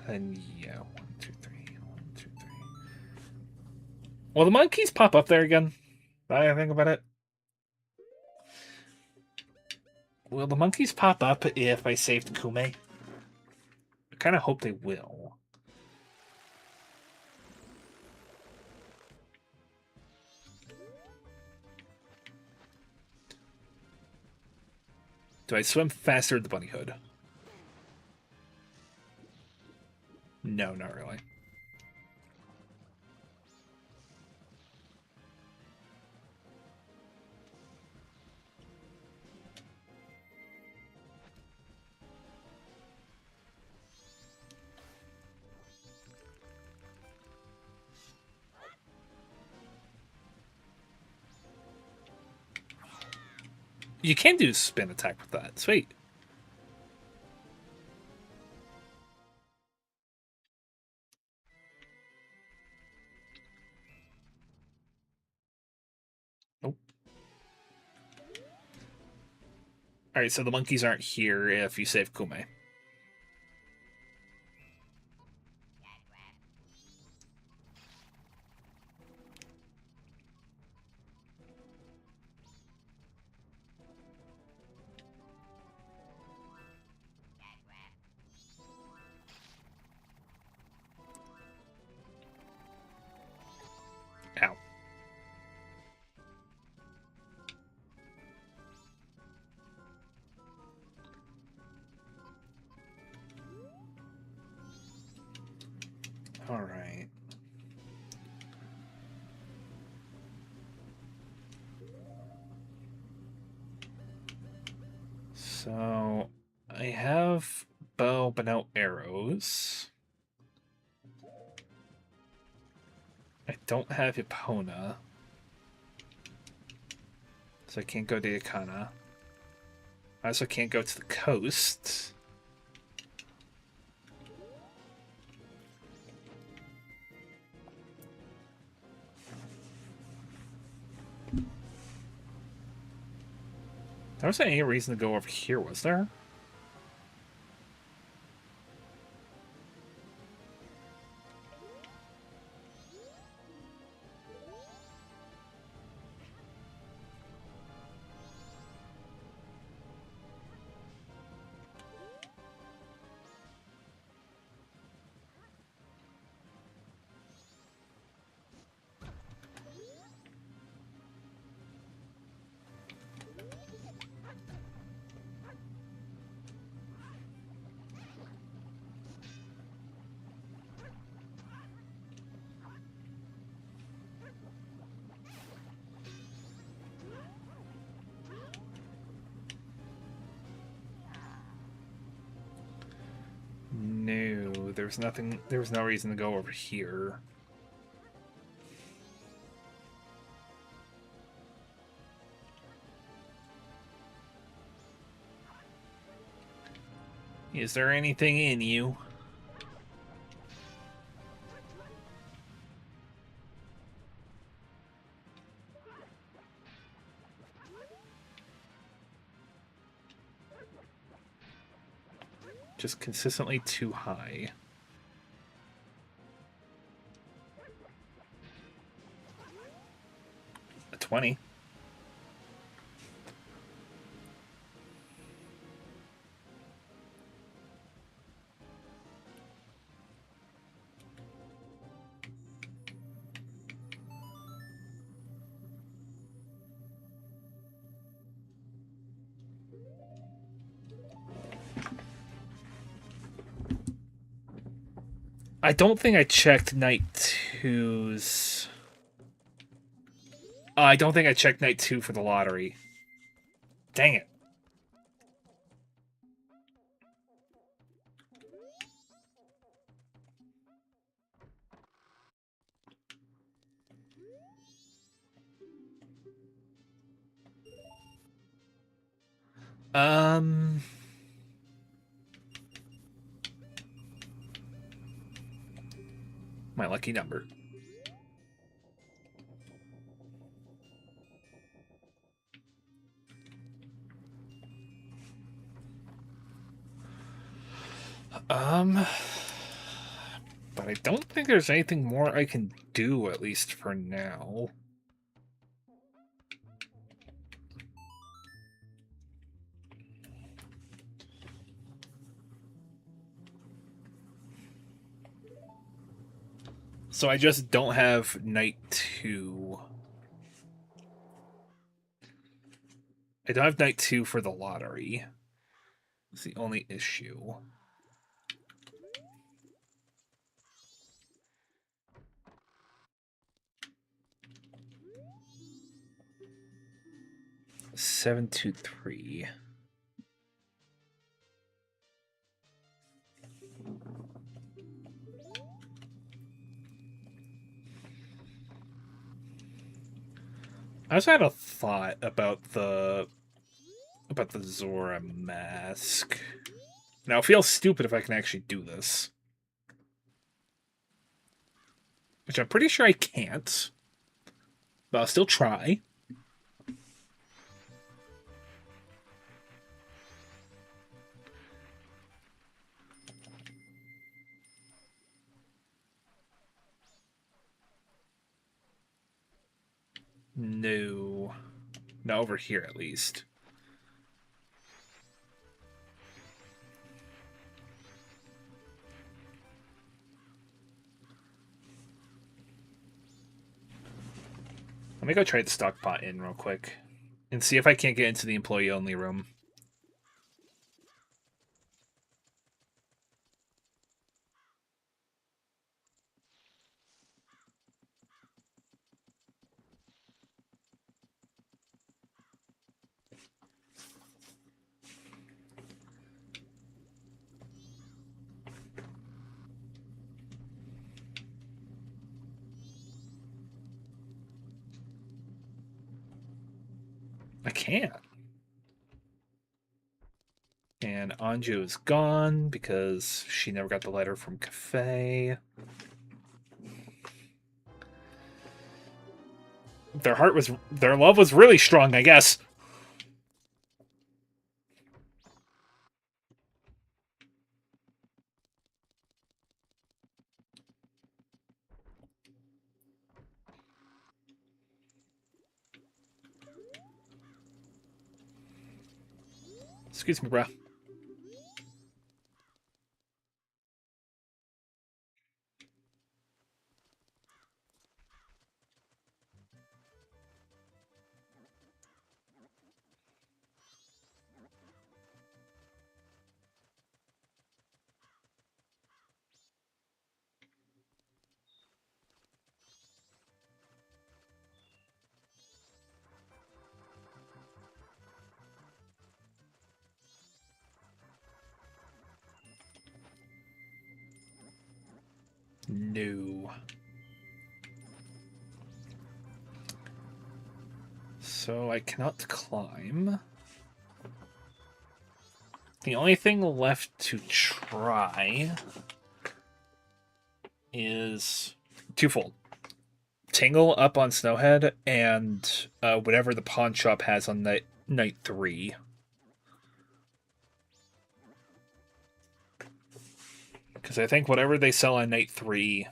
Speaker 1: And yeah, 1, 2, 3, 1, 2, 3. Will the monkeys pop up there again? I think about it. Will the monkeys pop up if I saved Kume? I kind of hope they will. Do I swim faster than the bunny hood? No, not really. You can do spin attack with that. Sweet. Nope. Alright, so the monkeys aren't here if you save Kume. Ow. Alright. So I have bow but no arrows. I don't have Epona. So I can't go to Yakana. I also can't go to the coast. There wasn't any reason to go over here, was there? No, there was nothing. There was no reason to go over here. Is there anything in you? Just consistently too high. A 20. I don't think I checked Night 2's... I don't think I checked Night 2 for the lottery. Dang it. My lucky number. But I don't think there's anything more I can do, at least for now. So I just don't have Night 2. I don't have Night 2 for the lottery. It's the only issue. Seven, 2, 3. I also had a thought about the Zora mask. Now, it feels stupid if I can actually do this. Which I'm pretty sure I can't. But I'll still try. No. Not over here, at least. Let me go try the stockpot in real quick. And see if I can't get into the employee-only room. I can't. And Anju is gone because she never got the letter from Cafe. Their love was really strong, I guess. Excuse me, bruh. No. So I cannot climb. The only thing left to try is twofold. Tingle up on Snowhead and whatever the pawn shop has on night 3. Because I think whatever they sell on night 3,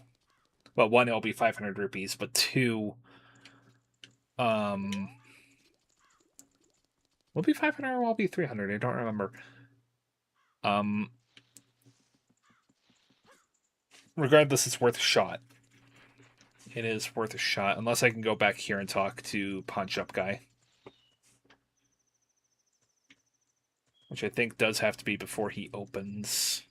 Speaker 1: well, one, it'll be 500 rupees, but two, will it be 500 or will it be 300? I don't remember. Regardless, it's worth a shot. It is worth a shot, unless I can go back here and talk to pawn shop guy. Which I think does have to be before he opens.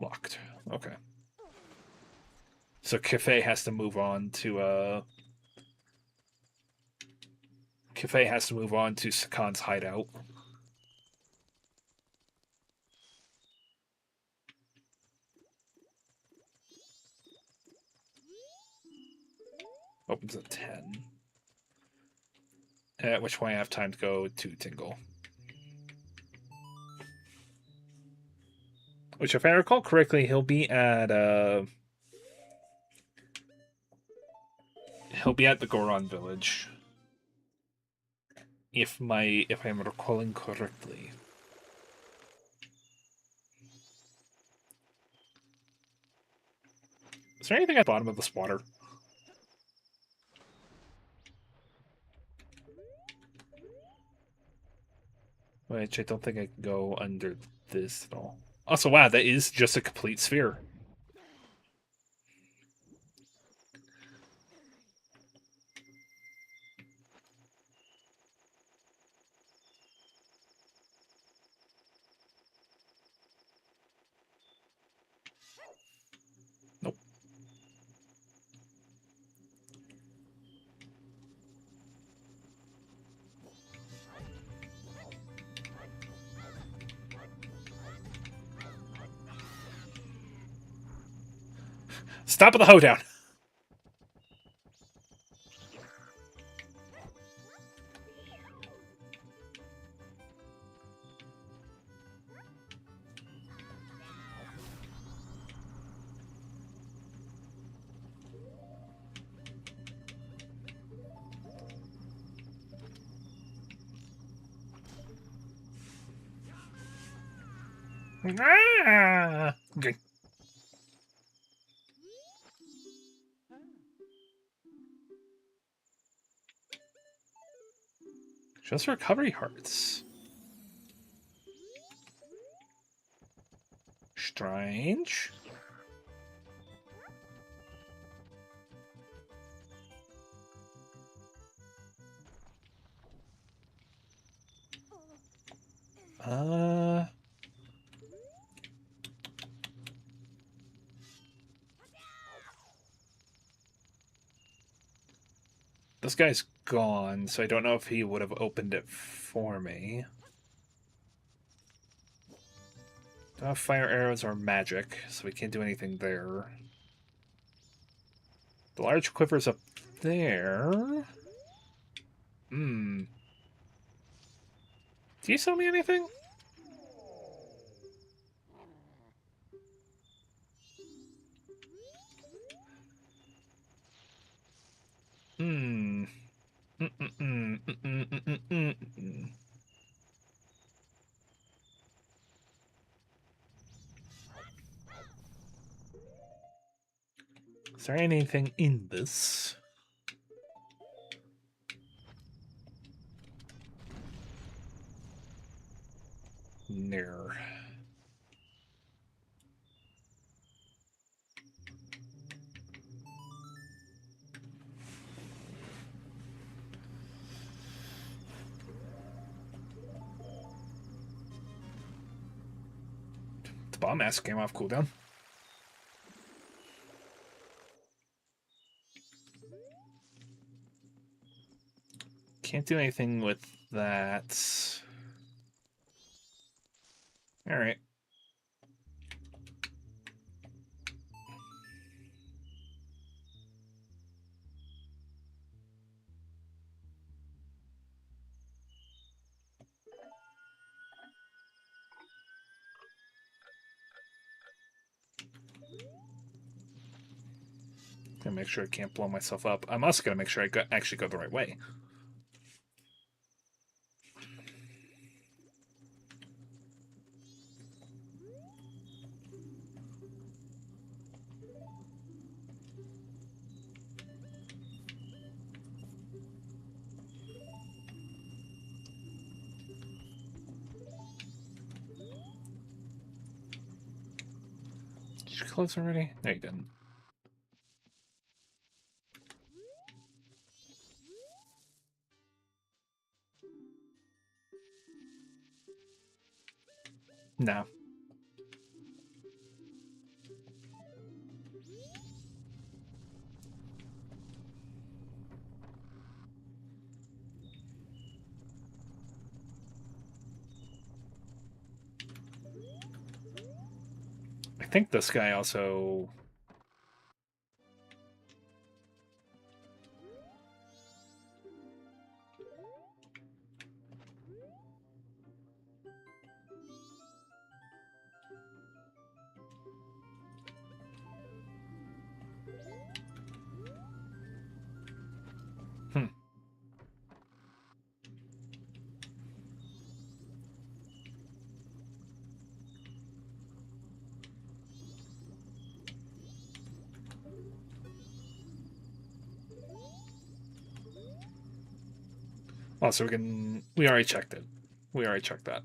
Speaker 1: Locked. Okay. So Cafe has to move on to Sakan's hideout. Opens at 10. At which point I have time to go to Tingle. Which, if I recall correctly, he'll be at the Goron village. If I'm recalling correctly. Is there anything at the bottom of this water? Which I don't think I can go under this at all. Also, wow, that is just a complete sphere. Nope. Stop at the hoedown. Okay. Just recovery hearts. Strange. This guy's gone, so I don't know if he would have opened it for me. Don't have fire arrows or magic, so we can't do anything there. The large quiver's up there. Hmm. Do you sell me anything? Hmm. Is there anything in this? No. The bomb mask came off cooldown. Can't do anything with that. Alright. Gonna make sure I can't blow myself up. I'm also gonna make sure I actually go the right way. Did you close already? No, you didn't. No. I think this guy also... Also, we can... We already checked it. We already checked that.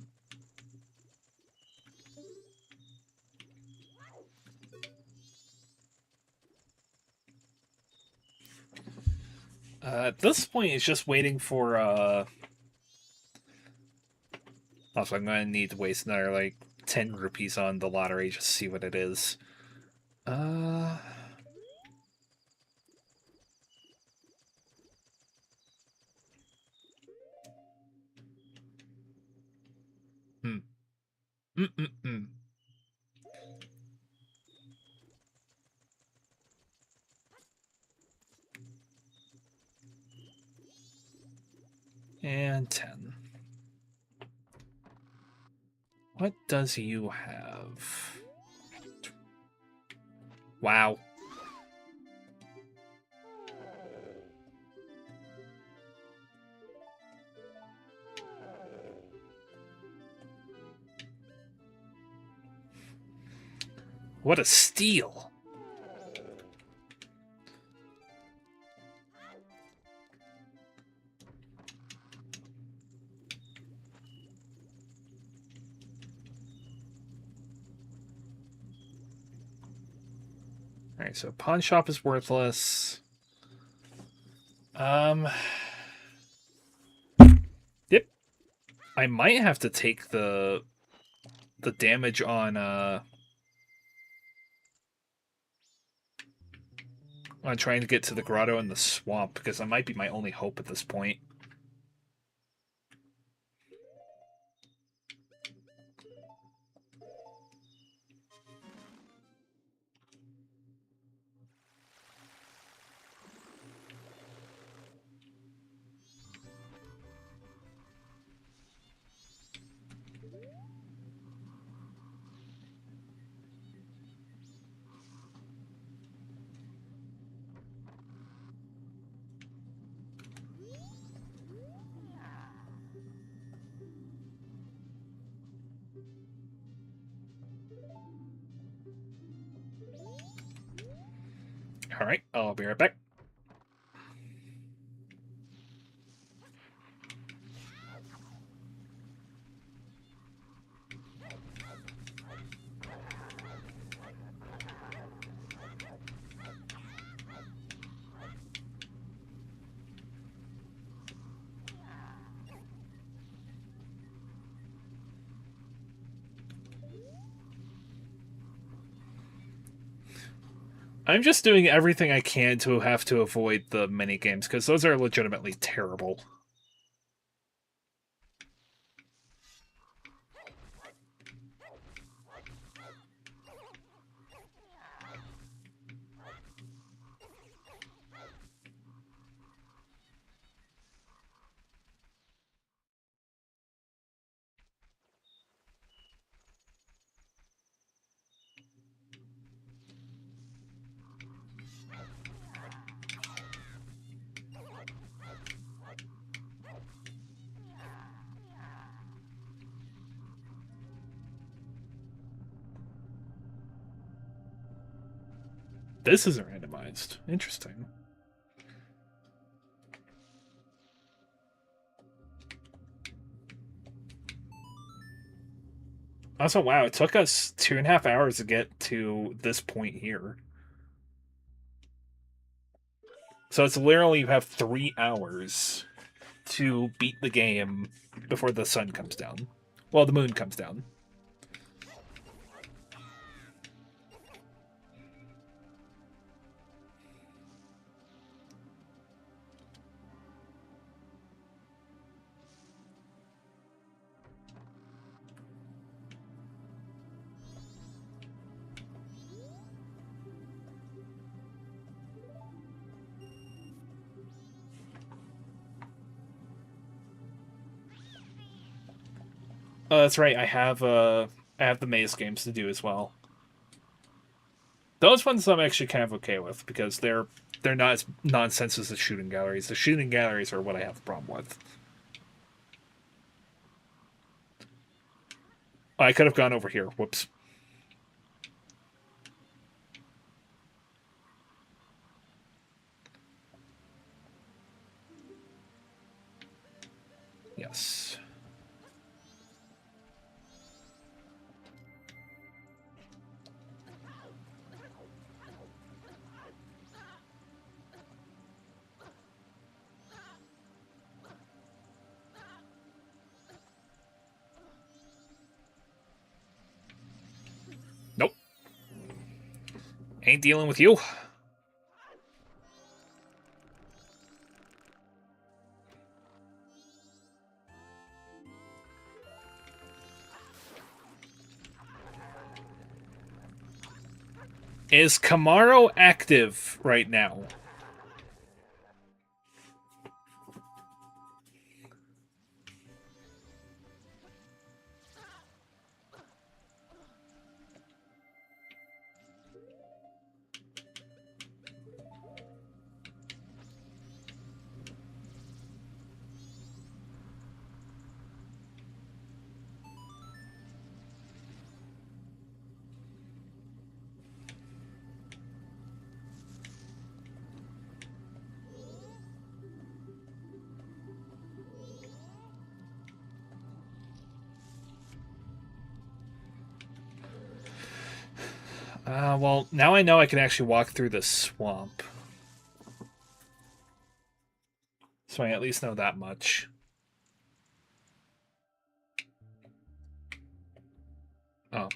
Speaker 1: At this point, it's just waiting for... Also, I'm going to need to waste another, like, 10 rupees on the lottery just to see what it is. Uh... Hmm. Mm-mm-mm. And 10. What does you have? Wow. What a steal. Alright, so pawn shop is worthless. Yep. I might have to take the damage on trying to get to the grotto in the swamp, because that might be my only hope at this point. Alright, I'll be right back. I'm just doing everything I can to have to avoid the mini games, because those are legitimately terrible. This isn't randomized. Interesting. Also, wow, it took us 2.5 hours to get to this point here. So it's literally you have 3 hours to beat the game before the sun comes down. Well, the moon comes down. Oh, that's right. I have the maze games to do as well. Those ones I'm actually kind of okay with because they're not as nonsense as the shooting galleries. The shooting galleries are what I have a problem with. I could have gone over here. Whoops. Yes. Nope. Ain't dealing with you. Is Camaro active right now? Well, now I know I can actually walk through the swamp. So I at least know that much. Oh.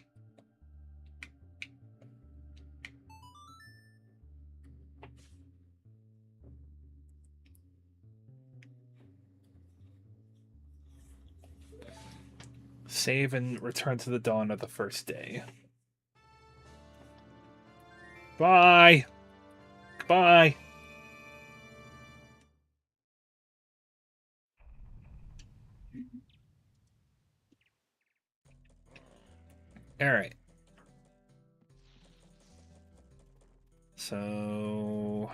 Speaker 1: Save and return to the dawn of the first day. Bye! Goodbye! Alright. So...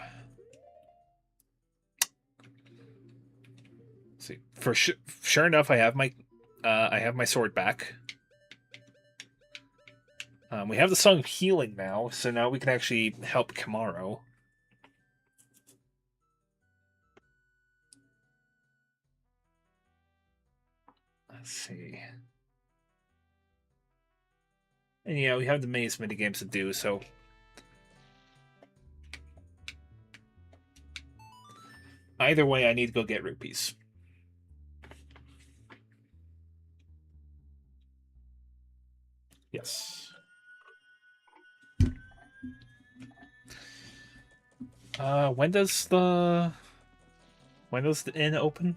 Speaker 1: Let's see. For sure enough, I have my sword back. We have the Song of Healing now, so now we can actually help Camaro. Let's see. And yeah, we have the maze minigames to do, so... Either way, I need to go get rupees. Yes. When does the inn open?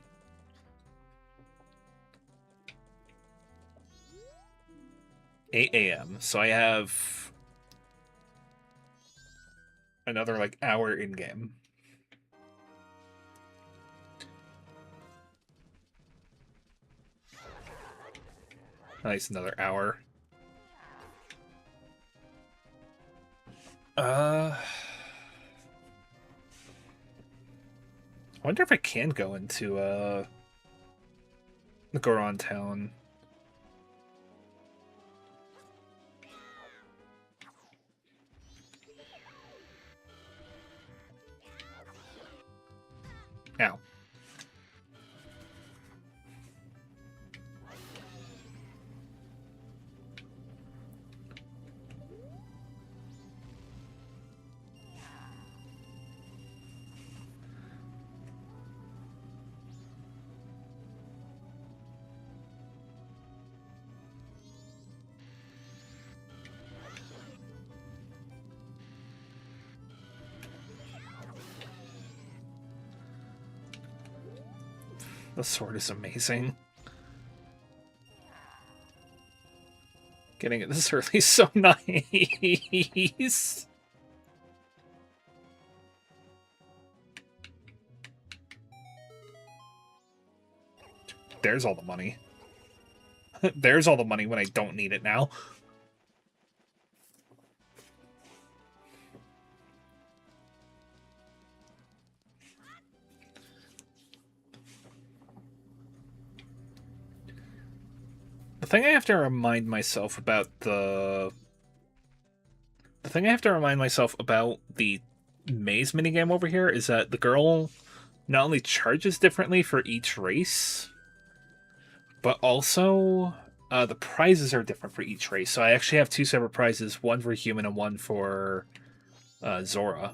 Speaker 1: 8 a.m. So I have another like hour in game. Nice, another hour. I wonder if I can go into the Goron town. The sword is amazing. Getting it this early is so nice. There's all the money. There's all the money when I don't need it now. The thing I have to remind myself about the maze minigame over here is that the girl not only charges differently for each race, but also the prizes are different for each race. So I actually have 2 separate prizes, one for human and one for Zora.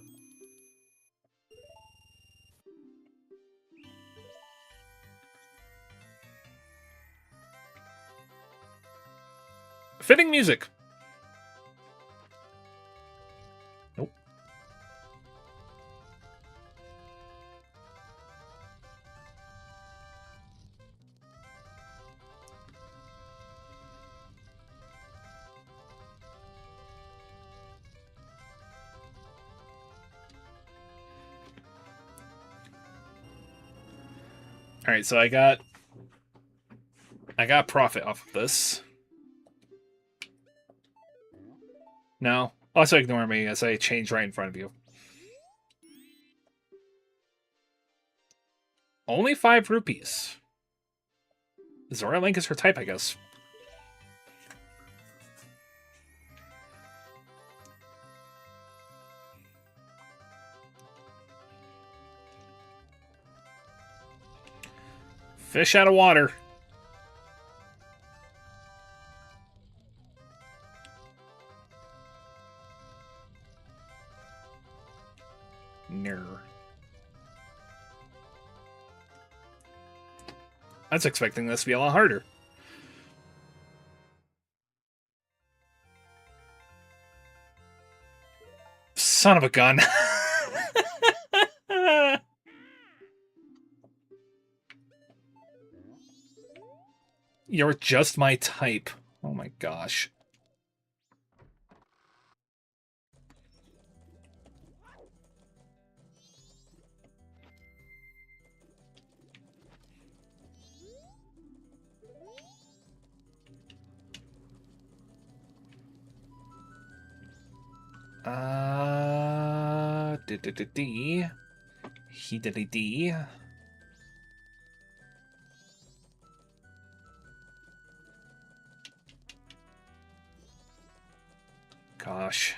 Speaker 1: Fitting music. Nope. All right, so I got profit off of this. No. Also ignore me as I change right in front of you. Only 5 rupees. Zora Link is her type, I guess. Fish out of water. Near. I was expecting this to be a lot harder. Son of a gun. You're just my type. Oh my gosh. D. He did a D. Gosh.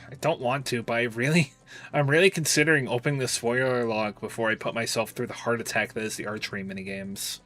Speaker 1: I don't want to, but I'm really considering opening the spoiler log before I put myself through the heart attack that is the archery minigames.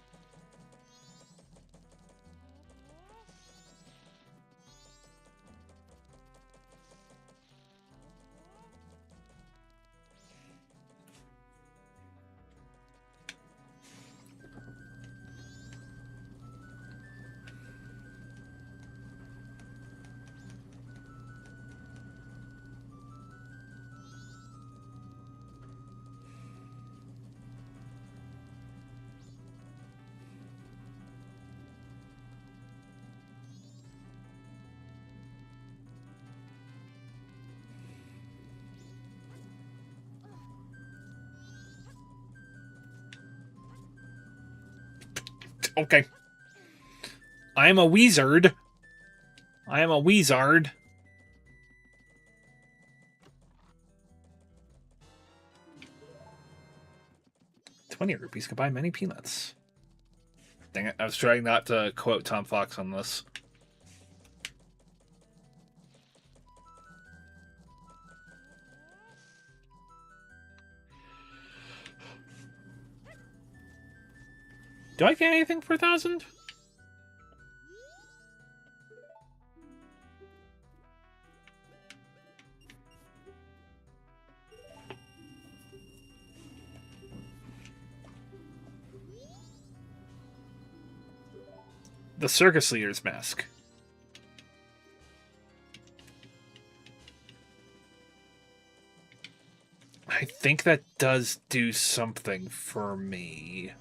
Speaker 1: Okay. I am a wizard. I am a wizard. ₹20 could buy many peanuts. Dang it, I was trying not to quote Tom Fox on this. Do I get anything for 1,000? the circus leader's mask. I think that does do something for me.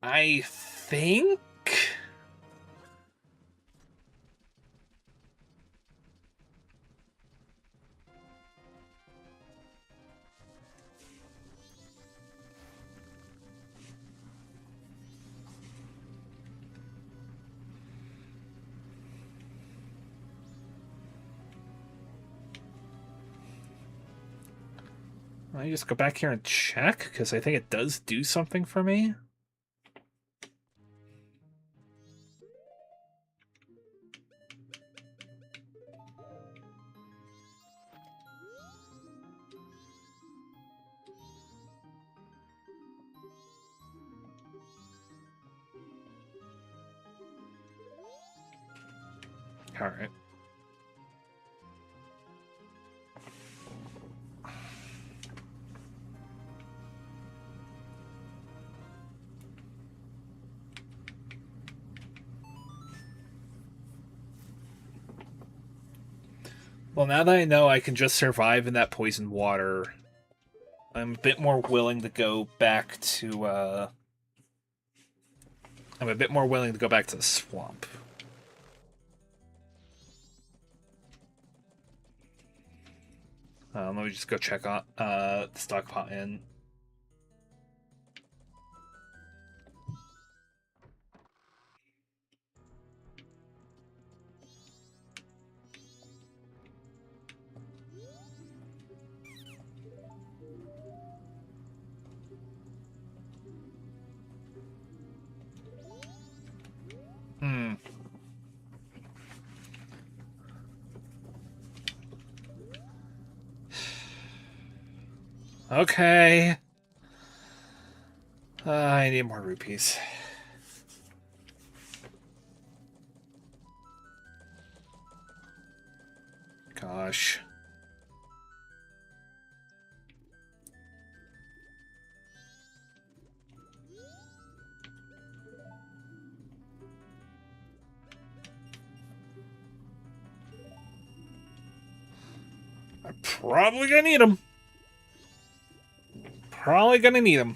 Speaker 1: I think... Let me just go back here and check, because I think it does do something for me. All right. Well, now that I know I can just survive in that poisoned water, I'm a bit more willing to go back to, I'm a bit more willing to go back to the swamp. Let me just go check on the stockpot in. Okay. I need more rupees. Gosh. I'm probably gonna need them. Probably gonna need them.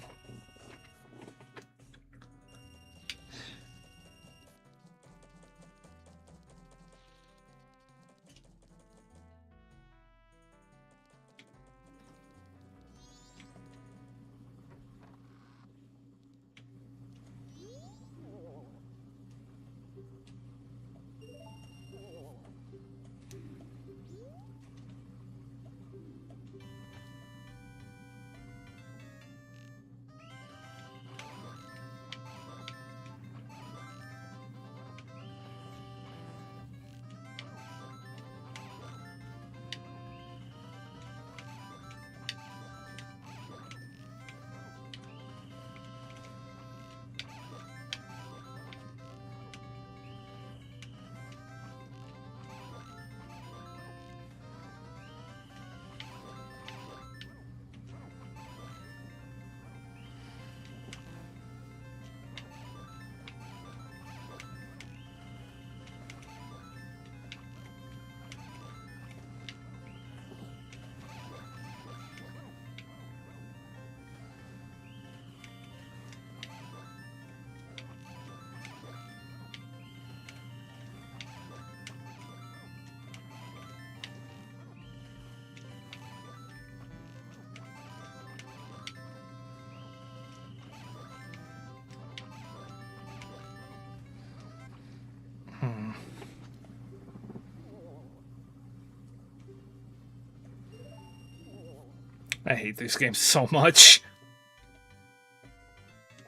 Speaker 1: I hate these games so much.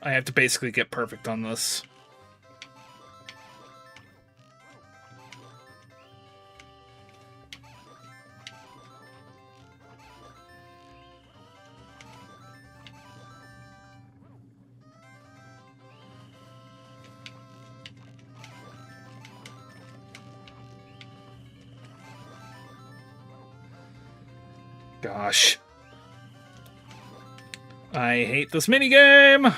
Speaker 1: I have to basically get perfect on this. Gosh. I hate this minigame!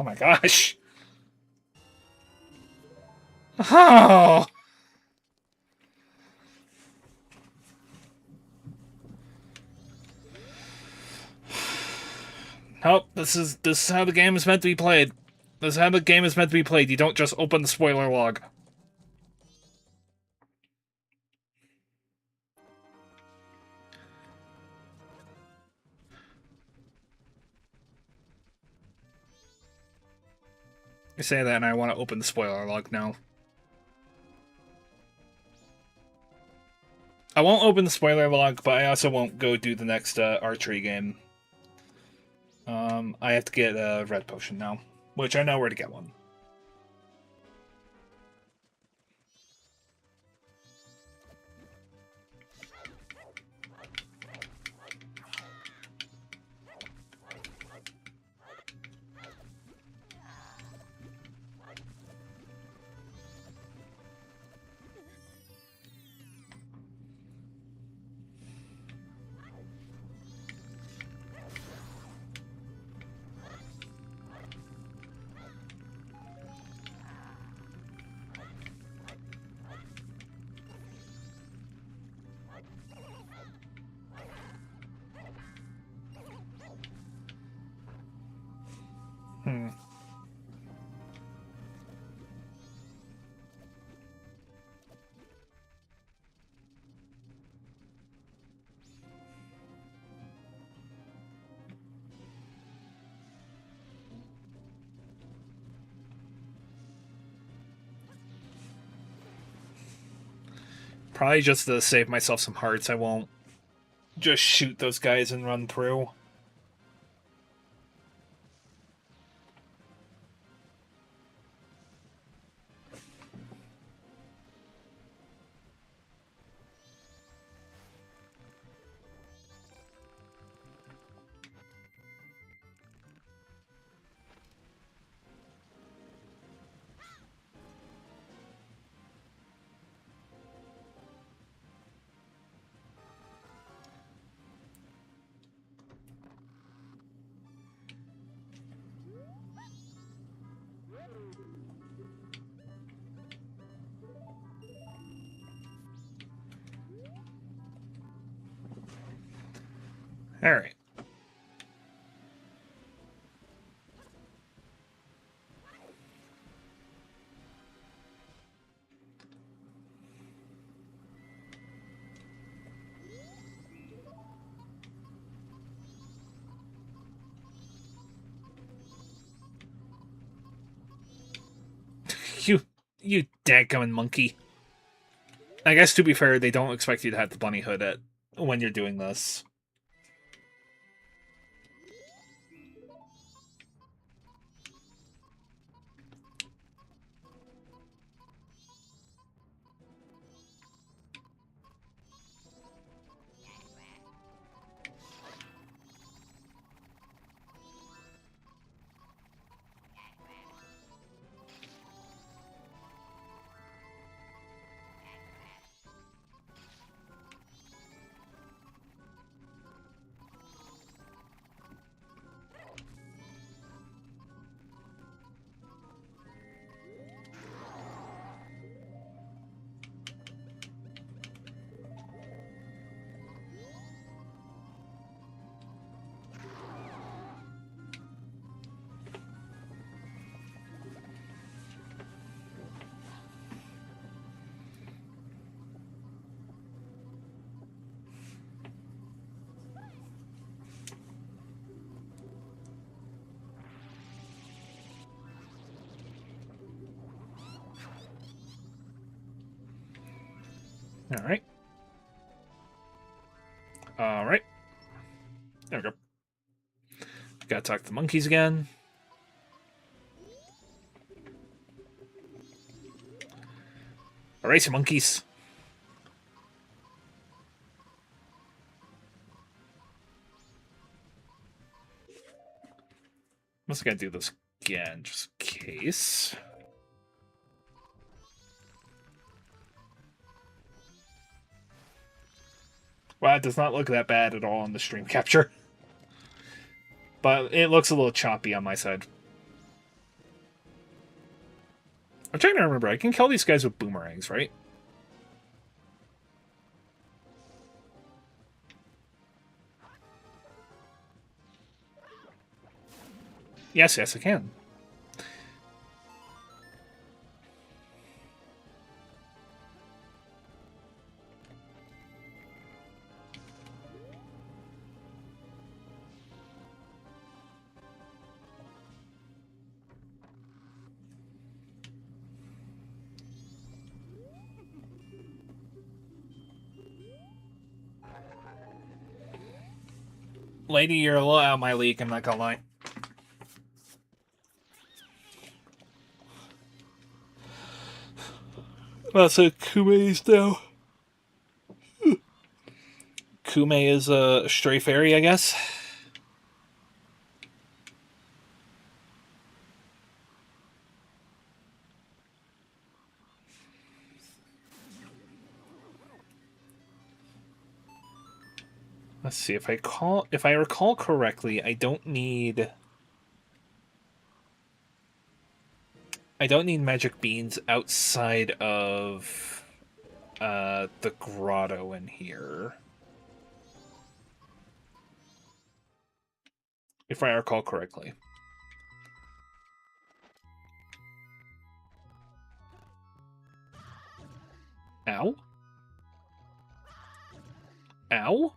Speaker 1: Oh my gosh. Oh. Nope, this is how the game is meant to be played. This is how the game is meant to be played. You don't just open the spoiler log. You say that and I want to open the spoiler log now. I won't open the spoiler log, but I also won't go do the next archery game. I have to get a red potion now, which I know where to get one. Probably just to save myself some hearts, I won't just shoot those guys and run through. All right. You dadgummit monkey. I guess to be fair, they don't expect you to have the bunny hood when you're doing this. All right. All right. There we go. Gotta talk to the monkeys again. All right, you monkeys. I'm just gonna do this again, just in case. Wow, it does not look that bad at all on the stream capture. But it looks a little choppy on my side. trying to remember. I can kill these guys with boomerangs, right? Yes, I can. Lady, you're a little out of my league, I'm not gonna lie. Well, so Kume's now. Kume is a stray fairy, I guess. Let's see if I recall correctly. I don't need magic beans outside of the grotto in here. If I recall correctly. Ow? Ow?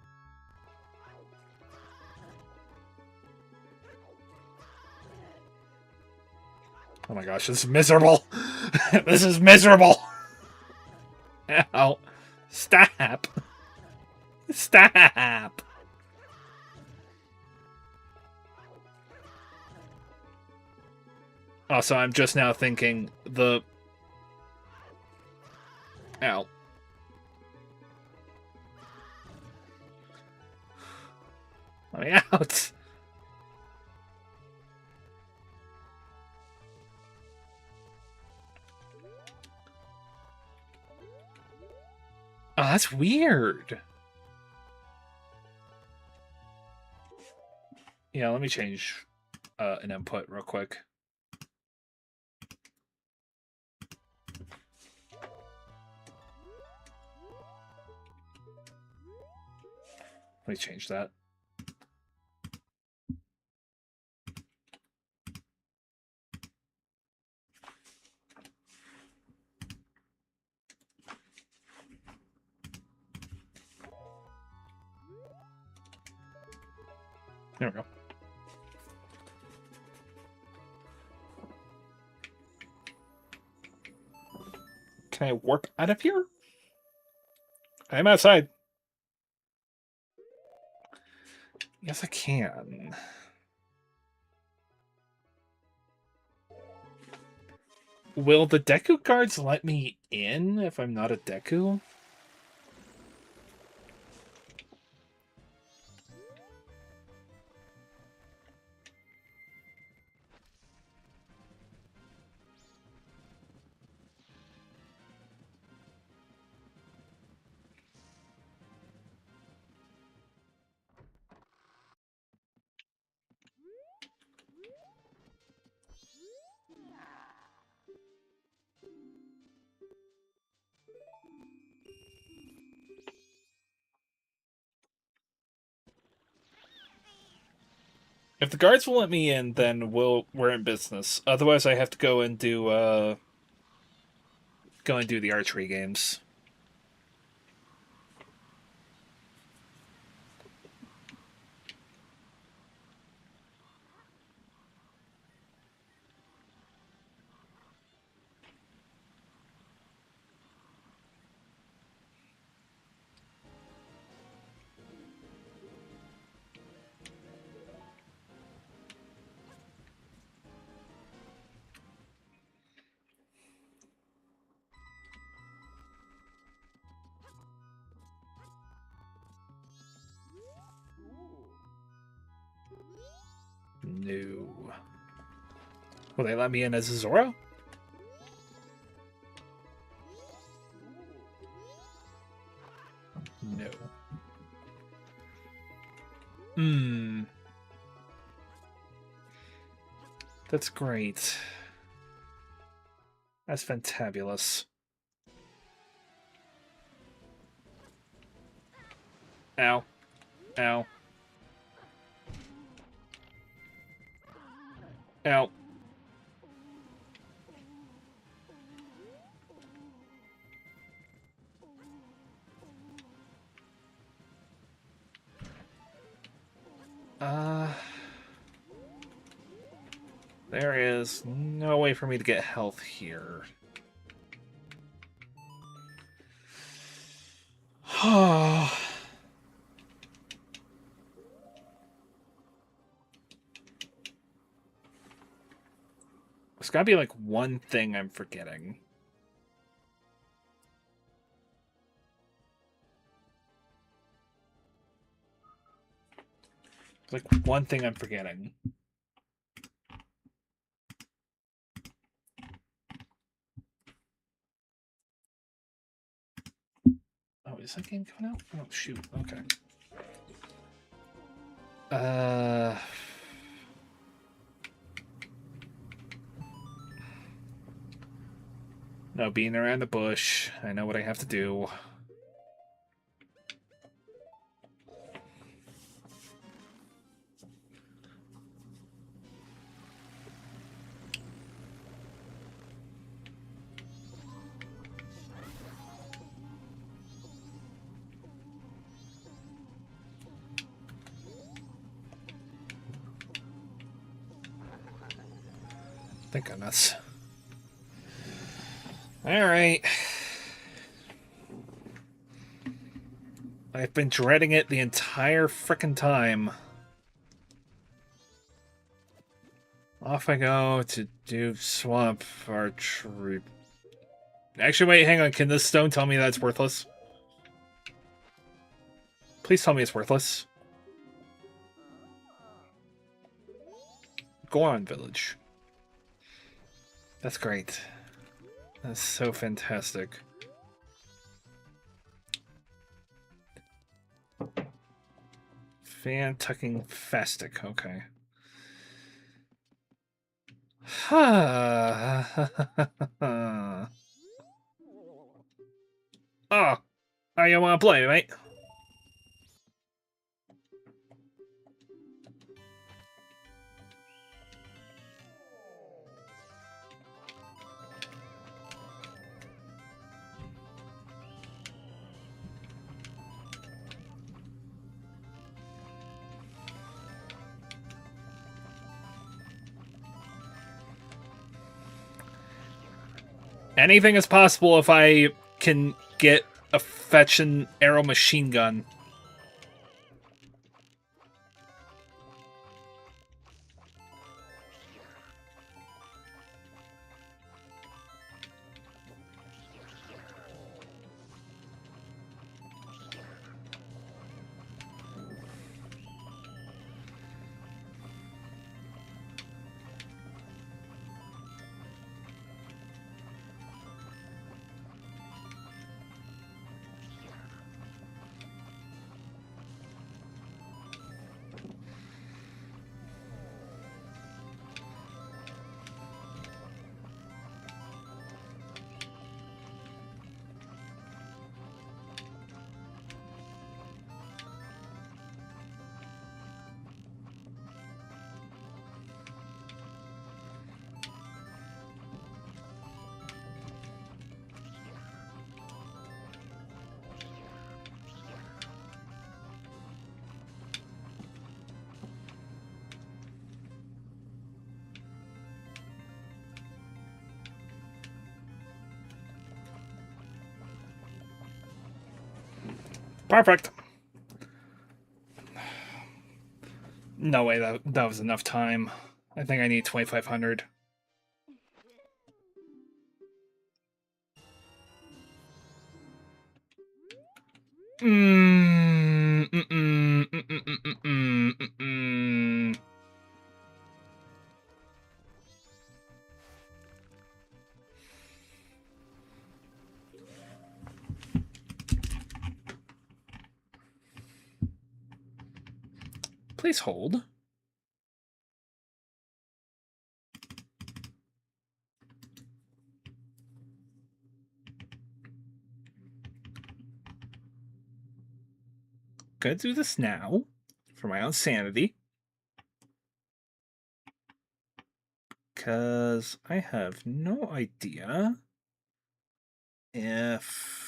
Speaker 1: Oh my gosh, this is miserable. This is miserable. Ow. Stop. Stop. Also, I'm just now thinking the... Ow. Let me out. Oh, that's weird. Yeah, let me change an input real quick. Let me change that. There we go. Can I warp out of here? I'm outside. Yes, I can. Will the Deku guards let me in if I'm not a Deku? If the guards will let me in, then we're in business. Otherwise, I have to go and do the archery games. No. Will they let me in as a Zoro? No. That's great. That's fantabulous. Ow. Ow. Ow. There is no way for me to get health here. There's gotta be like one thing I'm forgetting. Like one thing I'm forgetting. Oh, is that game coming out? Oh, shoot. Okay. No, being around the bush. I know what I have to do. Thank goodness. Alright. I've been dreading it the entire frickin' time. Off I go to do swamp archery. Actually, wait, hang on. Can this stone tell me that's worthless? Please tell me it's worthless. Go on, village. That's great. That's so fantastic. Fan-tucking fastic, okay. Oh, how you want to play, mate? Anything is possible if I can get a fetching arrow machine gun. Perfect. No way that was enough time. I think I need 2,500. Please hold. going to do this now for my own sanity. Because I have no idea if...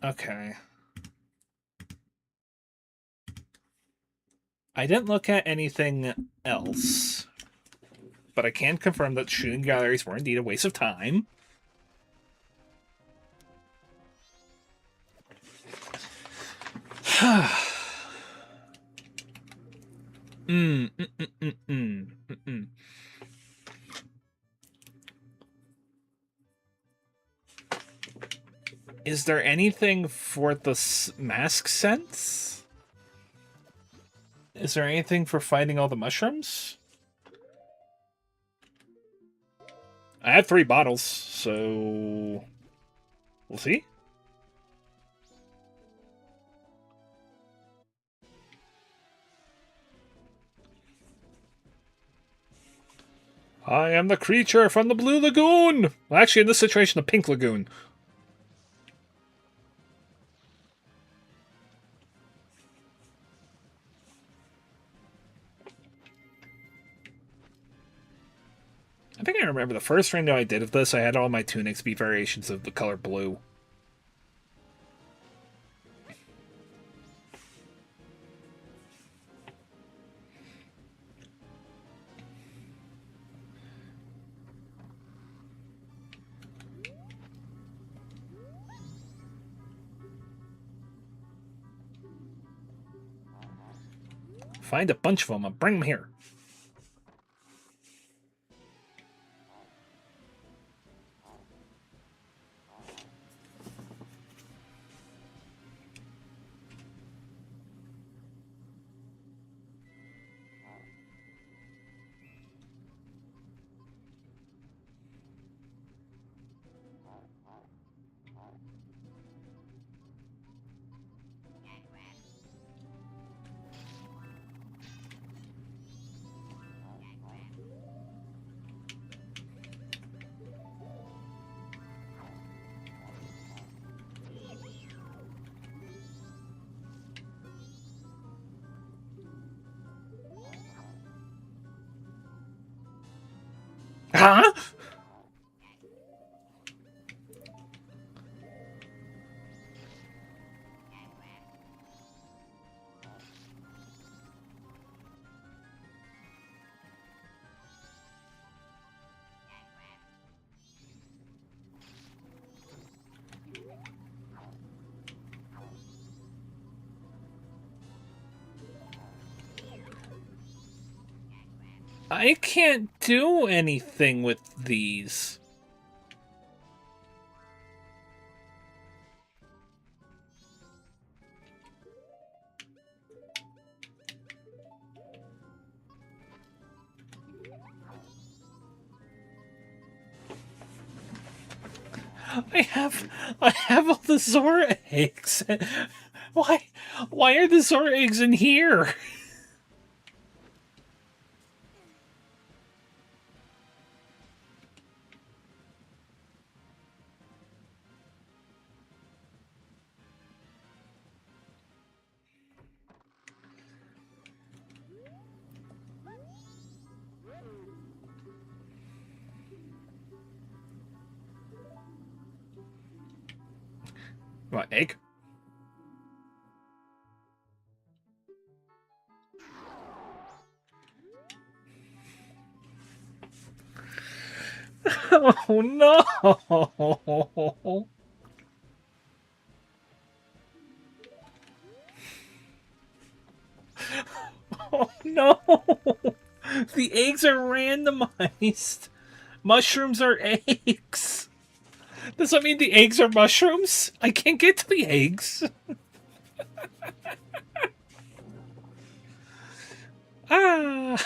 Speaker 1: Okay. I didn't look at anything else, but I can confirm that shooting galleries were indeed a waste of time. Is there anything for the mask sense? Is there anything for fighting all the mushrooms? I have 3 bottles, so we'll see. I am the creature from the Blue Lagoon! Well, actually, in this situation, the Pink Lagoon. I think I remember the first rando I did of this, I had all my tunics be variations of the color blue. Find a bunch of them and bring them here. Huh? I can't do anything with these. I have all the Zora eggs. Why are the Zora eggs in here? What, egg? Oh no! Oh no! The eggs are randomized. Mushrooms are eggs. Does that mean the eggs are mushrooms? I can't get to the eggs. Ah!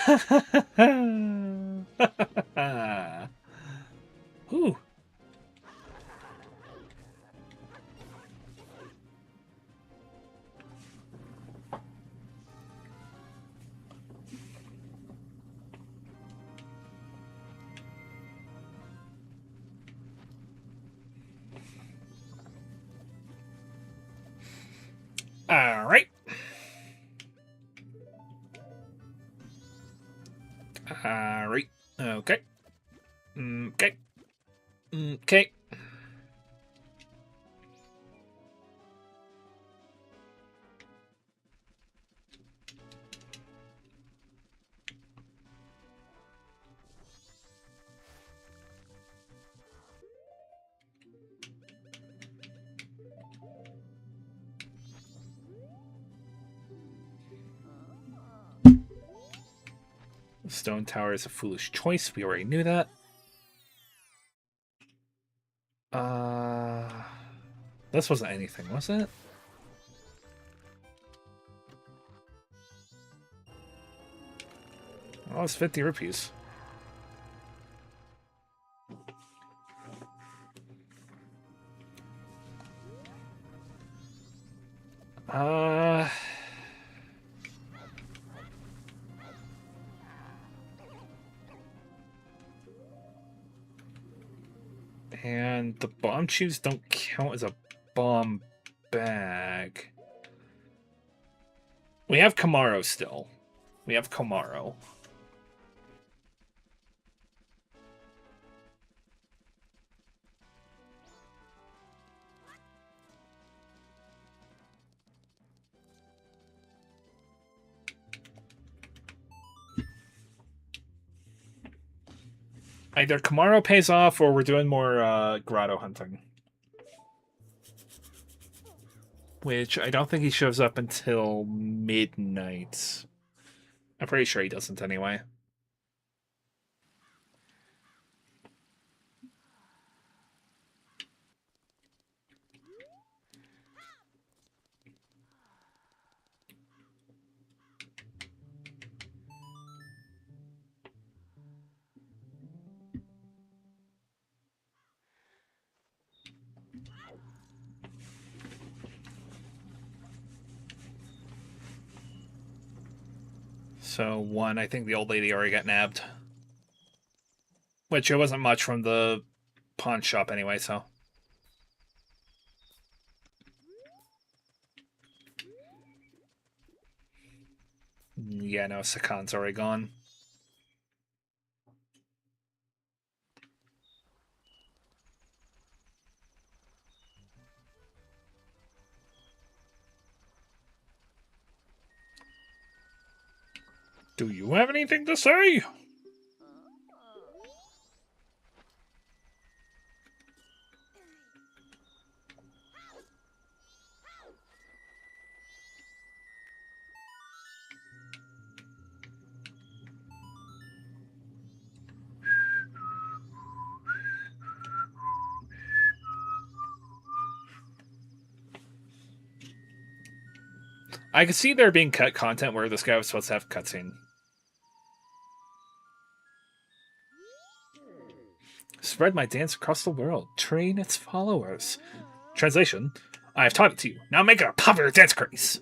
Speaker 1: Whew. All right. All right. Okay. Okay. Okay. Stone Tower is a foolish choice. We already knew that. Uh, this wasn't anything, was it? Oh, it's 50 rupees. Uh, and the bomb shoes don't count as a bomb bag. We have Kamaro still. We have Kamaro. Either Kamaro pays off or we're doing more grotto hunting. Which I don't think he shows up until midnight. I'm pretty sure he doesn't anyway. So one, I think the old lady already got nabbed. Which it wasn't much from the pawn shop anyway, so. Yeah, no, Sakan's already gone. Do you have anything to say? I could see there being cut content where this guy was supposed to have a cutscene. Spread my dance across the world. Train its followers. Translation: I have taught it to you. Now make it a popular dance craze.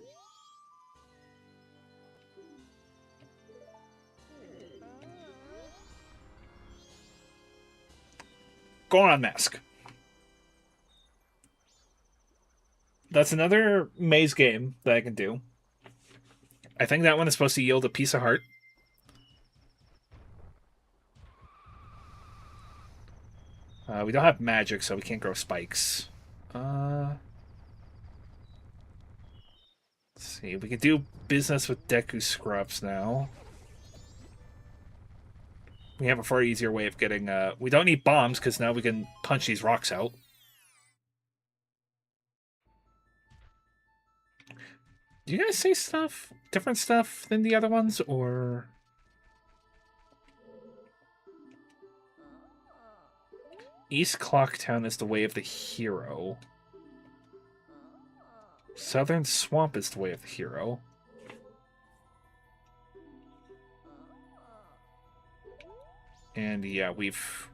Speaker 1: Goron Mask. That's another maze game that I can do. I think that one is supposed to yield a piece of heart. We don't have magic, so we can't grow spikes. Let's see. We can do business with Deku Scrubs now. We have a far easier way of getting... we don't need bombs, because now we can punch these rocks out. Do you guys say stuff? Different stuff than the other ones, or... East Clocktown is the way of the hero. Southern Swamp is the way of the hero. And yeah, we've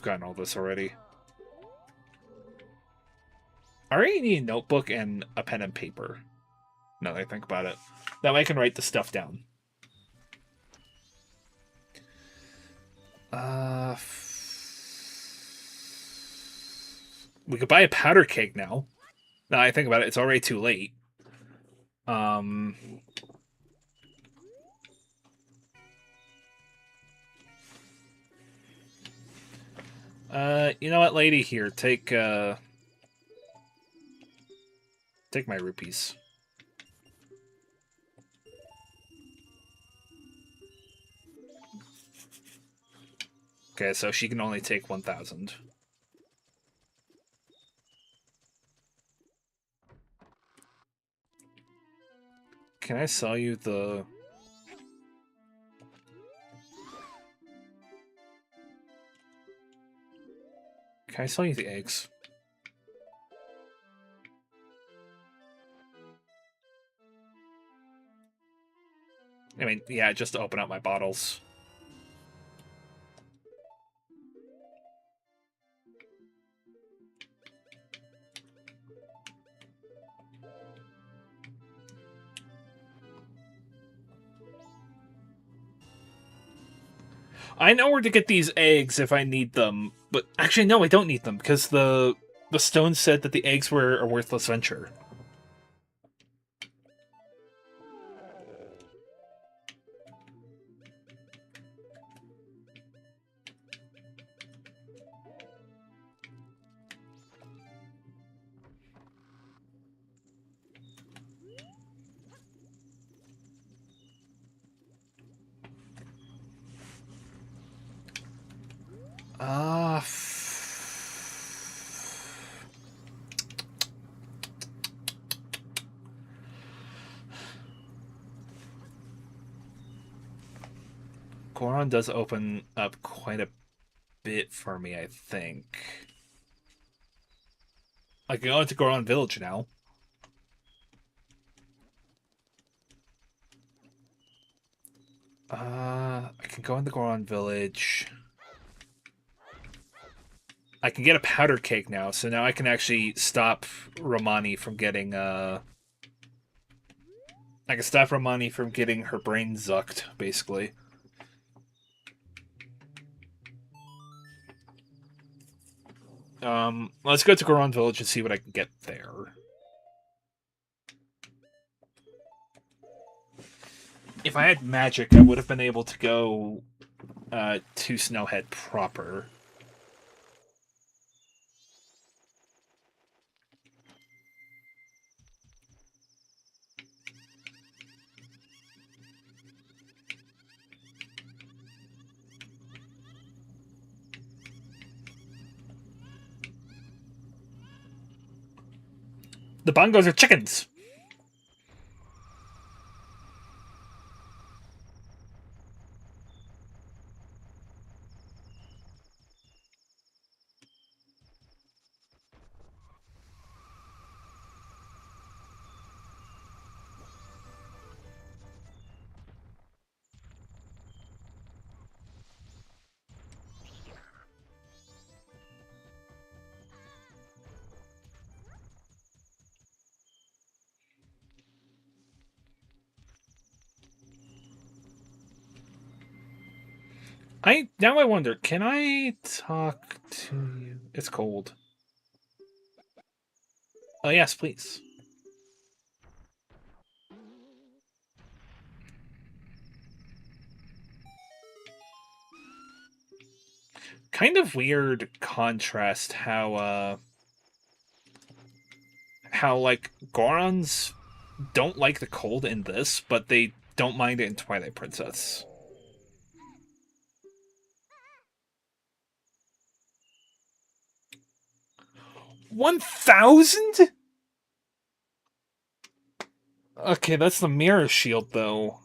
Speaker 1: gotten all this already. I already need a notebook and a pen and paper. Now that I think about it. That way I can write the stuff down. We could buy a powder keg now. Now I think about it, it's already too late. You know what, lady? Here, take my rupees. Okay, so she can only take 1,000. Can I sell you the... Can I sell you the eggs? I mean, yeah, just to open up my bottles. I know where to get these eggs if I need them, but actually, no, I don't need them because the stone said that the eggs were a worthless venture. Goron does open up quite a bit for me, I think. I can go into Goron Village now. I can go into Goron Village. I can get a powder cake now, so now I can actually stop Romani from getting, I can stop Romani from getting her brain zucked, basically. Let's go to Goron Village and see what I can get there. If I had magic, I would have been able to go to Snowhead proper. The bongos are chickens! Now I wonder, can I talk to you? It's cold. Oh yes, please. Kind of weird contrast how like Gorons don't like the cold in this, but they don't mind it in Twilight Princess. 1,000? Okay, that's the mirror shield, though.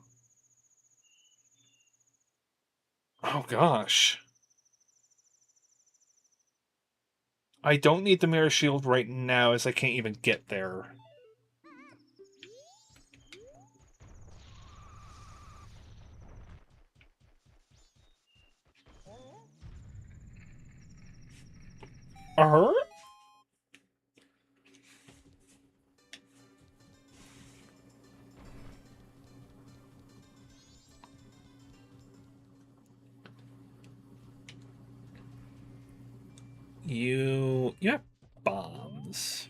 Speaker 1: Oh, gosh. I don't need the mirror shield right now, as I can't even get there. Uh-huh. You have bombs.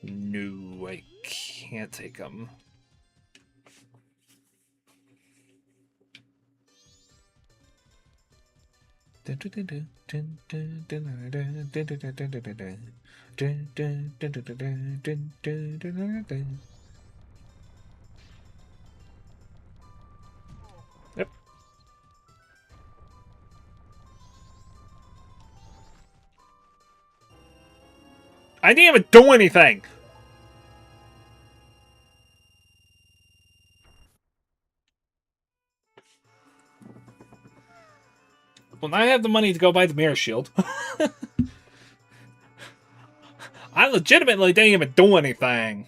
Speaker 1: No, I can't take them. Yep. I didn't even do anything. Well, now I have the money to go buy the mirror shield. I legitimately didn't even do anything.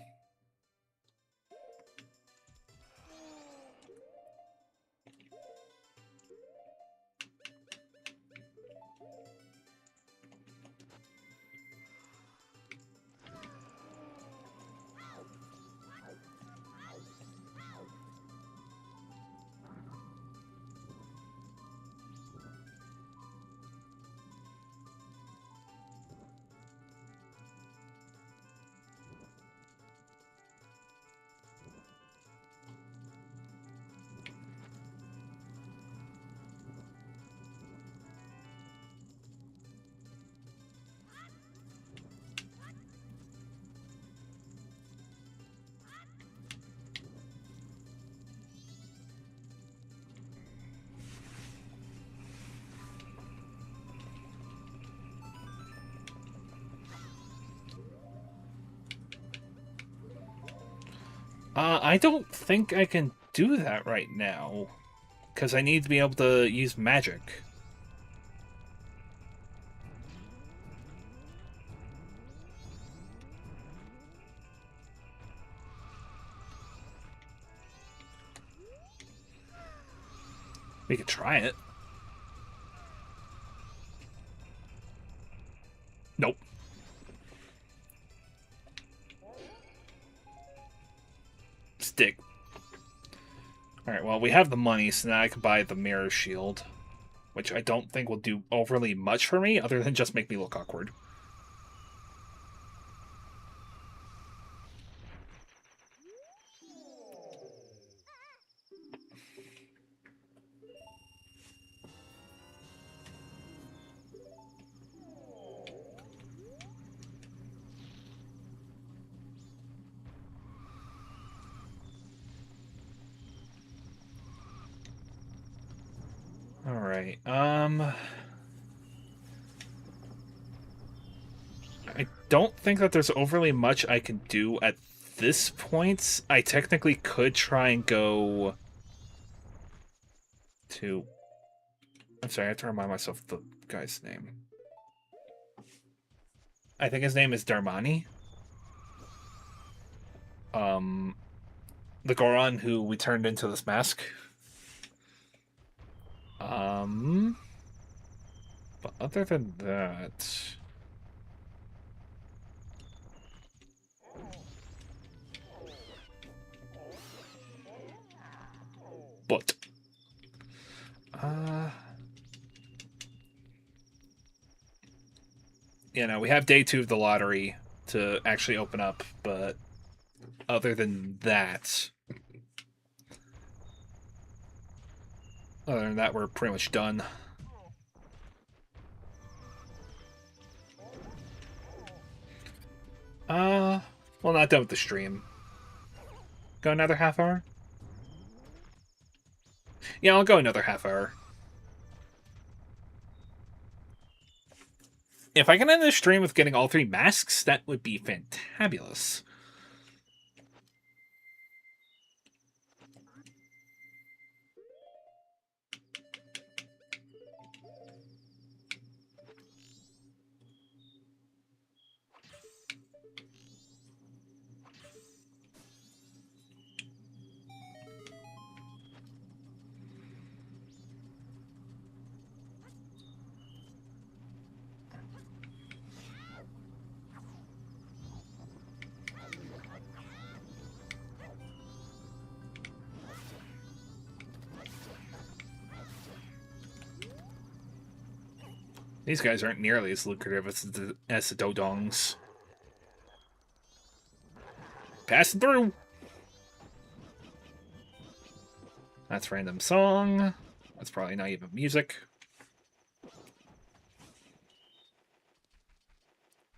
Speaker 1: I don't think I can do that right now. Because I need to be able to use magic. We could try it. Nope. Stick. Alright, well, we have the money, so now I can buy the mirror shield. Which I don't think will do overly much for me, other than just make me look awkward. Alright, I don't think that there's overly much I can do at this point. I technically could try and go to... I'm sorry, I have to remind myself the guy's name. I think his name is Darmani. The Goron who we turned into this mask. But other than that... But... You know, we have day 2 of the lottery to actually open up, but other than that... Other than that, we're pretty much done. Well, not done with the stream. Go another half hour? Yeah, I'll go another half hour. If I can end the stream with getting all 3 masks, that would be fantabulous. These guys aren't nearly as lucrative as the Dodongs. Passing through! That's random song. That's probably not even music.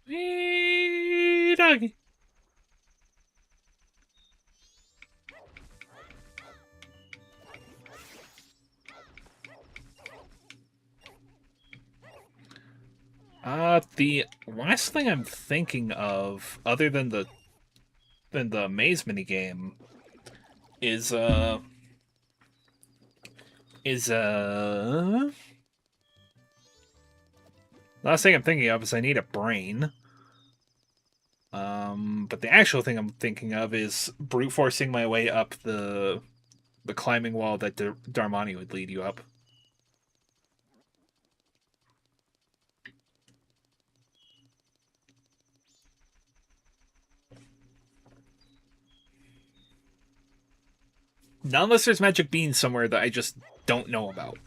Speaker 1: Hey, doggy. The last thing I'm thinking of, other than the maze minigame, is last thing I'm thinking of is I need a brain. But the actual thing I'm thinking of is brute forcing my way up the climbing wall that Darmani would lead you up. Not unless there's magic beans somewhere that I just don't know about.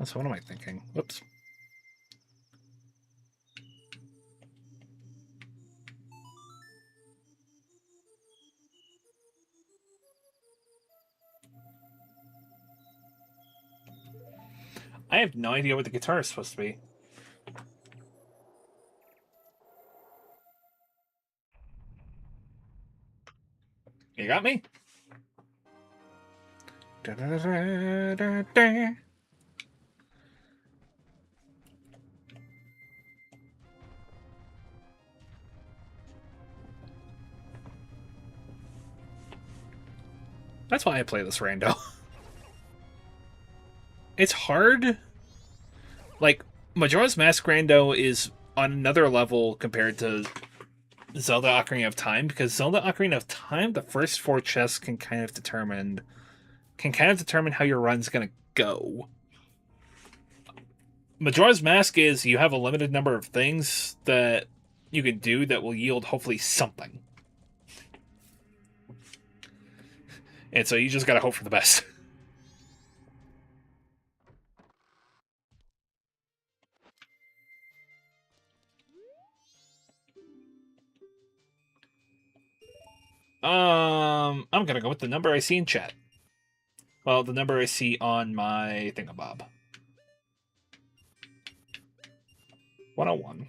Speaker 1: So what am I thinking? Whoops. I have no idea what the guitar is supposed to be. You got me? Da, da, da, da, da. That's why I play this rando. It's hard. Like, Majora's Mask rando is on another level compared to Zelda Ocarina of Time, because Zelda Ocarina of Time, the first 4 chests can kind of determine how your run's gonna go. Majora's Mask is you have a limited number of things that you can do that will yield hopefully something. And so you just gotta hope for the best. I'm gonna go with the number I see in chat. Well, the number I see on my thingamabob. 101.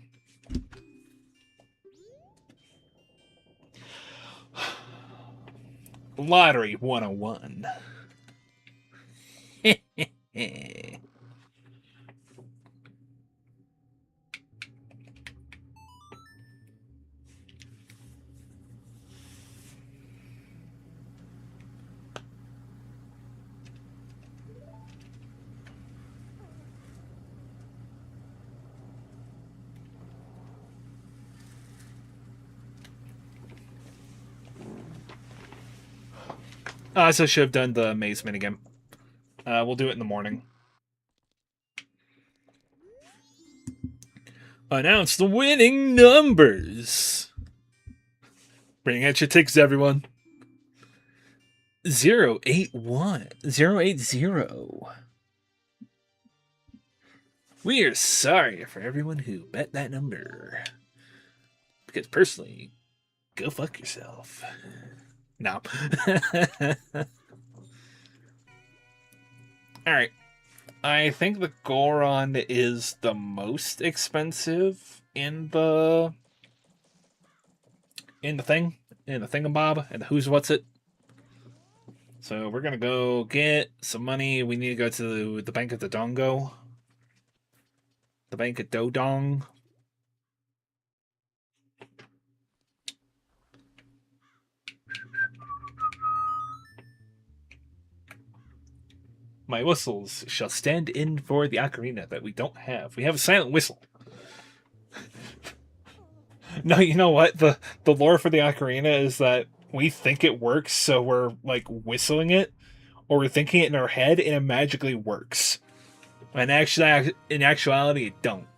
Speaker 1: Lottery 101. So I should have done the maze minigame. We'll do it in the morning. Announce the winning numbers. Bring out your tickets, everyone. 081 080. We are sorry for everyone who bet that number. Because personally, go fuck yourself. No. Alright. I think the Goron is the most expensive in the thingamabob, and the who's what's it. So we're gonna go get some money. We need to go to the Bank of the Dongo. The Bank of Dodong. My whistles shall stand in for the ocarina that we don't have. We have a silent whistle. No, you know what? The lore for the ocarina is that we think it works, so we're like whistling it, or we're thinking it in our head, and it magically works. And actually, in actuality, it don't.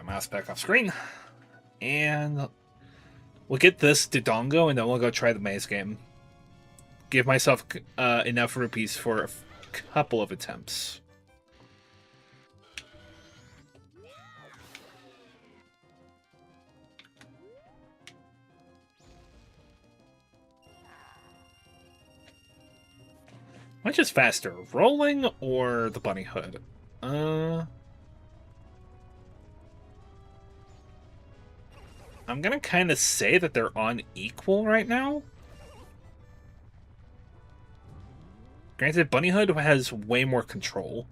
Speaker 1: my mouse back off screen. And we'll get this Dodongo, and then we'll go try the maze game. Give myself enough rupees for a couple of attempts. Which is faster, rolling or the bunny hood? I'm gonna kind of say that they're on equal right now. Granted, bunny hood has way more control.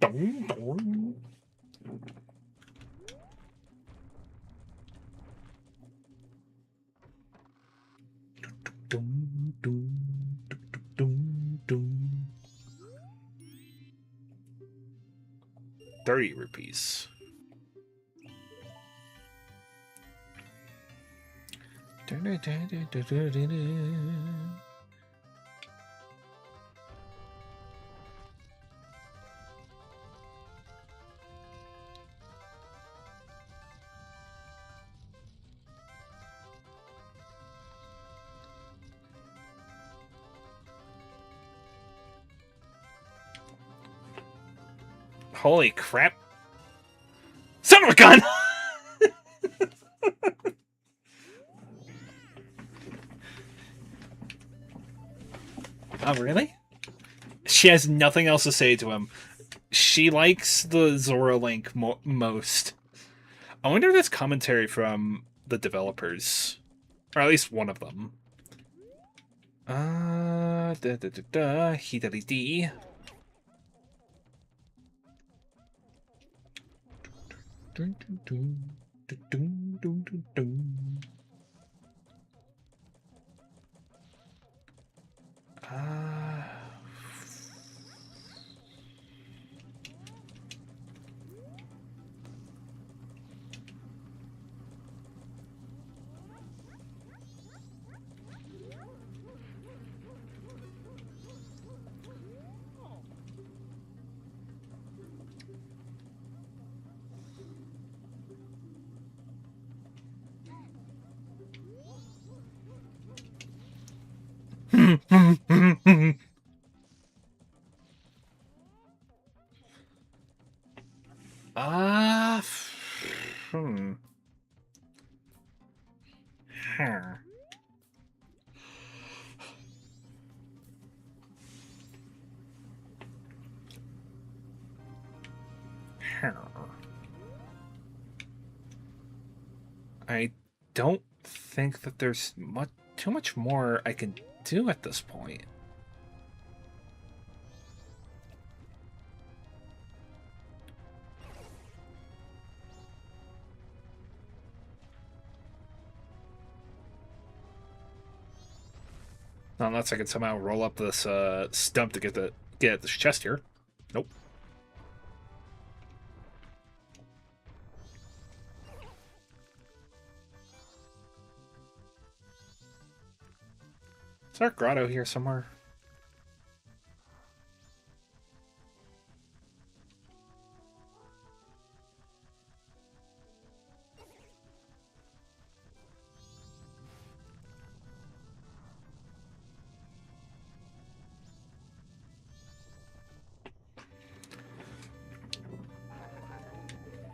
Speaker 1: Dun, dun. Dun, dun, dun, dun. 30 rupees. Holy crap. Son of a gun! Oh, really? She has nothing else to say to him. She likes the Zora Link most. I wonder if that's commentary from the developers. Or at least one of them. Hidari-dee. Dun, dun, dun, dun, dun, dun, dun. Hmm. Huh. I don't think that there's too much more I can do at this point. Not unless I can somehow roll up this stump to get at this chest here. Nope. Is there a grotto here somewhere?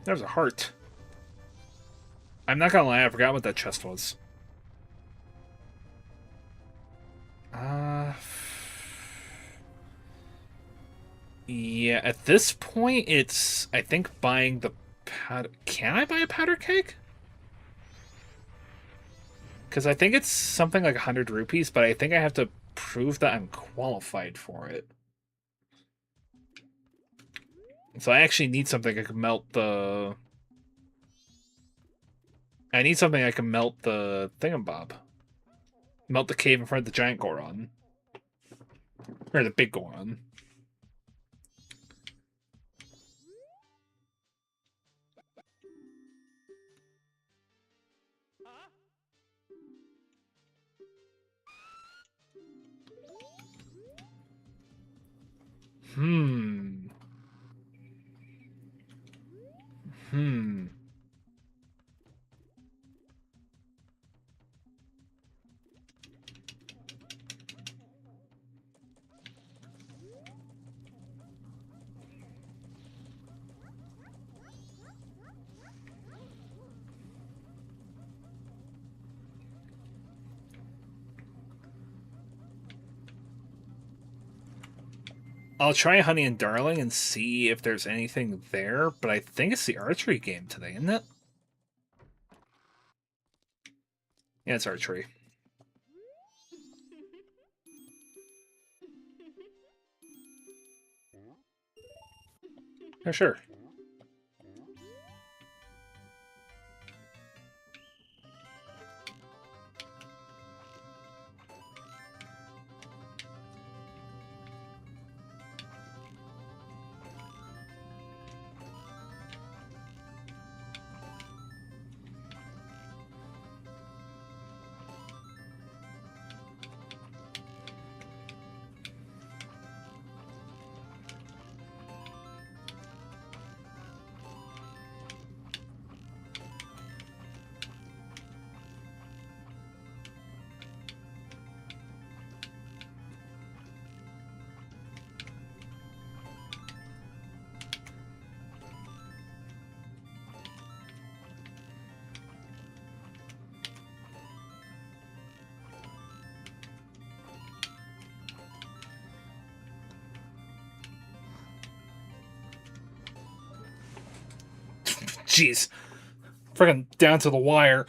Speaker 1: There's a heart. I'm not gonna lie, I forgot what that chest was. Yeah, at this point, it's, I think, buying the powder... Can I buy a powder keg? Because I think it's something like 100 rupees, but I think I have to prove that I'm qualified for it. So I actually need something I can melt the... I need something I can melt the thingamabob. Melt the cave in front of the giant Goron. Or the big Goron. Hmm. Hmm. I'll try Honey and Darling and see if there's anything there, but I think it's the archery game today, isn't it? Yeah, it's archery. Yeah, sure. Jeez. Freaking down to the wire.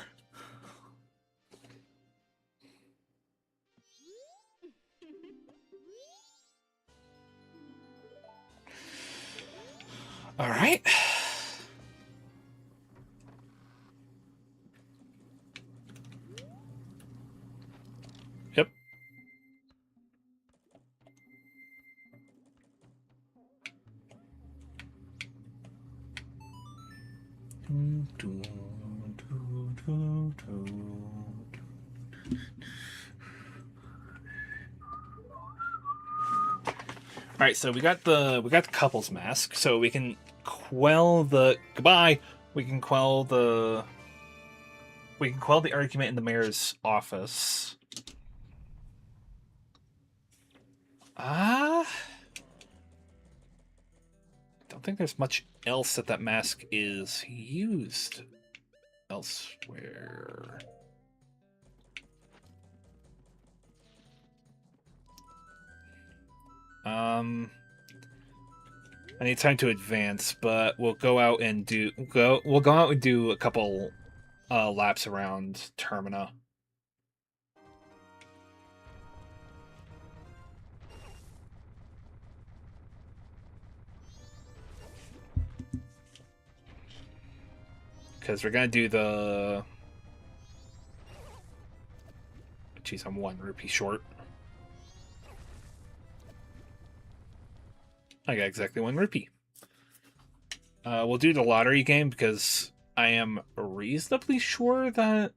Speaker 1: All right. Yep. All right, so we got the couples mask, so we can quell the goodbye. We can quell the argument in the mayor's office. Don't think there's much else that mask is used elsewhere. I need time to advance, but we'll go out and do a couple laps around Termina. Because we're gonna do the. Jeez, I'm 1 rupee short. I got exactly 1 rupee. We'll do the lottery game because I am reasonably sure that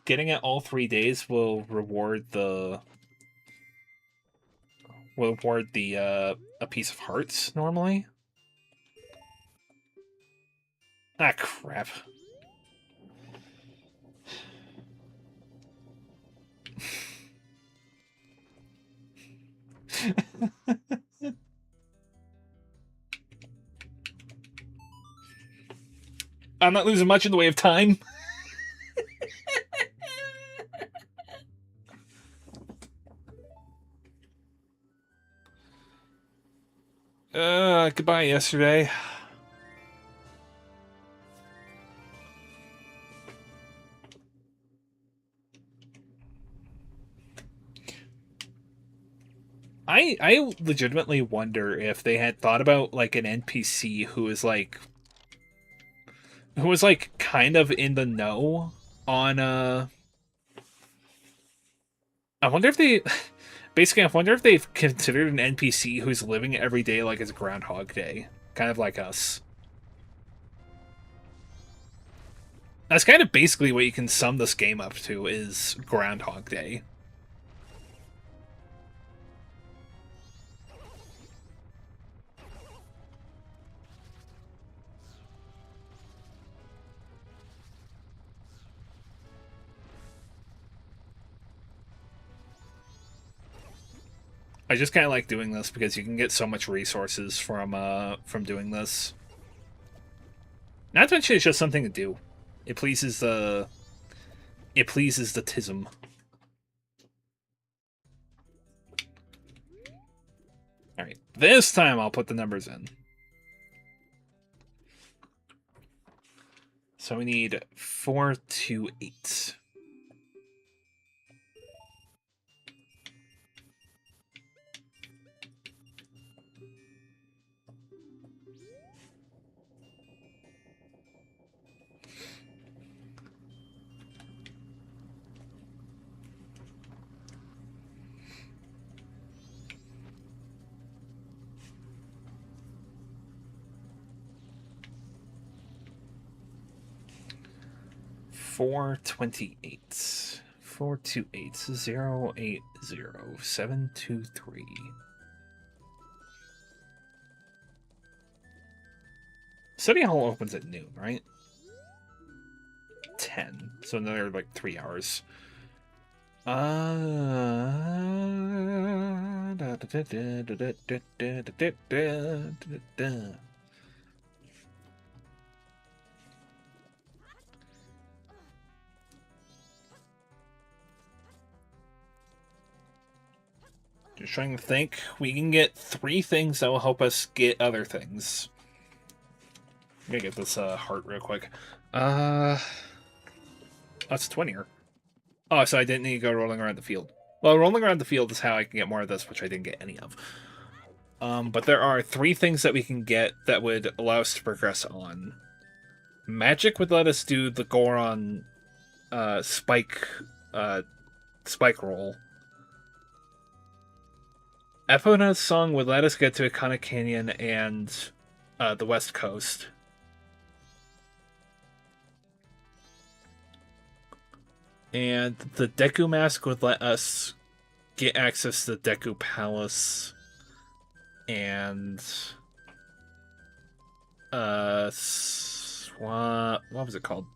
Speaker 1: getting it all 3 days will reward the a piece of hearts normally. Ah, crap. I'm not losing much in the way of time. Goodbye yesterday. I legitimately wonder if they had thought about like an NPC who was like kind of in the know on I wonder if they basically I wonder if they've considered an NPC who's living every day like it's Groundhog Day, kind of like us. That's kind of basically what you can sum this game up to is Groundhog Day. I just kind of like doing this because you can get so much resources from doing this. Not to mention it's just something to do. It pleases the tism. Alright, this time I'll put the numbers in. So we need 4, 2, 8. Four 28. 428 080 723. Study Hall opens at noon, right? 10. So another like 3 hours. Just trying to think. We can get 3 things that will help us get other things. I'm gonna get this heart real quick. That's 20er. Oh, so I didn't need to go rolling around the field. Well, rolling around the field is how I can get more of this, which I didn't get any of. But there are 3 things that we can get that would allow us to progress on. Magic would let us do the Goron spike roll. Epona's song would let us get to Ikana Canyon and the West Coast. And the Deku Mask would let us get access to the Deku Palace and what was it called?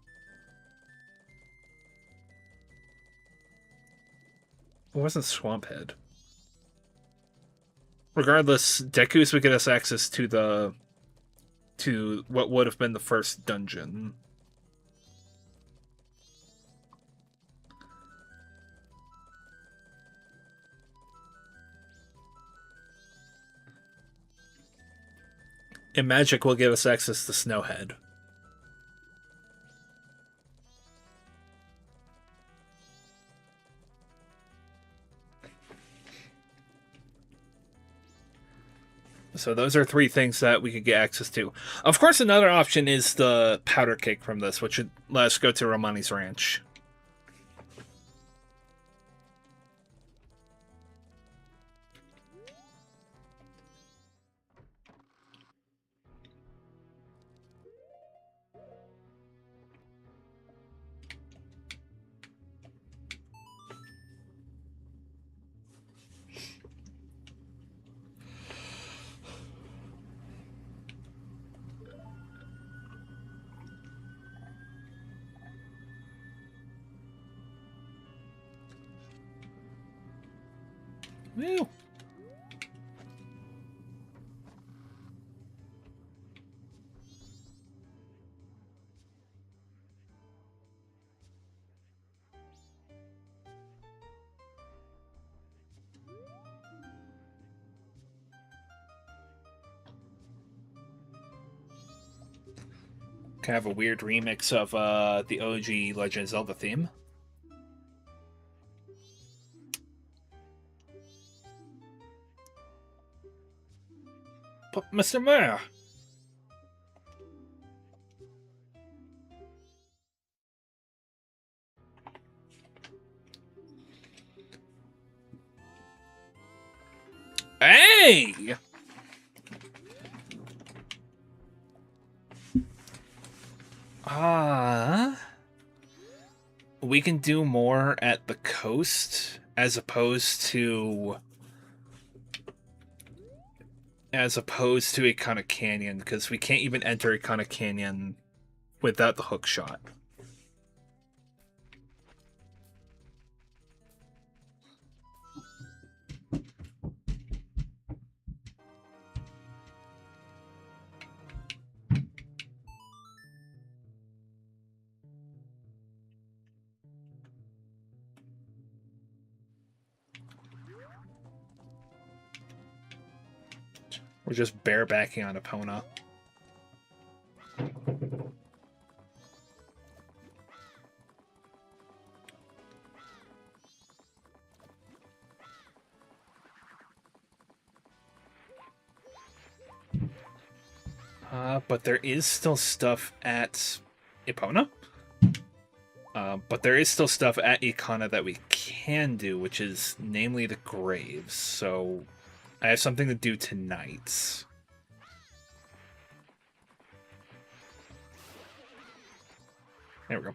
Speaker 1: It wasn't Swamp Head. Regardless, Deku's would get us access to what would have been the first dungeon. And Magic will give us access to Snowhead. So those are 3 things that we could get access to. Of course, another option is the powder cake from this, which would let us go to Romani's ranch. Woo. Kind of a weird remix of the OG Legend of Zelda theme. But Mr. Mayor! Hey! We can do more at the coast as opposed to Ikana Canyon, because we can't even enter Ikana Canyon without the hook shot. We're just barebacking on Epona. But there is still stuff at Epona. But there is still stuff at Ikana that we can do, which is namely the graves. So I have something to do tonight. There we go.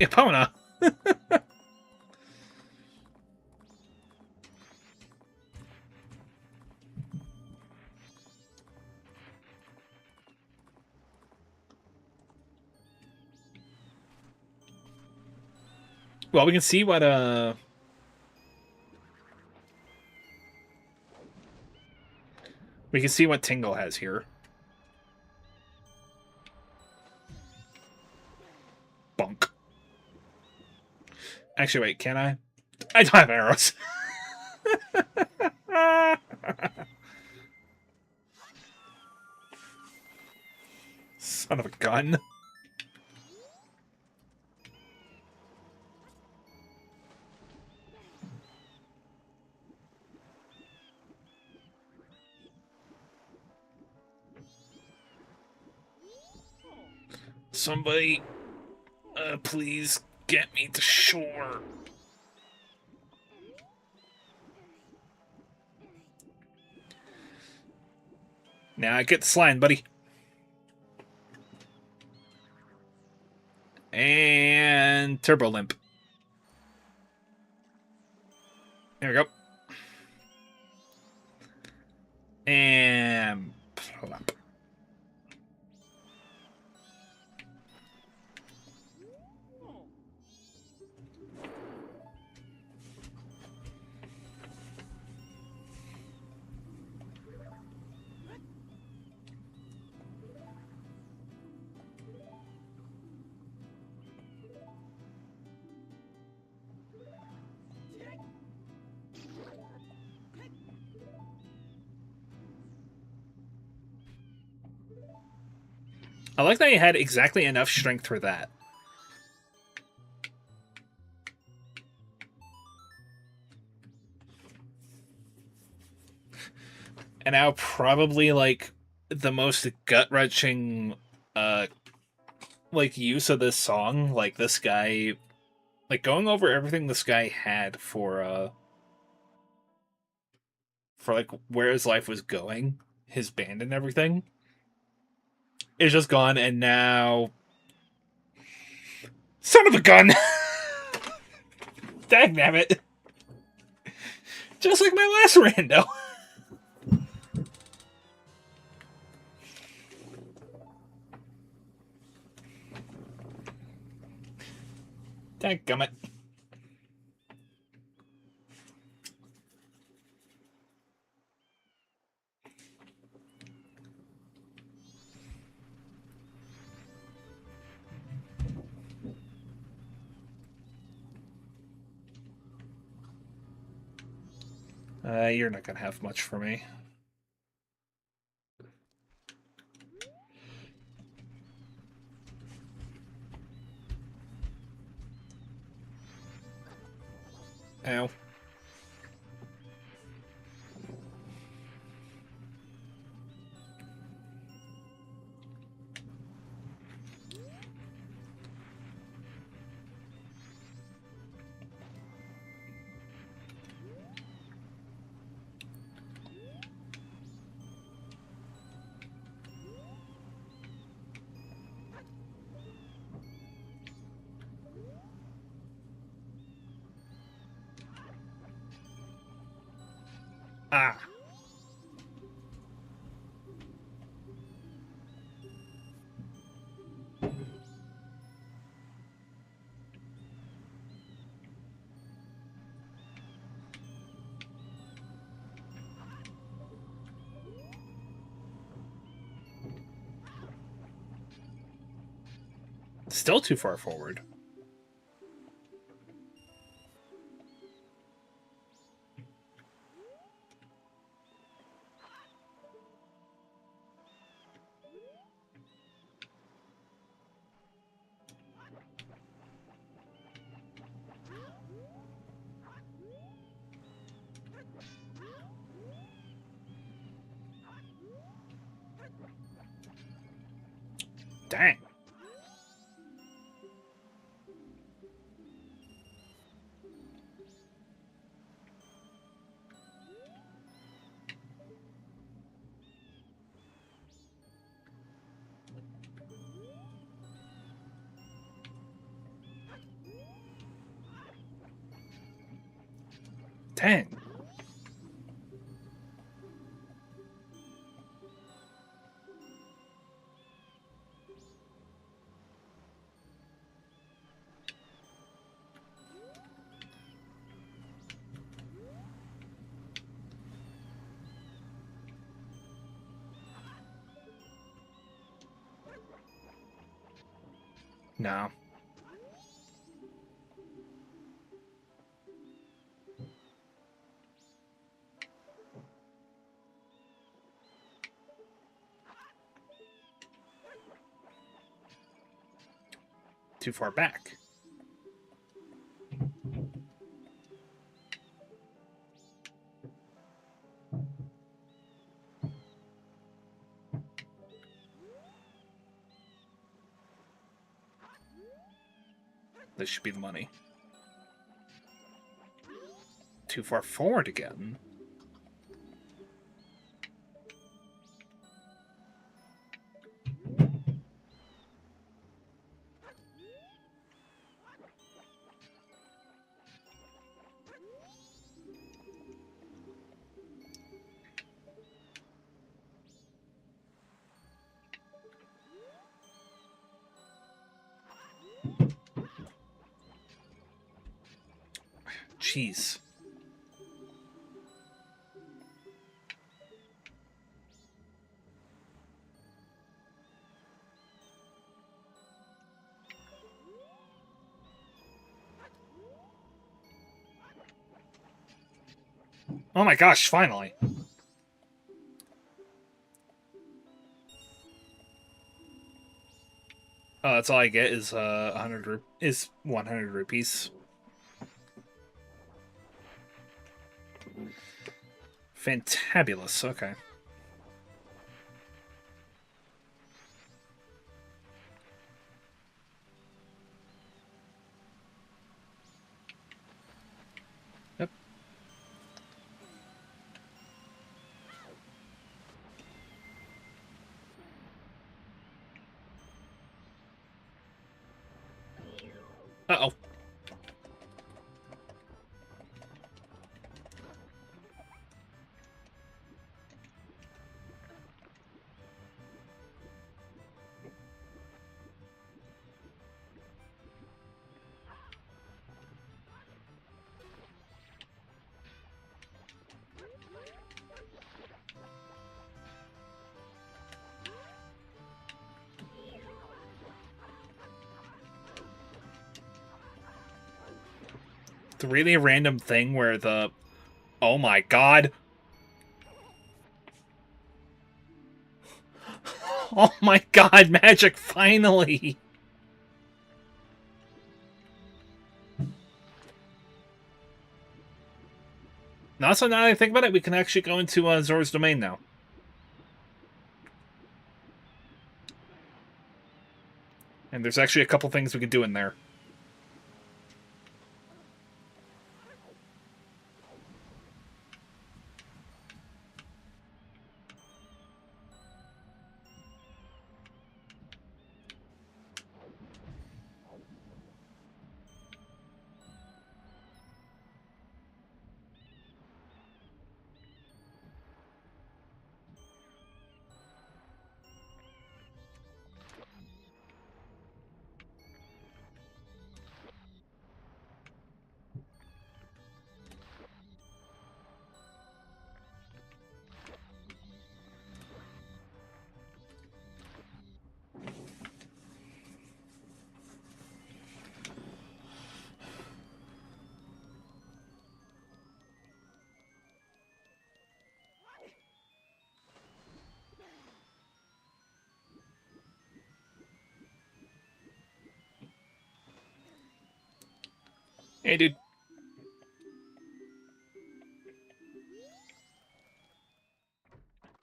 Speaker 1: Epona! Well, we can see what we can see what Tingle has here. Bunk. Actually, wait, can I? I don't have arrows. Son of a gun. Somebody, please get me to shore. Now get the slime, buddy. And Turbo Limp. There we go. And plop. I like that you had exactly enough strength for that. And now probably, like, the most gut-wrenching, like, use of this song. Like, this guy... Like, going over everything this guy had for, like, where his life was going. His band and everything. Is just gone, and now... Son of a gun! Dagnabbit! Just like my last rando! Dadgummit. You're not gonna have much for me. Ow. Ah. Still too far forward. Dang. Dang. No. Too far back. This should be the money. Too far forward again. Jeez. Oh my gosh, finally. Oh, that's all I get is 100 rupees. Fantabulous. Okay. Yep. Uh-oh. The really random thing where the... Oh my god. Oh my god, magic, finally! Now, so now that I think about it, we can actually go into Zora's Domain now. And there's actually a couple things we could do in there. Hey, dude.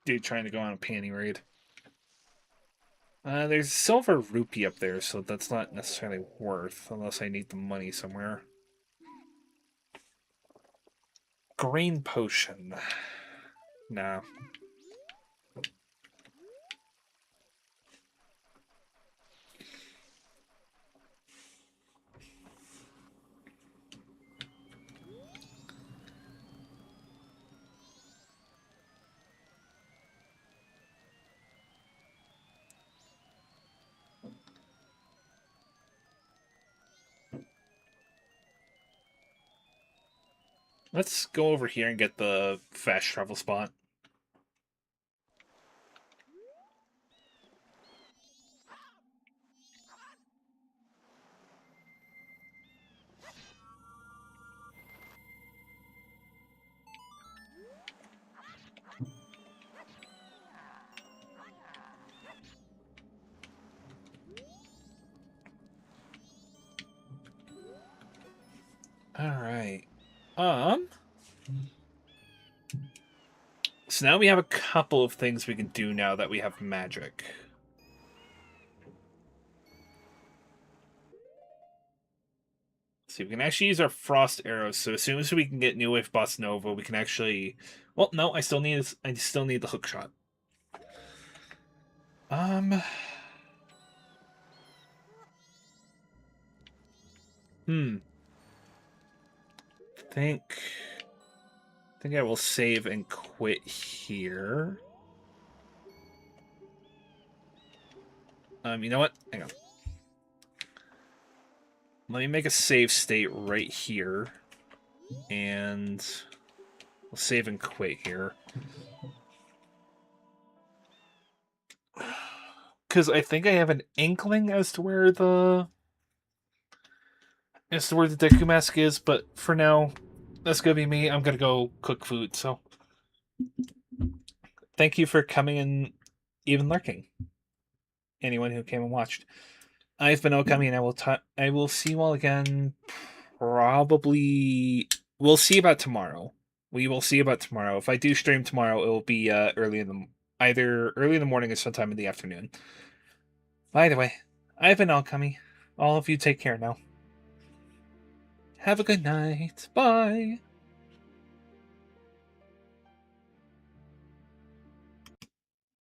Speaker 1: Dude trying to go on a panty raid. There's silver rupee up there, so that's not necessarily worth, unless I need the money somewhere. Green potion. Nah. Let's go over here and get the fast travel spot. Alright. So now we have a couple of things we can do now that we have magic. See, we can actually use our frost arrows. So as soon as we can get New Wave Boss Nova, we can actually. Well, no, I still need the hook shot. Hmm. Think I will save and quit here. You know what? Hang on. Let me make a save state right here. And we'll save and quit here. Because I think I have an inkling as to where the Deku Mask is, but for now, that's gonna be me. I'm gonna go cook food, so thank you for coming and even lurking. Anyone who came and watched. I've been Okami, and I will see you all again. Probably we'll see about tomorrow. We will see about tomorrow. If I do stream tomorrow, it will be either early in the morning or sometime in the afternoon. By the way, I've been Okami. All of you take care now. Have a good night. Bye.